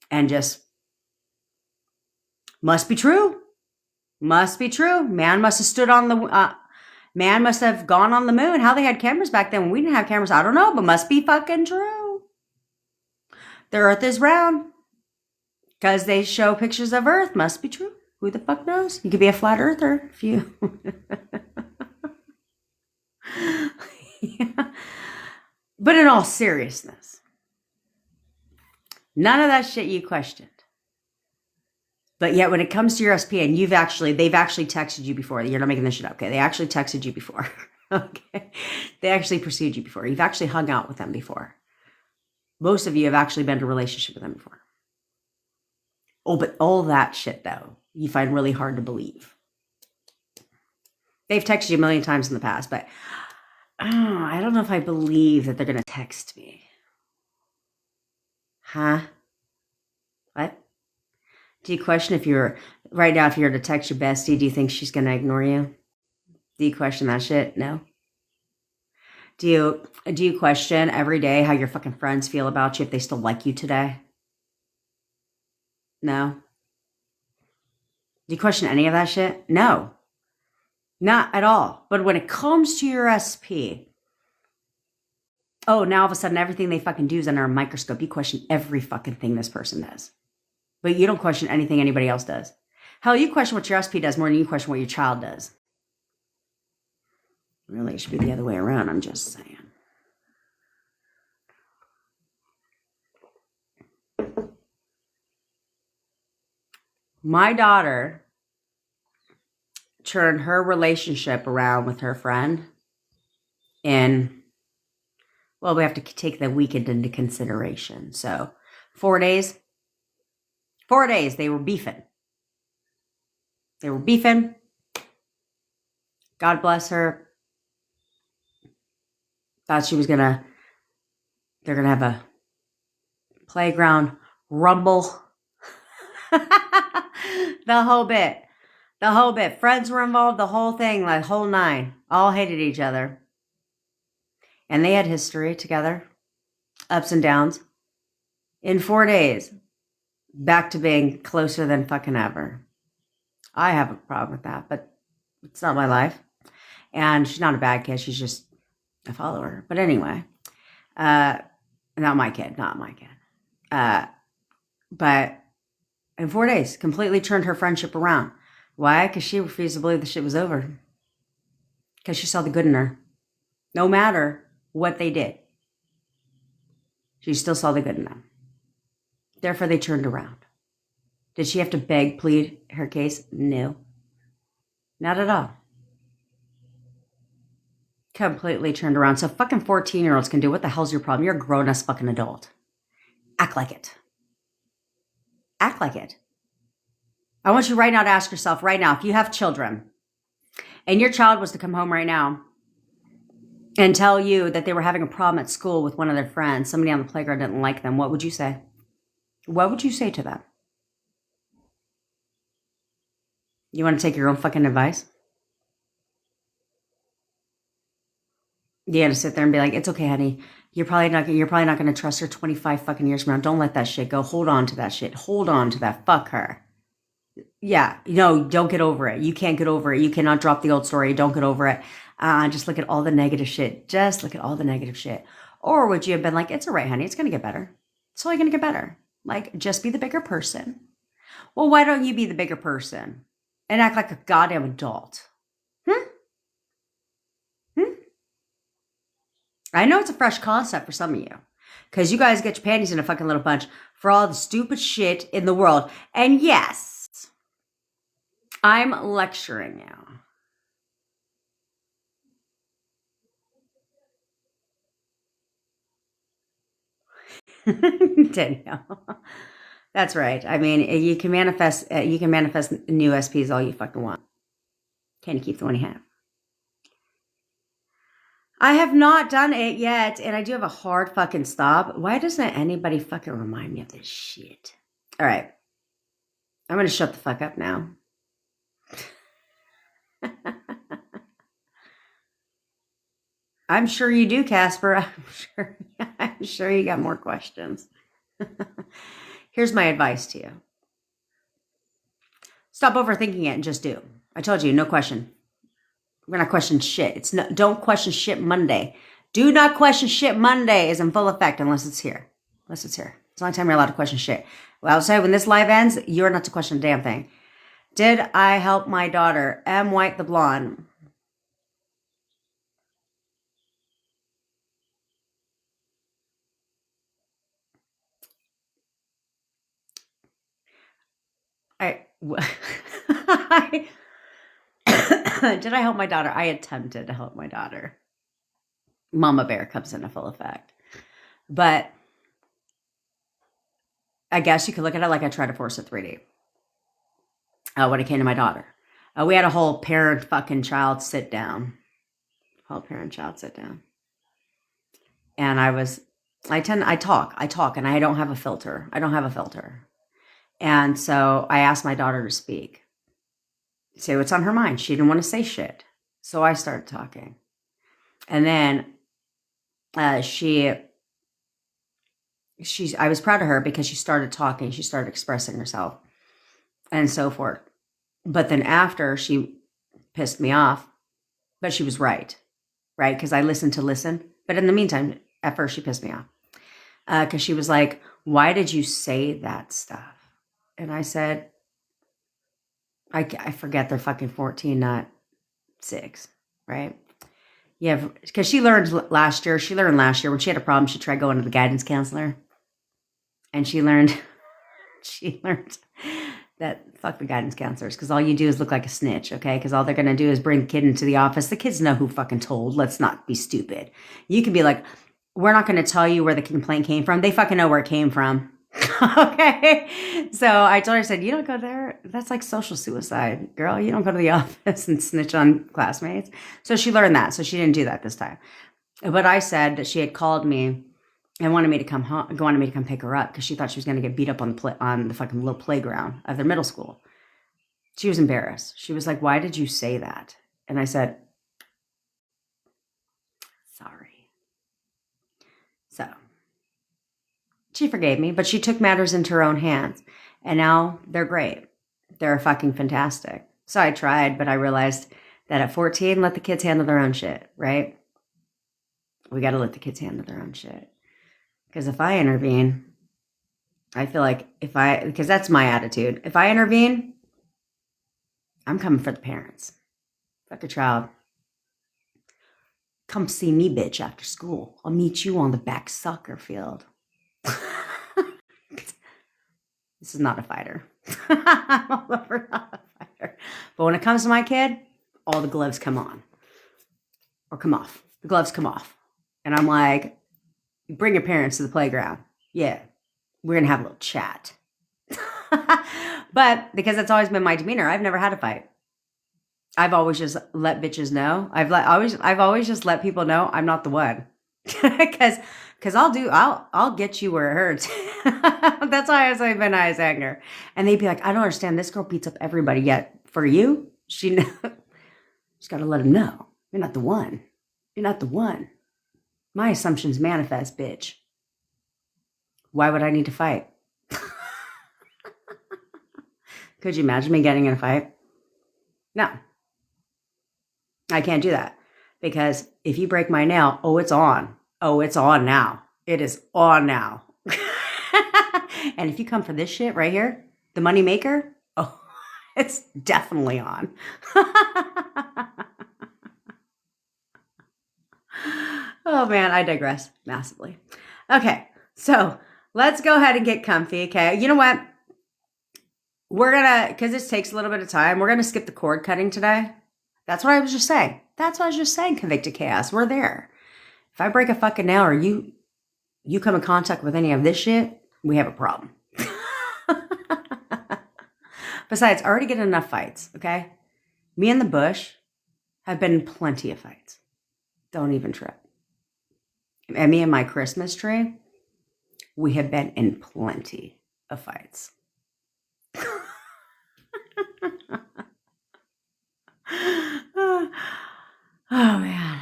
and just must be true. Must be true. Man must have stood on the. Man must have gone on the moon. How they had cameras back then when we didn't have cameras, I don't know, but must be fucking true. The earth is round. Because they show pictures of Earth. Must be true. Who the fuck knows? You could be a flat earther if you... Yeah. But in all seriousness, none of that shit you questioned. But yet when it comes to your SP and they've actually texted you before. You're not making this shit up, okay? They actually texted you before. Okay? They actually pursued you before. You've actually hung out with them before. Most of you have actually been in a relationship with them before. Oh, but all that shit, though, you find really hard to believe. They've texted you a million times in the past, but I don't know if I believe that they're going to text me. Huh? What? Do you question if you're to text your bestie, do you think she's going to ignore you? Do you question that shit? No. Do you question every day how your fucking friends feel about you if they still like you today? No. Do you question any of that shit? No. Not at all. But when it comes to your SP, oh, now all of a sudden everything they fucking do is under a microscope. You question every fucking thing this person does. But you don't question anything anybody else does. Hell, you question what your SP does more than you question what your child does. Really, it should be the other way around, I'm just saying. My daughter turned her relationship around with her friend in, well, we have to take the weekend into consideration. So 4 days. 4 days, they were beefing. God bless her. Thought they're going to have a playground rumble. The whole bit. Friends were involved, the whole thing, like whole nine. All hated each other. And they had history together. Ups and downs. In 4 days, back to being closer than fucking ever. I have a problem with that, but it's not my life. And she's not a bad kid. She's just a follower. But anyway, not my kid. But in 4 days, completely turned her friendship around. Why? Because she refused to believe the shit was over. Because she saw the good in her. No matter what they did. She still saw the good in them. Therefore, they turned around. Did she have to beg, plead her case? No. Not at all. Completely turned around. So fucking 14-year-olds can do what the hell's your problem? You're a grown-ass fucking adult. Act like it. Act like it. I want you right now to ask yourself right now, if you have children and your child was to come home right now and tell you that they were having a problem at school with one of their friends, somebody on the playground didn't like them, what would you say? What would you say to them? You want to take your own fucking advice? You got to sit there and be like, it's okay, honey. You're probably not going to trust her 25 fucking years from now. Don't let that shit go. Hold on to that shit. Hold on to that. Fuck her. Yeah, don't get over it. You can't get over it. You cannot drop the old story. Don't get over it. Just look at all the negative shit. Just look at all the negative shit. Or would you have been like, it's all right, honey. It's going to get better. It's only going to get better. Like, just be the bigger person. Well, why don't you be the bigger person and act like a goddamn adult? I know it's a fresh concept for some of you because you guys get your panties in a fucking little bunch for all the stupid shit in the world. And yes, I'm lecturing you. Danielle. That's right. I mean, you can manifest new SPs all you fucking want. Can you keep the one you have? I have not done it yet, and I do have a hard fucking stop. Why doesn't anybody fucking remind me of this shit? All right. I'm going to shut the fuck up now. I'm sure you do, Casper. I'm sure you got more questions. Here's my advice to you. Stop overthinking it and just do. I told you, no question. We're not questioning shit. Don't question shit Monday. Do not question shit Monday is in full effect unless it's here. It's the only time you're allowed to question shit. Well, I'll say when this live ends, you're not to question a damn thing. Did I help my daughter, M. White the Blonde? Did I help my daughter? I attempted to help my daughter. Mama Bear comes into full effect. But I guess you could look at it like I tried to force a 3D. When it came to my daughter. We had a whole parent fucking child sit down. And I talk, and I don't have a filter. And so I asked my daughter to speak. Say what's on her mind. She didn't want to say shit. So I started talking. And then I was proud of her because she started talking. She started expressing herself and so forth. But then after, she pissed me off. But she was right? Because I listened to listen. But in the meantime, at first, she pissed me off. Because she was like, why did you say that stuff? And I said, I forget they're fucking 14, not 6, right? Yeah, because she learned last year when she had a problem, she tried going to the guidance counselor. And she learned that fuck the guidance counselors, because all you do is look like a snitch, okay? Because all they're going to do is bring the kid into the office. The kids know who fucking told. Let's not be stupid. You can be like, we're not going to tell you where the complaint came from. They fucking know where it came from. Okay. So I told her, I said, you don't go there. That's like social suicide, girl. You don't go to the office and snitch on classmates. So she learned that. So she didn't do that this time. But I said that she had called me and wanted me to come pick her up because she thought she was going to get beat up on the fucking little playground of their middle school. She was embarrassed. She was like, why did you say that? And I said, sorry. So she forgave me, but she took matters into her own hands. And now they're great. They're fucking fantastic. So I tried, but I realized that at 14, let the kids handle their own shit, right? We got to let the kids handle their own shit. Because if I intervene, I feel like because that's my attitude. If I intervene, I'm coming for the parents. Fuck a child. Come see me, bitch, after school. I'll meet you on the back soccer field. This is not a fighter. I'm all over not a fighter. But when it comes to my kid, all the gloves come on. Or come off. The gloves come off. And I'm like, bring your parents to the playground. Yeah, we're going to have a little chat. But because that's always been my demeanor, I've never had a fight. I've always just let bitches know. I've always just let people know I'm not the one. Because I'll get you where it hurts. That's why I was like Benai's anger. And they'd be like, I don't understand. This girl beats up everybody. Yet for you, she's got to let them know. You're not the one. You're not the one. My assumptions manifest, bitch. Why would I need to fight? Could you imagine me getting in a fight? No. I can't do that. Because if you break my nail, oh, it's on. Oh, it's on now. It is on now. And if you come for this shit right here, the money maker, oh, it's definitely on. Oh man, I digress massively. Okay, so let's go ahead and get comfy, okay? You know what? We're gonna, because this takes a little bit of time, we're gonna skip the cord cutting today. That's what I was just saying. That's what I was just saying, Convicted Chaos. We're there. If I break a fucking nail or you come in contact with any of this shit, we have a problem. Besides, I already get enough fights, okay? Me and the bush have been in plenty of fights. Don't even trip. And me and my Christmas tree, we have been in plenty of fights. Oh man,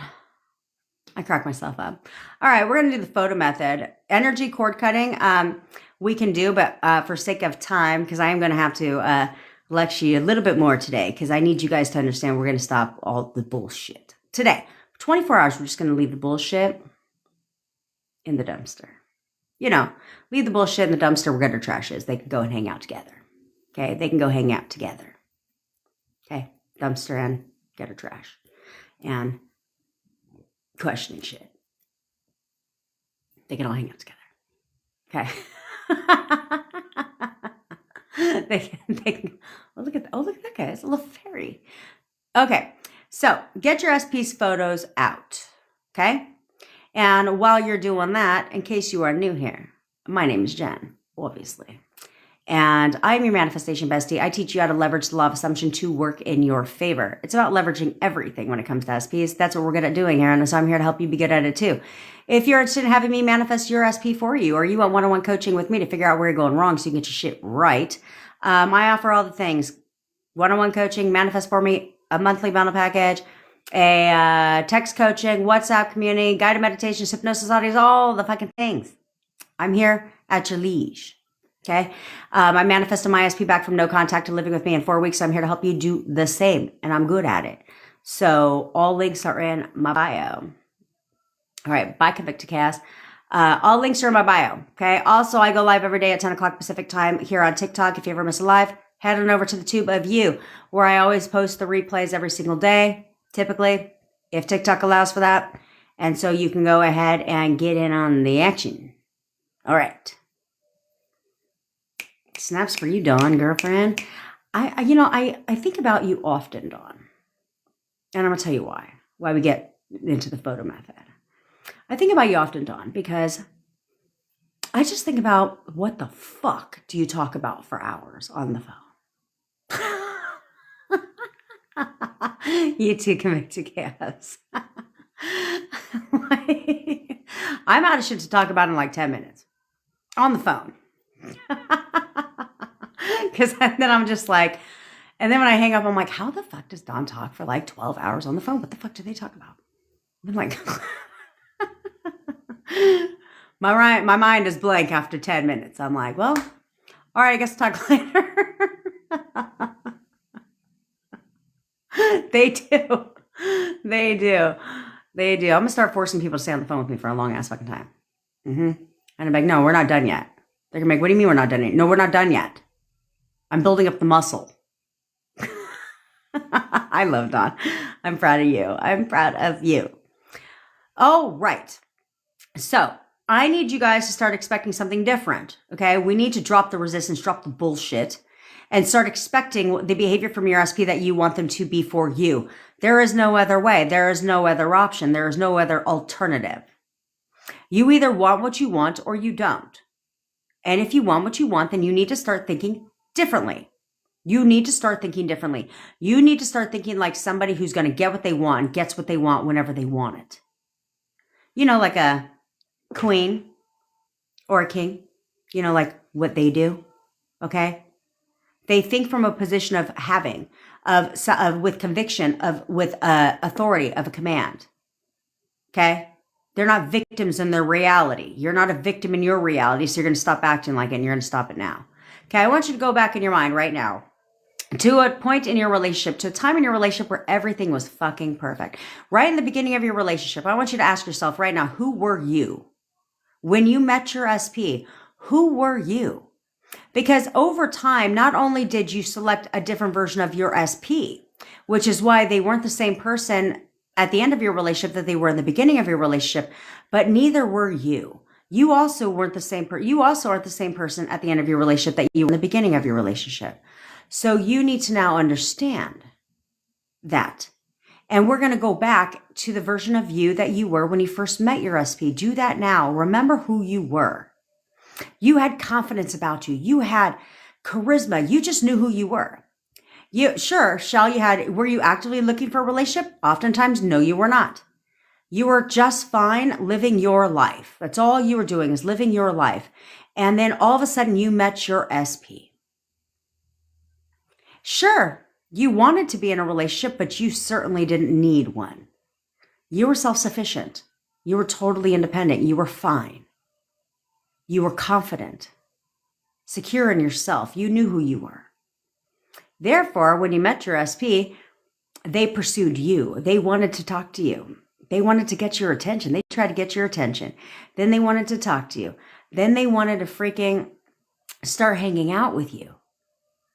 I crack myself up. All right, we're gonna do the photo method. Energy cord cutting, we can do, but for sake of time, because I am gonna have to lecture you a little bit more today, because I need you guys to understand we're gonna stop all the bullshit today. For 24 hours, we're just gonna leave the bullshit in the dumpster. You know, leave the bullshit in the dumpster where gutter trash is. They can go and hang out together. Okay, they can go hang out together. Okay, dumpster and gutter trash. And questioning shit. They can all hang out together. Okay. they can, oh, look at that guy. It's a little fairy. Okay, so get your SP's photos out. Okay? And while you're doing that, in case you are new here, my name is Jen, obviously. And I'm your manifestation bestie. I teach you how to leverage the law of assumption to work in your favor. It's about leveraging everything when it comes to SPs. That's what we're good at doing here. And so I'm here to help you be good at it too. If you're interested in having me manifest your SP for you, or you want one-on-one coaching with me to figure out where you're going wrong so you can get your shit right, I offer all the things. One-on-one coaching, manifest for me, a monthly bundle package, a text coaching, WhatsApp community, guided meditations, hypnosis audios, all the fucking things. I'm here at your liege. Okay. I manifested my SP back from no contact to living with me in 4 weeks. So I'm here to help you do the same. And I'm good at it. So all links are in my bio. All right. Bye, Convicted Chaos. All links are in my bio. Okay. Also, I go live every day at 10 o'clock Pacific time here on TikTok. If you ever miss a live, head on over to the tube of you, where I always post the replays every single day, typically, if TikTok allows for that. And so you can go ahead and get in on the action. All right. Snaps for you, Dawn, girlfriend. I think about you often, Dawn. And I'm going to tell you why we get into the photo method. I think about you often, Dawn, because I just think about what the fuck do you talk about for hours on the phone? You too, Convicted Chaos. I'm out of shit to talk about in like 10 minutes on the phone. Because then I'm just like, and then when I hang up, I'm like, how the fuck does Dawn talk for like 12 hours on the phone? What the fuck do they talk about? I'm like, my mind is blank after 10 minutes. I'm like, well, all right, I guess talk later. They do. I'm going to start forcing people to stay on the phone with me for a long ass fucking time. And I'm like, no, we're not done yet. They're going to be like, what do you mean we're not done yet? No, we're not done yet. I'm building up the muscle. I love Dawn. I'm proud of you. I'm proud of you. Oh, right. So I need you guys to start expecting something different. Okay. We need to drop the resistance, drop the bullshit, and start expecting the behavior from your SP that you want them to be for you. There is no other way. There is no other option. There is no other alternative. You either want what you want or you don't. And if you want what you want, then you need to start thinking differently. You need to start thinking differently. You need to start thinking like somebody who's going to get what they want, gets what they want whenever they want it. You know, like a queen or a king, you know, like what they do. Okay. They think from a position of having, with conviction, with authority, of a command. Okay. They're not victims in their reality. You're not a victim in your reality. So you're going to stop acting like it and you're going to stop it now. Okay. I want you to go back in your mind right now to a point in your relationship, to a time in your relationship where everything was fucking perfect. Right in the beginning of your relationship, I want you to ask yourself right now, who were you? When you met your SP, who were you? Because over time, not only did you select a different version of your SP, which is why they weren't the same person at the end of your relationship that they were in the beginning of your relationship, but neither were you. You also weren't the same you also aren't the same person at the end of your relationship that you were in the beginning of your relationship. So you need to now understand that. And we're going to go back to the version of you that you were when you first met your SP. Do that now. Remember who you were. You had confidence about you. You had charisma. You just knew who you were. Were you actively looking for a relationship? Oftentimes, no, you were not. You were just fine living your life. That's all you were doing, is living your life. And then all of a sudden you met your SP. Sure, you wanted to be in a relationship, but you certainly didn't need one. You were self-sufficient. You were totally independent. You were fine. You were confident, secure in yourself. You knew who you were. Therefore, when you met your SP, they pursued you. They wanted to talk to you. They wanted to get your attention. They tried to get your attention. Then they wanted to talk to you. Then they wanted to freaking start hanging out with you.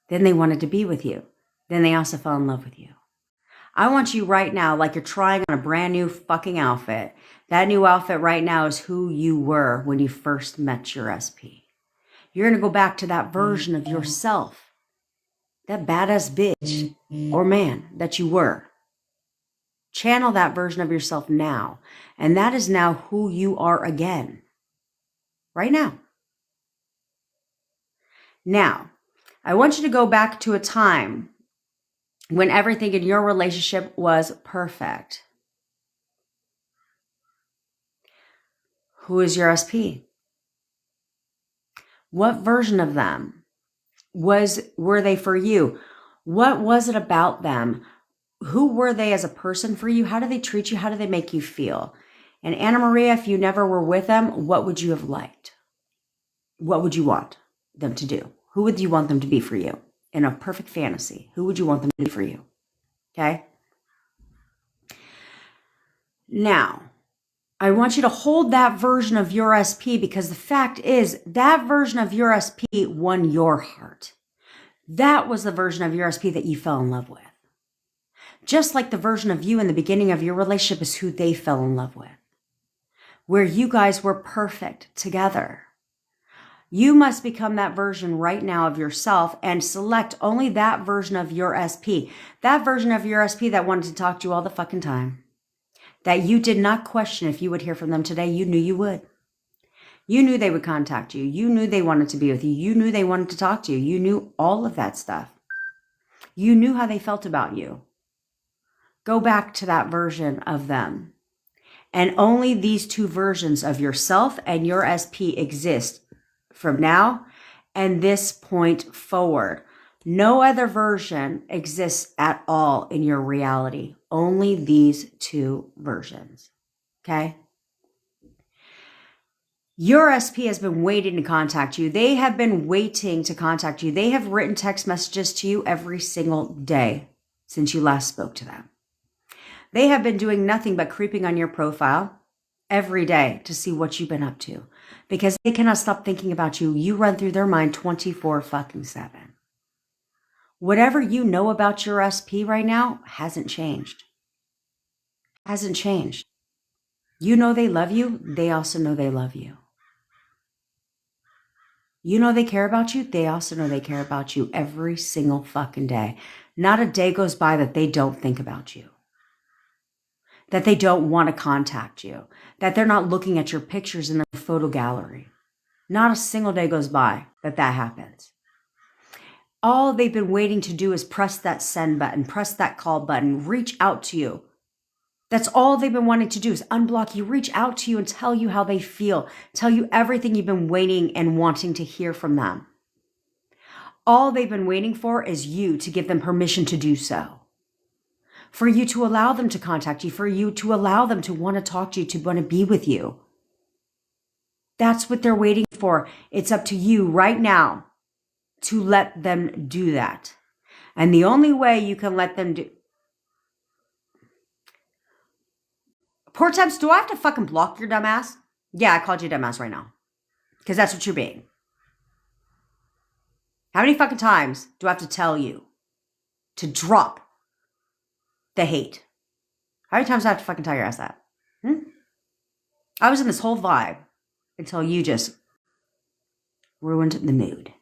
Then they wanted to be with you. Then they also fell in love with you. I want you right now, like you're trying on a brand new fucking outfit. That new outfit right now is who you were when you first met your SP. You're going to go back to that version of yourself, that badass bitch or man that you were. Channel that version of yourself now. And that is now who you are again. Right now. Now, I want you to go back to a time when everything in your relationship was perfect. Who is your SP? What version of them were they for you? What was it about them? Who were they as a person for you? How did they treat you? How did they make you feel? And Anna Maria, if you never were with them, what would you have liked? What would you want them to do? Who would you want them to be for you? In a perfect fantasy, who would you want them to be for you? Okay? Now, I want you to hold that version of your SP, because the fact is that version of your SP won your heart. That was the version of your SP that you fell in love with. Just like the version of you in the beginning of your relationship is who they fell in love with. Where you guys were perfect together. You must become that version right now of yourself and select only that version of your SP. That version of your SP that wanted to talk to you all the fucking time. That you did not question if you would hear from them today. You knew you would. You knew they would contact you. You knew they wanted to be with you. You knew they wanted to talk to you. You knew all of that stuff. You knew how they felt about you. Go back to that version of them. And only these two versions of yourself and your SP exist from now and this point forward. No other version exists at all in your reality. Only these two versions. Okay? Your SP has been waiting to contact you. They have been waiting to contact you. They have written text messages to you every single day since you last spoke to them. They have been doing nothing but creeping on your profile every day to see what you've been up to, because they cannot stop thinking about you. You run through their mind 24/7. Whatever you know about your SP right now hasn't changed. Hasn't changed. You know they love you. They also know they love you. You know they care about you. They also know they care about you every single fucking day. Not a day goes by that they don't think about you, that they don't want to contact you, that they're not looking at your pictures in their photo gallery. Not a single day goes by that happens. All they've been waiting to do is press that send button, press that call button, reach out to you. That's all they've been wanting to do is unblock you, reach out to you and tell you how they feel, tell you everything you've been waiting and wanting to hear from them. All they've been waiting for is you to give them permission to do so. For you to allow them to contact you, for you to allow them to want to talk to you, to want to be with you. That's what they're waiting for. It's up to you right now to let them do that. And the only way you can let them do... Poor times, do I have to fucking block your dumbass? Yeah, I called you dumbass right now. Because that's what you're being. How many fucking times do I have to tell you to drop the hate? How many times do I have to fucking tell your ass that? I was in this whole vibe until you just ruined the mood.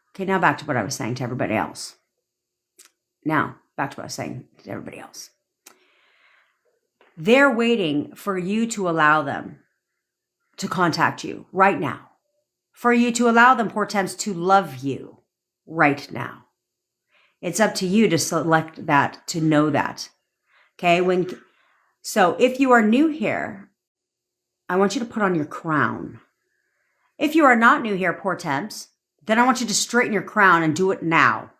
Okay, now back to what I was saying to everybody else. They're waiting for you to allow them to contact you right now. For you to allow them, poor temps, to love you right now. It's up to you to select that, to know that. Okay? So if you are new here, I want you to put on your crown. If you are not new here, poor temps, then I want you to straighten your crown and do it now.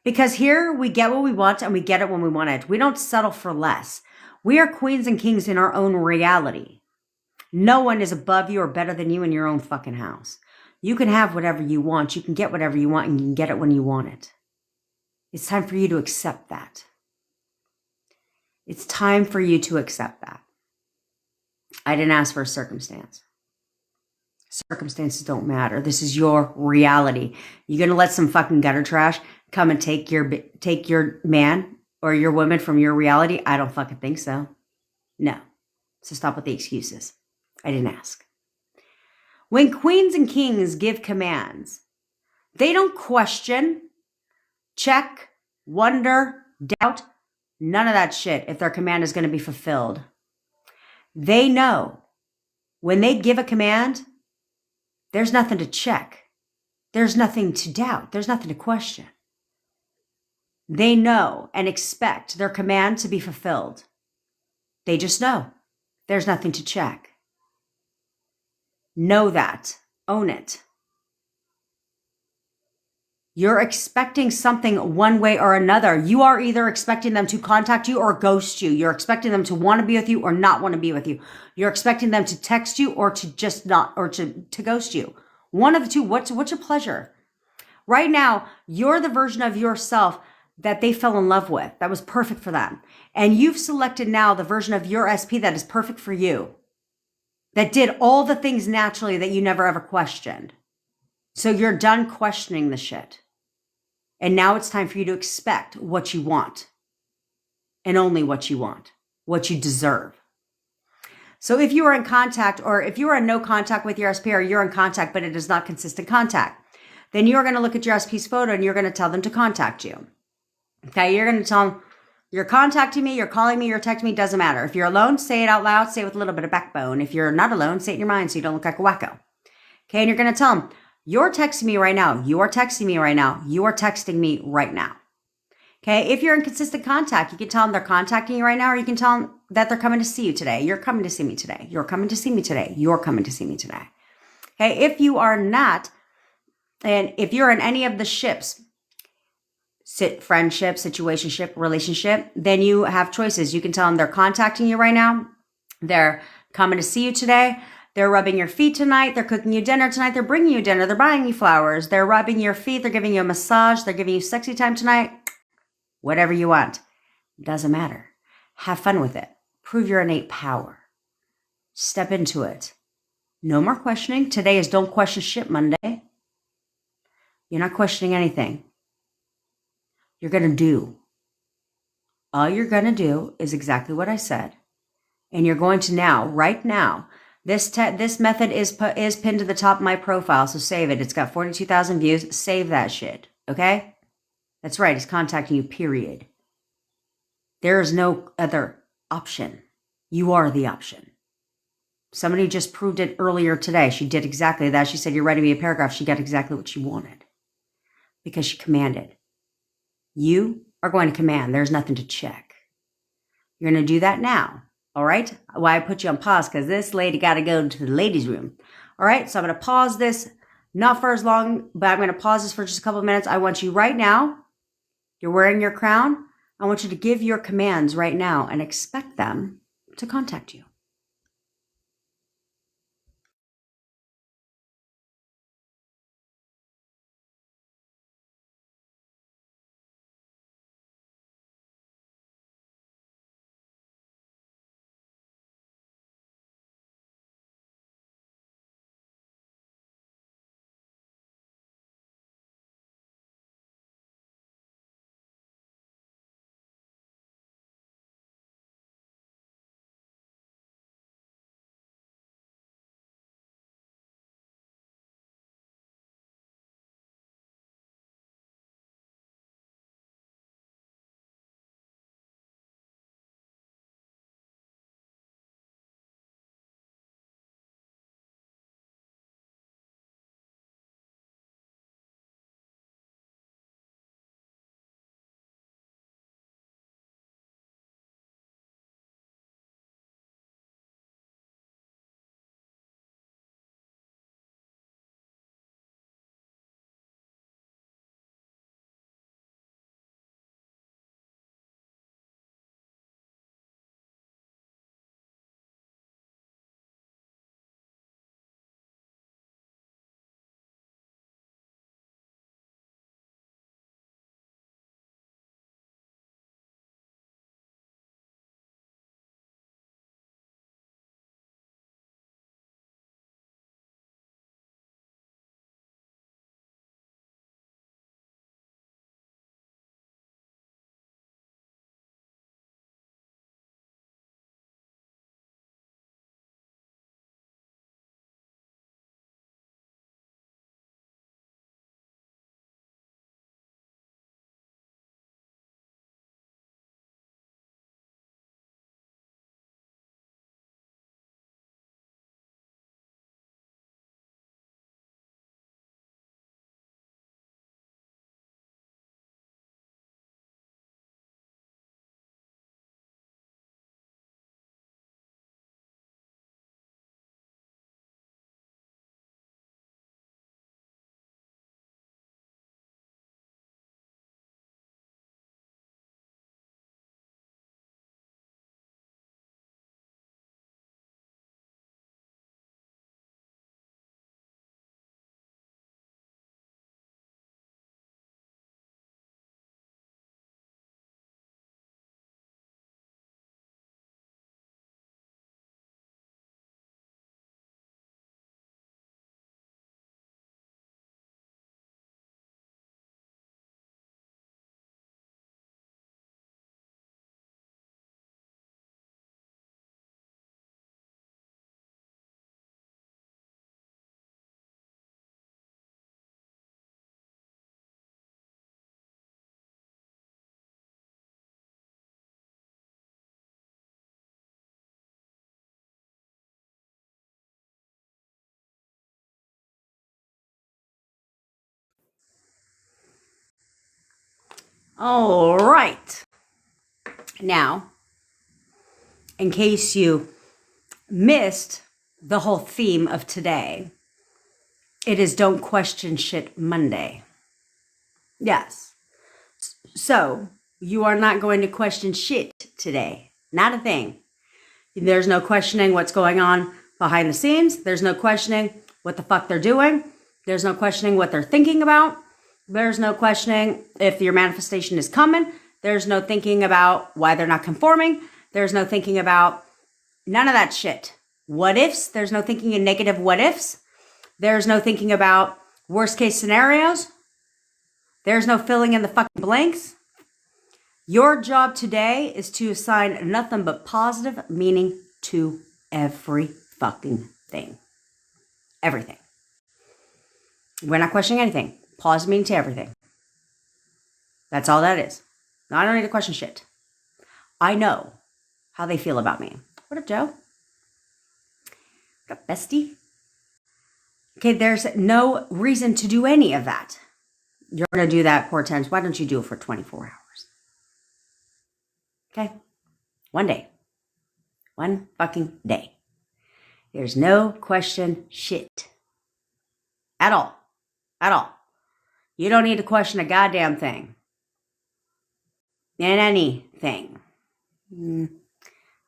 Because here we get what we want and we get it when we want it. We don't settle for less. We are queens and kings in our own reality. No one is above you or better than you in your own fucking house. You can have whatever you want. You can get whatever you want and you can get it when you want it. It's time for you to accept that. It's time for you to accept that. I didn't ask for a circumstance. Circumstances don't matter. This is your reality. You're going to let some fucking gutter trash come and take your man or your woman from your reality? I don't fucking think so. No. So stop with the excuses. I didn't ask. When queens and kings give commands, they don't question, check, wonder, doubt, none of that shit if their command is going to be fulfilled. They know when they give a command, there's nothing to check. There's nothing to doubt. There's nothing to question. They know and expect their command to be fulfilled. They just know. There's nothing to check. Know that. Own it. You're expecting something one way or another. You are either expecting them to contact you or ghost you. You're expecting them to want to be with you or not want to be with you. You're expecting them to text you or to just not, or to ghost you. One of the two. What's your pleasure? Right now, you're the version of yourself that they fell in love with. That was perfect for them. And you've selected now the version of your SP that is perfect for you. That did all the things naturally that you never ever questioned. So you're done questioning the shit. And now it's time for you to expect what you want. And only what you want. What you deserve. So if you are in contact, or if you are in no contact with your SP, or you're in contact but it is not consistent contact, then you're going to look at your SP's photo and you're going to tell them to contact you. Okay, you're going to tell them, you're contacting me, you're calling me, you're texting me, doesn't matter. If you're alone, say it out loud, say it with a little bit of backbone. If you're not alone, say it in your mind so you don't look like a wacko. Okay, and you're going to tell them, you're texting me right now, you are texting me right now, you are texting me right now. Okay, if you're in consistent contact, you can tell them they're contacting you right now, or you can tell them that they're coming to see you today. You're coming to see me today. You're coming to see me today. You're coming to see me today. Okay, if you are not, and if you're in any of the ships, friendship, situationship, relationship, then you have choices. You can tell them they're contacting you right now. They're coming to see you today. They're rubbing your feet tonight. They're cooking you dinner tonight. They're bringing you dinner. They're buying you flowers. They're rubbing your feet. They're giving you a massage. They're giving you sexy time tonight. Whatever you want. Doesn't matter. Have fun with it. Prove your innate power. Step into it. No more questioning. Today is Don't Question Shit Monday. You're not questioning anything. You're going to do. All you're going to do is exactly what I said. And you're going to now, right now, This method is pinned to the top of my profile, so save it. It's got 42,000 views. Save that shit, okay? That's right. He's contacting you, period. There is no other option. You are the option. Somebody just proved it earlier today. She did exactly that. She said, you're writing me a paragraph. She got exactly what she wanted because she commanded. You are going to command. There's nothing to check. You're going to do that now. All right. Why I put you on pause? Because this lady got to go to the ladies' room. All right. So I'm going to pause this, not for as long, but I'm going to pause this for just a couple of minutes. I want you right now. You're wearing your crown. I want you to give your commands right now and expect them to contact you. All right. Now, in case you missed the whole theme of today, it is Don't Question Shit Monday. Yes. So you are not going to question shit today. Not a thing. There's no questioning what's going on behind the scenes. There's no questioning what the fuck they're doing. There's no questioning what they're thinking about. There's no questioning if your manifestation is coming. There's no thinking about why they're not conforming. There's no thinking about none of that shit. What ifs? There's no thinking in negative what ifs. There's no thinking about worst case scenarios. There's no filling in the fucking blanks. Your job today is to assign nothing but positive meaning to every fucking everything. Everything. We're not questioning anything. Pause meaning to everything. That's all that is. Now, I don't need to question shit. I know how they feel about me. What up, Joe? What up, bestie? Okay, there's no reason to do any of that. You're going to do that 4 times. Why don't you do it for 24 hours? Okay? One day. One fucking day. There's no question shit. At all. At all. You don't need to question a goddamn thing. In anything.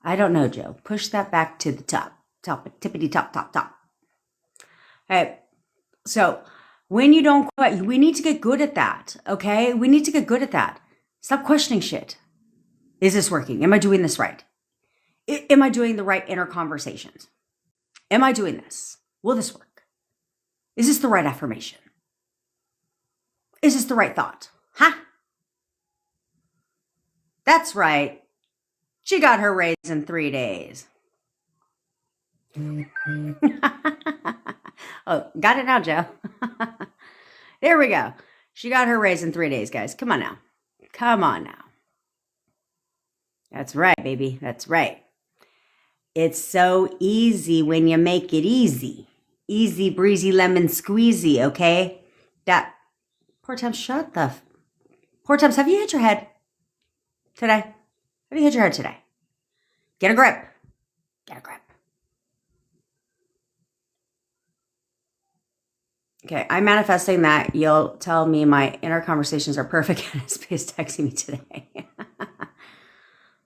I don't know, Joe. Push that back to the top. Tippity top. Okay. So when you don't question, we need to get good at that. Okay. We need to get good at that. Stop questioning shit. Is this working? Am I doing this right? Am I doing the right inner conversations? Am I doing this? Will this work? Is this the right affirmation? Is this the right thought? Huh? That's right. She got her raise in 3 days. Oh, got it now, Joe. There we go. She got her raise in 3 days, guys. Come on now. Come on now. That's right, baby. That's right. It's so easy when you make it easy. Easy breezy lemon squeezy, okay? That poor Thames, shut the poor Thames, have you hit your head today? Have you hit your head today? Get a grip. Get a grip. Okay, I'm manifesting that you'll tell me my inner conversations are perfect and SP is texting me today.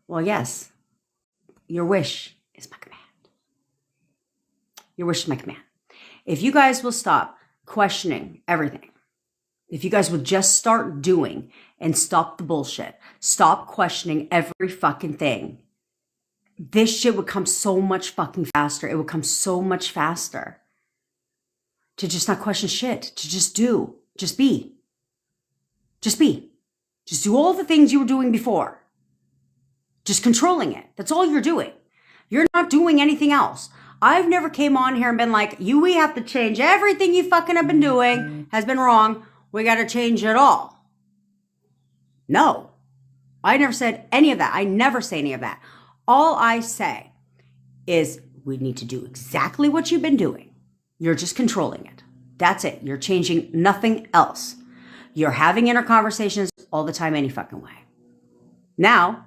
Well, yes. Your wish is my command. Your wish is my command. If you guys will stop questioning everything, if you guys would just start doing and stop the bullshit, stop questioning every fucking thing, this shit would come so much fucking faster. It would come so much faster to just not question shit, to just do, just be. Just be. Just do all the things you were doing before. Just controlling it. That's all you're doing. You're not doing anything else. I've never came on here and been like, we have to change everything you fucking have been doing has been wrong. We got to change it all. No, I never said any of that. I never say any of that. All I say is we need to do exactly what you've been doing. You're just controlling it. That's it. You're changing nothing else. You're having inner conversations all the time, any fucking way. Now,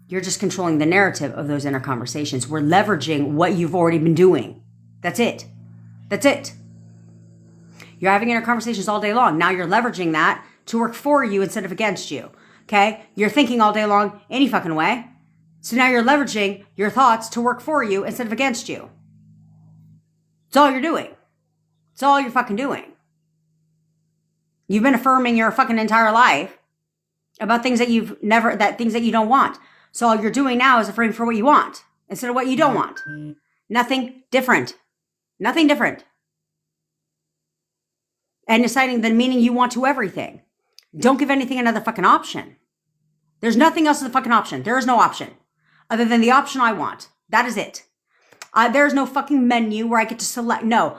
you're just controlling the narrative of those inner conversations. We're leveraging what you've already been doing. That's it. That's it. You're having inner conversations all day long. Now you're leveraging that to work for you instead of against you. Okay? You're thinking all day long any fucking way. So now you're leveraging your thoughts to work for you instead of against you. It's all you're doing. It's all you're fucking doing. You've been affirming your fucking entire life about things that things that you don't want. So all you're doing now is affirming for what you want instead of what you don't want. Nothing different. Nothing different. And deciding the meaning you want to everything. Don't give anything another fucking option. There's nothing else as a fucking option. There is no option other than the option I want. That is it. There's no fucking menu where I get to select. No.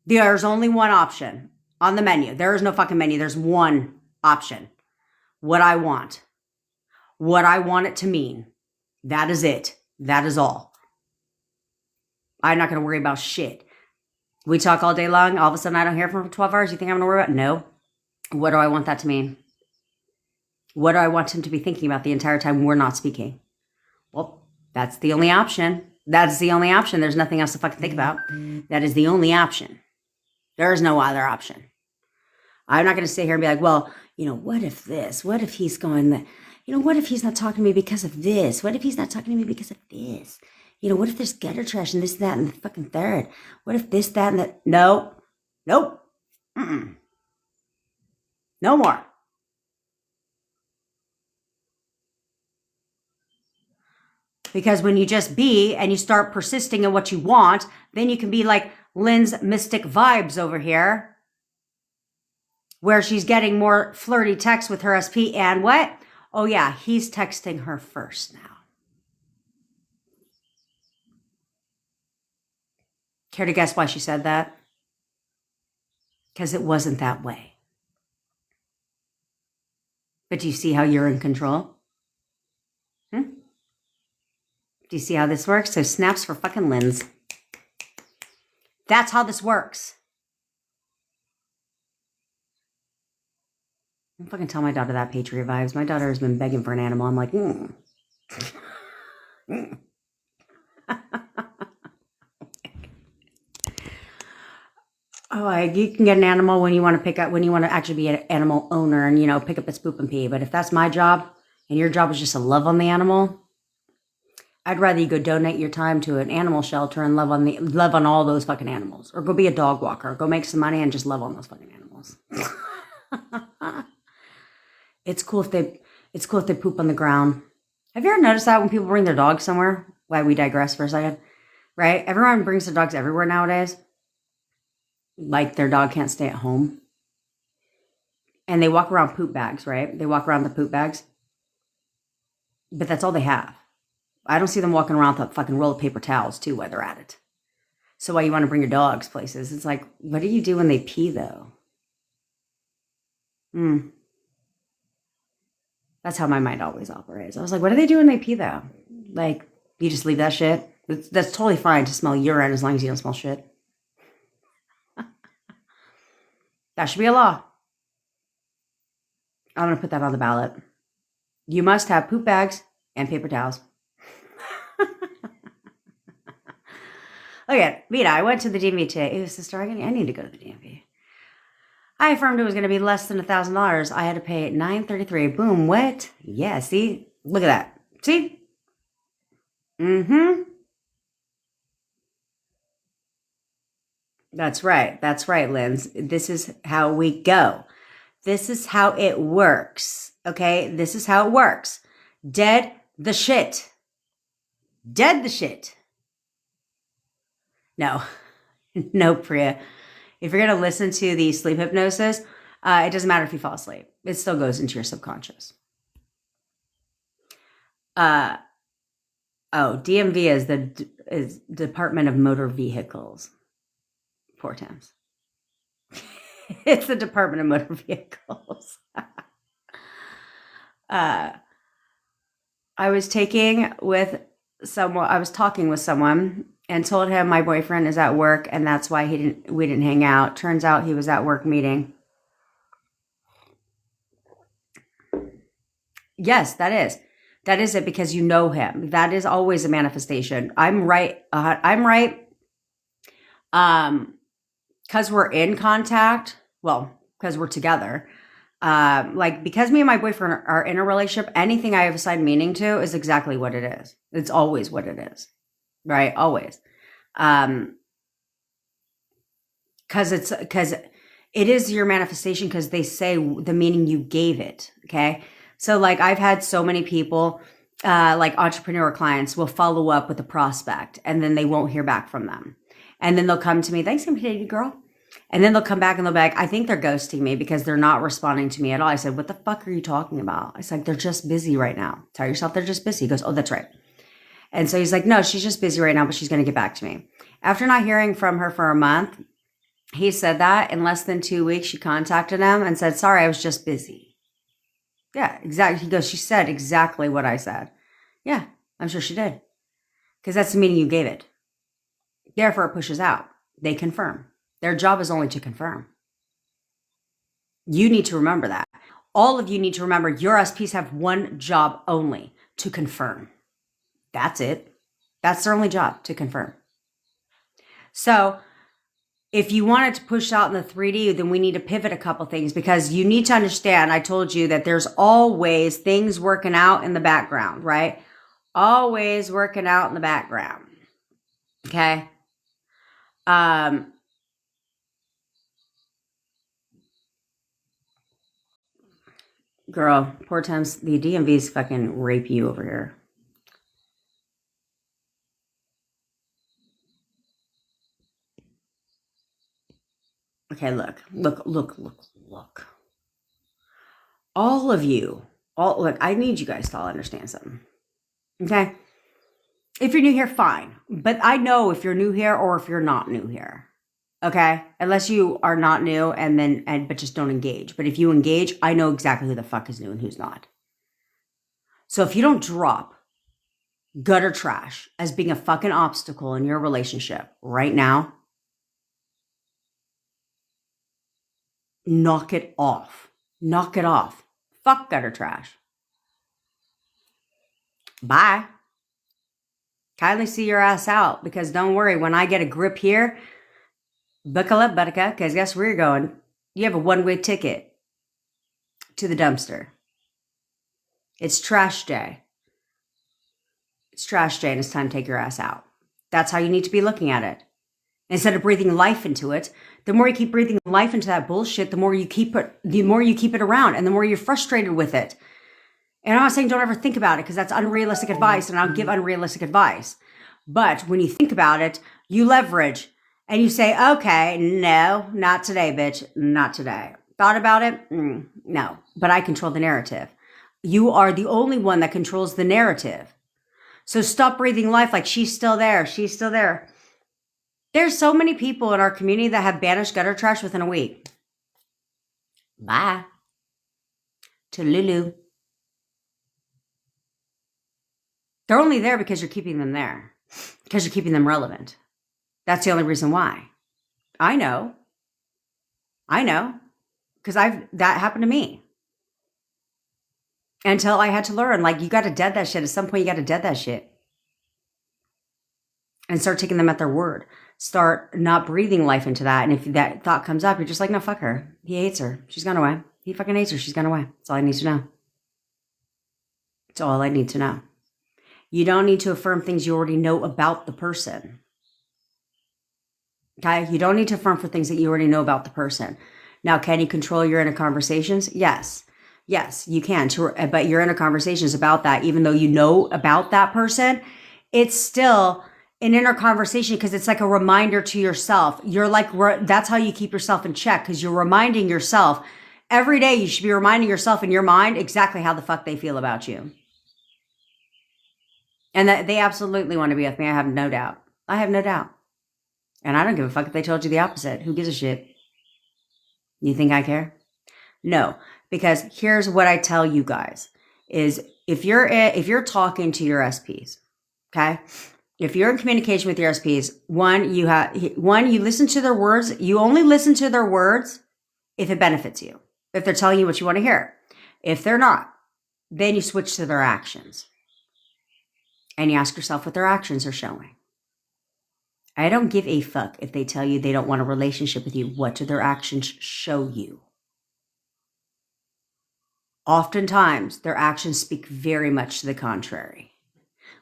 There's only one option on the menu. There is no fucking menu. There's one option. What I want. What I want it to mean. That is it. That is all. I'm not going to worry about shit. We talk all day long. All of a sudden, I don't hear from 12 hours. You think I'm going to worry about? No. What do I want that to mean? What do I want him to be thinking about the entire time we're not speaking? Well, that's the only option. That's the only option. There's nothing else to fucking think about. That is the only option. There is no other option. I'm not going to sit here and be like, well, what if this? What if he's going that? What if he's not talking to me because of this? What if he's not talking to me because of this? What if there's gutter trash and this, that, and the fucking third? What if this, that, and that? No. Nope. Mm-mm. No more. Because when you just be and you start persisting in what you want, then you can be like Lynn's mystic vibes over here, where she's getting more flirty texts with her SP. And what? Oh, yeah, he's texting her first now. Care to guess why she said that? Because it wasn't that way. But do you see how you're in control? Do you see how this works? So snaps for fucking Lens. That's how this works. I'm fucking tell my daughter that, Patriot vibes. My daughter has been begging for an animal. I'm like, Oh, you can get an animal when you want to actually be an animal owner and, pick up its poop and pee. But if that's my job and your job is just to love on the animal, I'd rather you go donate your time to an animal shelter and love on all those fucking animals, or go be a dog walker, go make some money and just love on those fucking animals. It's cool if they poop on the ground. Have you ever noticed that when people bring their dogs somewhere? Why we digress for a second, right? Everyone brings their dogs everywhere nowadays. Like their dog can't stay at home. And they walk around poop bags, right? They walk around the poop bags. But that's all they have. I don't see them walking around with a fucking roll of paper towels too while they're at it. So why you want to bring your dogs places? It's like, what do you do when they pee though? That's how my mind always operates. I was like, what do they do when they pee though? Like, you just leave that shit? That's totally fine to smell urine as long as you don't smell shit. That should be a law. I'm going to put that on the ballot. You must have poop bags and paper towels. Okay, Vita, I went to the DMV today. Ew, sister, I need to go to the DMV. I affirmed it was going to be less than $1,000. I had to pay $933. Boom, what? Yeah, see? Look at that. See? That's right, Lens. This is how we go. This is how it works. Okay? This is how it works. Dead the shit. Dead the shit. No, Priya. If you're going to listen to the sleep hypnosis, it doesn't matter if you fall asleep. It still goes into your subconscious. DMV is Department of Motor Vehicles. Poor Thames. It's the Department of Motor Vehicles. I was talking with someone and told him my boyfriend is at work and that's why we didn't hang out. Turns out he was at work meeting. Yes, that is. That is it, because you know him. That is always a manifestation. I'm right. Because we're in contact. Well, because we're together. Because me and my boyfriend are in a relationship, anything I have assigned meaning to is exactly what it is. It's always what it is. Right? Always. Because it is your manifestation, because they say the meaning you gave it. Okay. So I've had so many people, entrepreneur clients will follow up with a prospect and then they won't hear back from them. And then they'll come to me, thanks, pretty girl. And then they'll come back and they'll be like, I think they're ghosting me because they're not responding to me at all. I said, what the fuck are you talking about? I said, they're just busy right now. Tell yourself they're just busy. He goes, oh, that's right. And so he's like, no, she's just busy right now, but she's going to get back to me. After not hearing from her for a month, he said that in less than 2 weeks, she contacted him and said, sorry, I was just busy. Yeah, exactly. He goes, she said exactly what I said. Yeah, I'm sure she did. Because that's the meaning you gave it. Therefore, it pushes out. They confirm. Their job is only to confirm. You need to remember that. All of you need to remember your SPs have one job only, to confirm. That's it. That's their only job, to confirm. So if you want it to push out in the 3D, then we need to pivot a couple things, because you need to understand, I told you that there's always things working out in the background, right? Always working out in the background. Okay? Girl, poor times, the DMV's fucking rape you over here. Okay, look. All of you, look, I need you guys to all understand something. Okay? If you're new here, fine. But I know if you're new here or if you're not new here. Okay? Unless you are not new but just don't engage. But if you engage, I know exactly who the fuck is new and who's not. So if you don't drop gutter trash as being a fucking obstacle in your relationship right now, knock it off. Knock it off. Fuck gutter trash. Bye. Kindly see your ass out, because don't worry, when I get a grip here, buckle up, buttercup, because guess where you're going? You have a one-way ticket to the dumpster. It's trash day. It's trash day, and it's time to take your ass out. That's how you need to be looking at it. Instead of breathing life into it, the more you keep breathing life into that bullshit, the more you keep it around, and the more you're frustrated with it. And I'm not saying don't ever think about it, because that's unrealistic advice, and I'll give unrealistic advice. But when you think about it, you leverage and you say, okay, no, not today, bitch. Not today. Thought about it? No. But I control the narrative. You are the only one that controls the narrative. So stop breathing life like she's still there. She's still there. There's so many people in our community that have banished gutter trash within a week. Bye. To Lulu. They're only there because you're keeping them there. Because you're keeping them relevant. That's the only reason why. I know. Because that happened to me. Until I had to learn, like, you got to dead that shit. At some point, you got to dead that shit. And start taking them at their word. Start not breathing life into that. And if that thought comes up, you're just like, no, fuck her. He hates her. She's gone away. He fucking hates her. She's gone away. That's all I need to know. That's all I need to know. You don't need to affirm things you already know about the person. Okay? You don't need to affirm for things that you already know about the person. Now, can you control your inner conversations? Yes. Yes, you can. But your inner conversations about that, even though you know about that person, it's still an inner conversation, because it's like a reminder to yourself. You're like, that's how you keep yourself in check, because you're reminding yourself. Every day you should be reminding yourself in your mind exactly how the fuck they feel about you. And that they absolutely want to be with me. I have no doubt. I have no doubt. And I don't give a fuck if they told you the opposite. Who gives a shit? You think I care? No, because here's what I tell you guys is if you're talking to your SPs, okay? If you're in communication with your SPs, you listen to their words. You only listen to their words if it benefits you. If they're telling you what you want to hear. If they're not, then you switch to their actions. And you ask yourself what their actions are showing. I don't give a fuck if they tell you they don't want a relationship with you. What do their actions show you? Oftentimes, their actions speak very much to the contrary.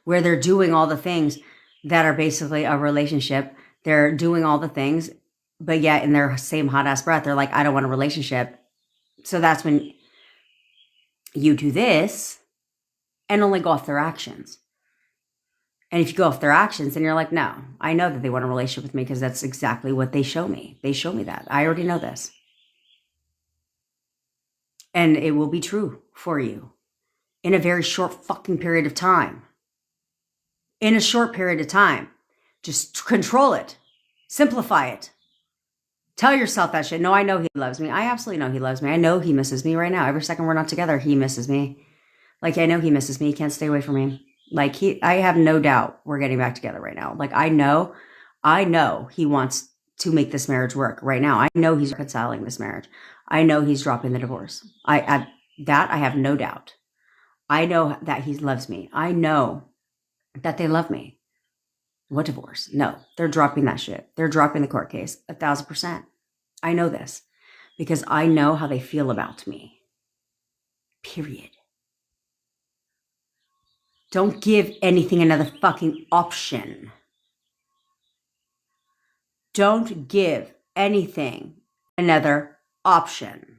Where they're doing all the things that are basically a relationship. They're doing all the things, but yet in their same hot ass breath, they're like, I don't want a relationship. So that's when you do this and only go off their actions. And if you go off their actions, then you're like, no, I know that they want a relationship with me because that's exactly what they show me. They show me that. I already know this. And it will be true for you in a very short fucking period of time. In a short period of time. Just control it. Simplify it. Tell yourself that shit. No, I know he loves me. I absolutely know he loves me. I know he misses me right now. Every second we're not together, he misses me. Like, I know he misses me. He can't stay away from me. Like, I have no doubt we're getting back together right now. Like, I know he wants to make this marriage work right now. I know he's reconciling this marriage. I know he's dropping the divorce. I have no doubt. I know that he loves me. I know that they love me. What divorce? No, they're dropping that shit. They're dropping the court case 1,000%. I know this because I know how they feel about me. Period. Don't give anything another fucking option. Don't give anything another option.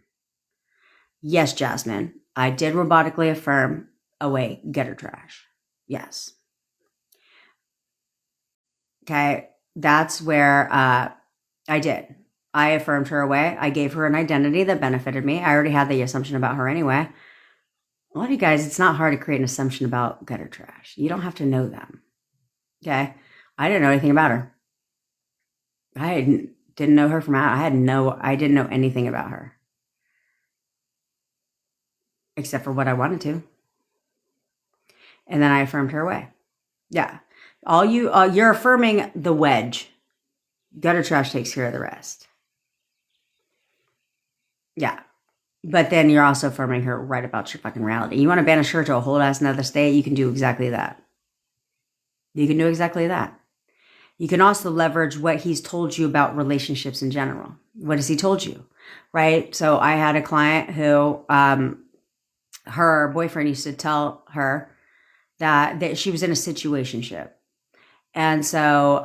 Yes, Jasmine, I did robotically affirm away gutter trash. Yes. Okay, that's where I did. I affirmed her away. I gave her an identity that benefited me. I already had the assumption about her anyway. A lot of you guys, it's not hard to create an assumption about gutter trash. You don't have to know them. Okay. I didn't know anything about her. Didn't know her from Adam. I didn't know anything about her. Except for what I wanted to. And then I affirmed her away. Yeah. You're affirming the wedge. Gutter trash takes care of the rest. Yeah. But then you're also affirming her right about your fucking reality. You want to banish her to a whole ass another state, you can do exactly that. You can do exactly that. You can also leverage what he's told you about relationships in general. What has he told you? Right? So I had a client who her boyfriend used to tell her that she was in a situationship. And so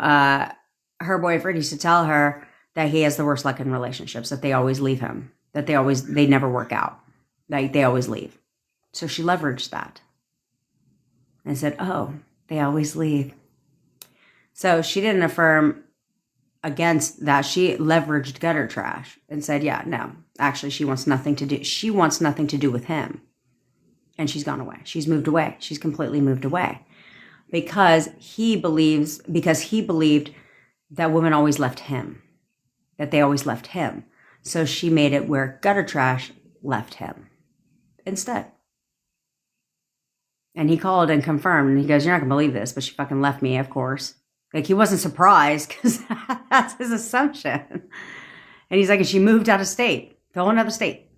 her boyfriend used to tell her that he has the worst luck in relationships, that they always leave him, that they never work out, like they always leave. So she leveraged that and said, oh, they always leave. So she didn't affirm against that. She leveraged gutter trash and said, yeah, no, actually she wants nothing to do with him. And she's gone away. She's moved away. She's completely moved away because he believed that women always left him, that they always left him. So she made it where gutter trash left him instead. And he called and confirmed, and he goes, you're not going to believe this, but she fucking left me, of course. Like, he wasn't surprised because that's his assumption. And he's like, and she moved out of state, to a whole other state.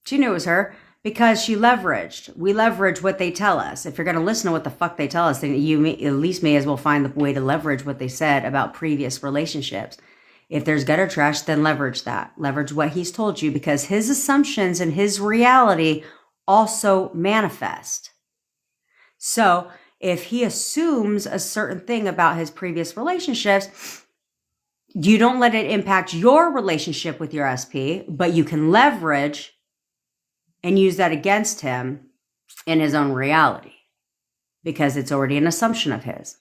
She knew it was her because we leverage what they tell us. If you're going to listen to what the fuck they tell us, then you at least may as well find the way to leverage what they said about previous relationships. If there's gutter trash, then leverage that. Leverage what he's told you because his assumptions and his reality also manifest. So if he assumes a certain thing about his previous relationships, you don't let it impact your relationship with your SP, but you can leverage and use that against him in his own reality because it's already an assumption of his.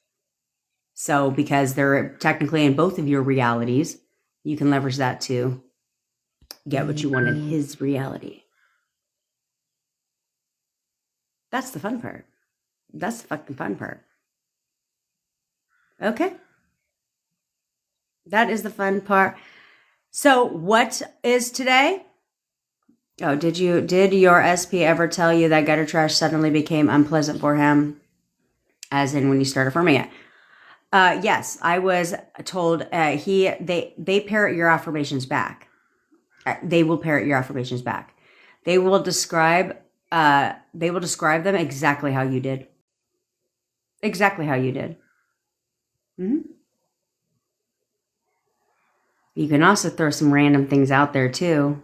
So because they're technically in both of your realities, you can leverage that to get what you want in his reality. That's the fun part. That's the fucking fun part. Okay. That is the fun part. So what is today? Oh, did your SP ever tell you that gutter trash suddenly became unpleasant for him? As in when you start affirming it? Yes, I was told they parrot your affirmations back. They will parrot your affirmations back. They will describe them exactly how you did. Exactly how you did. Mm-hmm. You can also throw some random things out there too.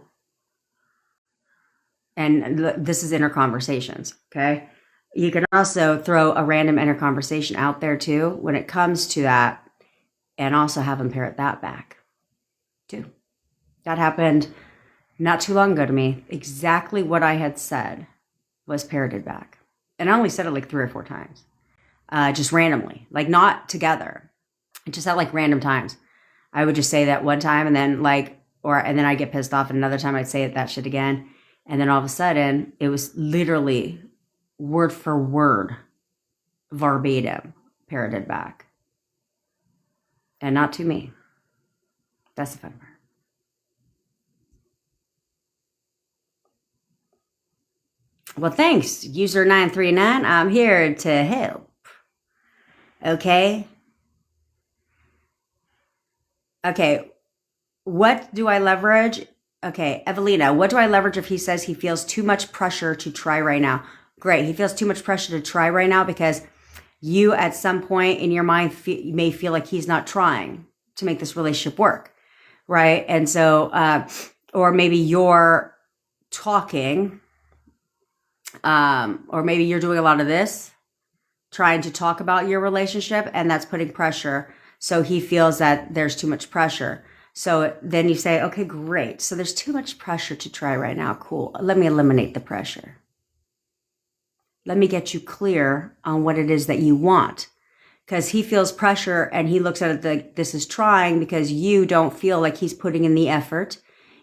And this is inner conversations, okay? You can also throw a random inner conversation out there too when it comes to that and also have them parrot that back too. That happened not too long ago to me. Exactly what I had said was parroted back. And I only said it like 3 or 4 times. Just randomly, like not together. Just at like random times. I would just say that one time and then and then I'd get pissed off and another time I'd say that shit again. And then all of a sudden it was literally word for word, verbatim, parroted back. And not to me. That's the fun part. Well, thanks, user 939. I'm here to help. Okay. Okay. What do I leverage? Okay, Evelina, what do I leverage if he says he feels too much pressure to try right now? Great. He feels too much pressure to try right now because you at some point in your mind may feel like he's not trying to make this relationship work. Right. And so, or maybe you're talking, or maybe you're doing a lot of this, trying to talk about your relationship, and that's putting pressure. So he feels that there's too much pressure. So then you say, okay, great. So there's too much pressure to try right now. Cool. Let me eliminate the pressure. Let me get you clear on what it is that you want. Because he feels pressure and he looks at it like this is trying because you don't feel like he's putting in the effort.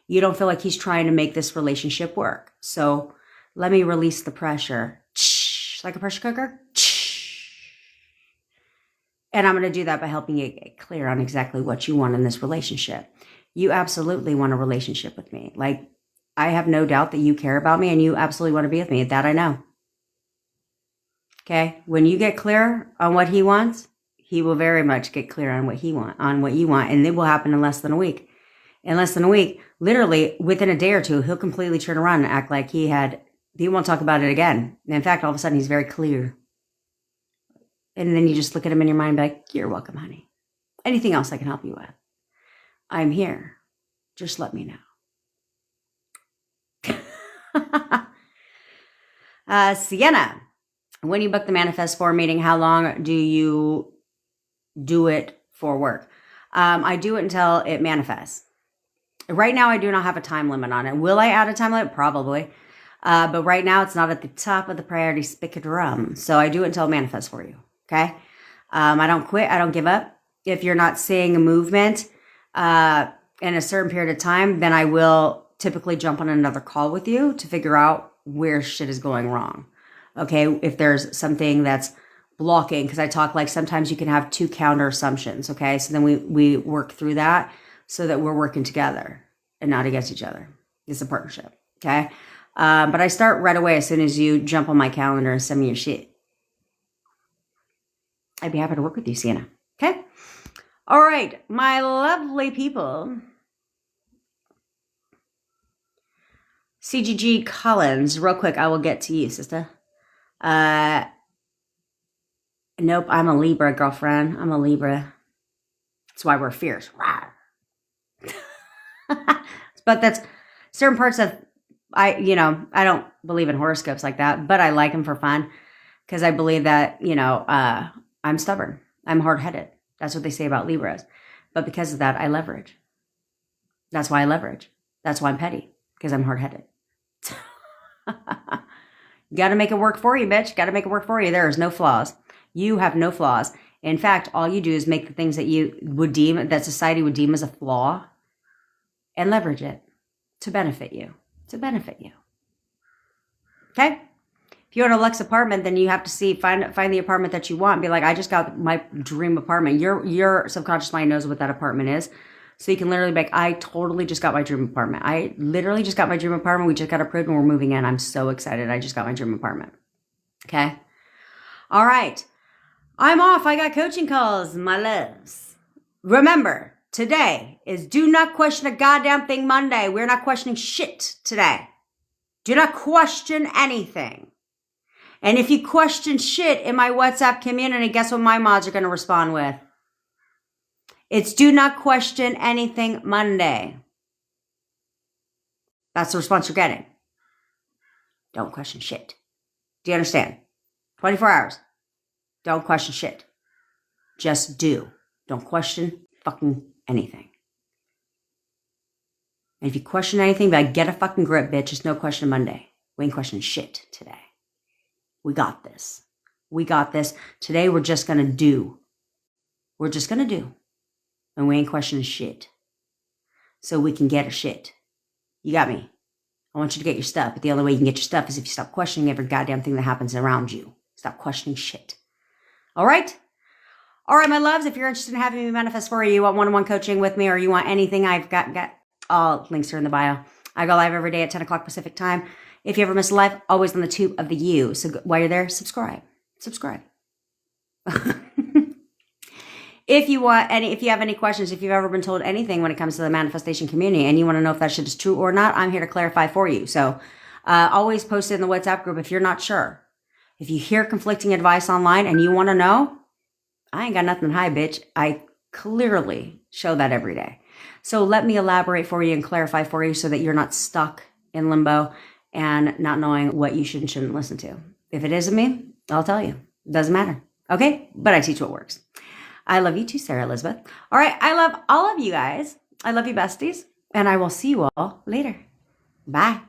You don't feel like he's trying to make this relationship work. So let me release the pressure. Like a pressure cooker. And I'm going to do that by helping you get clear on exactly what you want in this relationship. You absolutely want a relationship with me. Like, I have no doubt that you care about me and you absolutely want to be with me. That I know. Okay? When you get clear on what he wants, he will very much get clear on what you want, and it will happen in less than a week. In less than a week, literally within a day or two, he'll completely turn around and act like he won't talk about it again. And in fact, all of a sudden he's very clear. And then you just look at him in your mind and be like, you're welcome, honey. Anything else I can help you with? I'm here. Just let me know. Sienna, when you book the Manifest 4 meeting, how long do you do it for work? I do it until it manifests. Right now, I do not have a time limit on it. Will I add a time limit? Probably. But right now, it's not at the top of the priority spectrum. So I do it until it manifests for you. Okay? I don't quit. I don't give up. If you're not seeing a movement in a certain period of time, then I will typically jump on another call with you to figure out where shit is going wrong. Okay? If there's something that's blocking, because I talk like sometimes you can have 2 counter assumptions. Okay? So then we work through that so that we're working together and not against each other. It's a partnership. Okay? But I start right away as soon as you jump on my calendar and send me your shit. I'd be happy to work with you, Sienna. Okay? All right, my lovely people. CGG Collins, real quick, I will get to you, sister. Nope, I'm a Libra, girlfriend. I'm a Libra. That's why we're fierce. But that's certain parts of, I don't believe in horoscopes like that, but I like them for fun because I believe that, I'm stubborn. I'm hard-headed. That's what they say about Libras. But because of that, I leverage. That's why I leverage. That's why I'm petty, because I'm hard-headed. You got to make it work for you, bitch. Got to make it work for you. There is no flaws. You have no flaws. In fact, all you do is make the things that you would deem, that society would deem as a flaw, and leverage it to benefit you. To benefit you. Okay? If you want a luxe apartment, then you have to find the apartment that you want. Be like, I just got my dream apartment. Your subconscious mind knows what that apartment is. So you can literally be like, I totally just got my dream apartment. I literally just got my dream apartment. We just got approved and we're moving in. I'm so excited. I just got my dream apartment. Okay? All right. I'm off. I got coaching calls, my loves. Remember, today is Do Not Question a Goddamn Thing Monday. We're not questioning shit today. Do not question anything. And if you question shit in my WhatsApp community, guess what my mods are going to respond with? It's Do Not Question Anything Monday. That's the response you're getting. Don't question shit. Do you understand? 24 hours. Don't question shit. Just do. Don't question fucking anything. And if you question anything, be like, get a fucking grip, bitch. It's no question Monday. We ain't questioning shit today. We got this. We got this. Today we're just going to do. We're just going to do. And we ain't questioning shit. So we can get our shit. You got me. I want you to get your stuff. But the only way you can get your stuff is if you stop questioning every goddamn thing that happens around you. Stop questioning shit. All right? All right, my loves. If you're interested in having me manifest for you, you want one-on-one coaching with me, or you want anything, I've got all links are in the bio. I go live every day at 10 o'clock Pacific time. If you ever miss a live, always on the tube of the U. So while you're there, subscribe. Subscribe. If you have any questions, if you've ever been told anything when it comes to the manifestation community and you want to know if that shit is true or not, I'm here to clarify for you. So always post it in the WhatsApp group if you're not sure. If you hear conflicting advice online and you want to know, I ain't got nothing to hide, bitch. I clearly show that every day. So let me elaborate for you and clarify for you so that you're not stuck in limbo and not knowing what you should and shouldn't listen to. If it isn't me, I'll tell you. It doesn't matter. Okay? But I teach what works. I love you too, Sarah Elizabeth. All right. I love all of you guys. I love you, besties. And I will see you all later. Bye.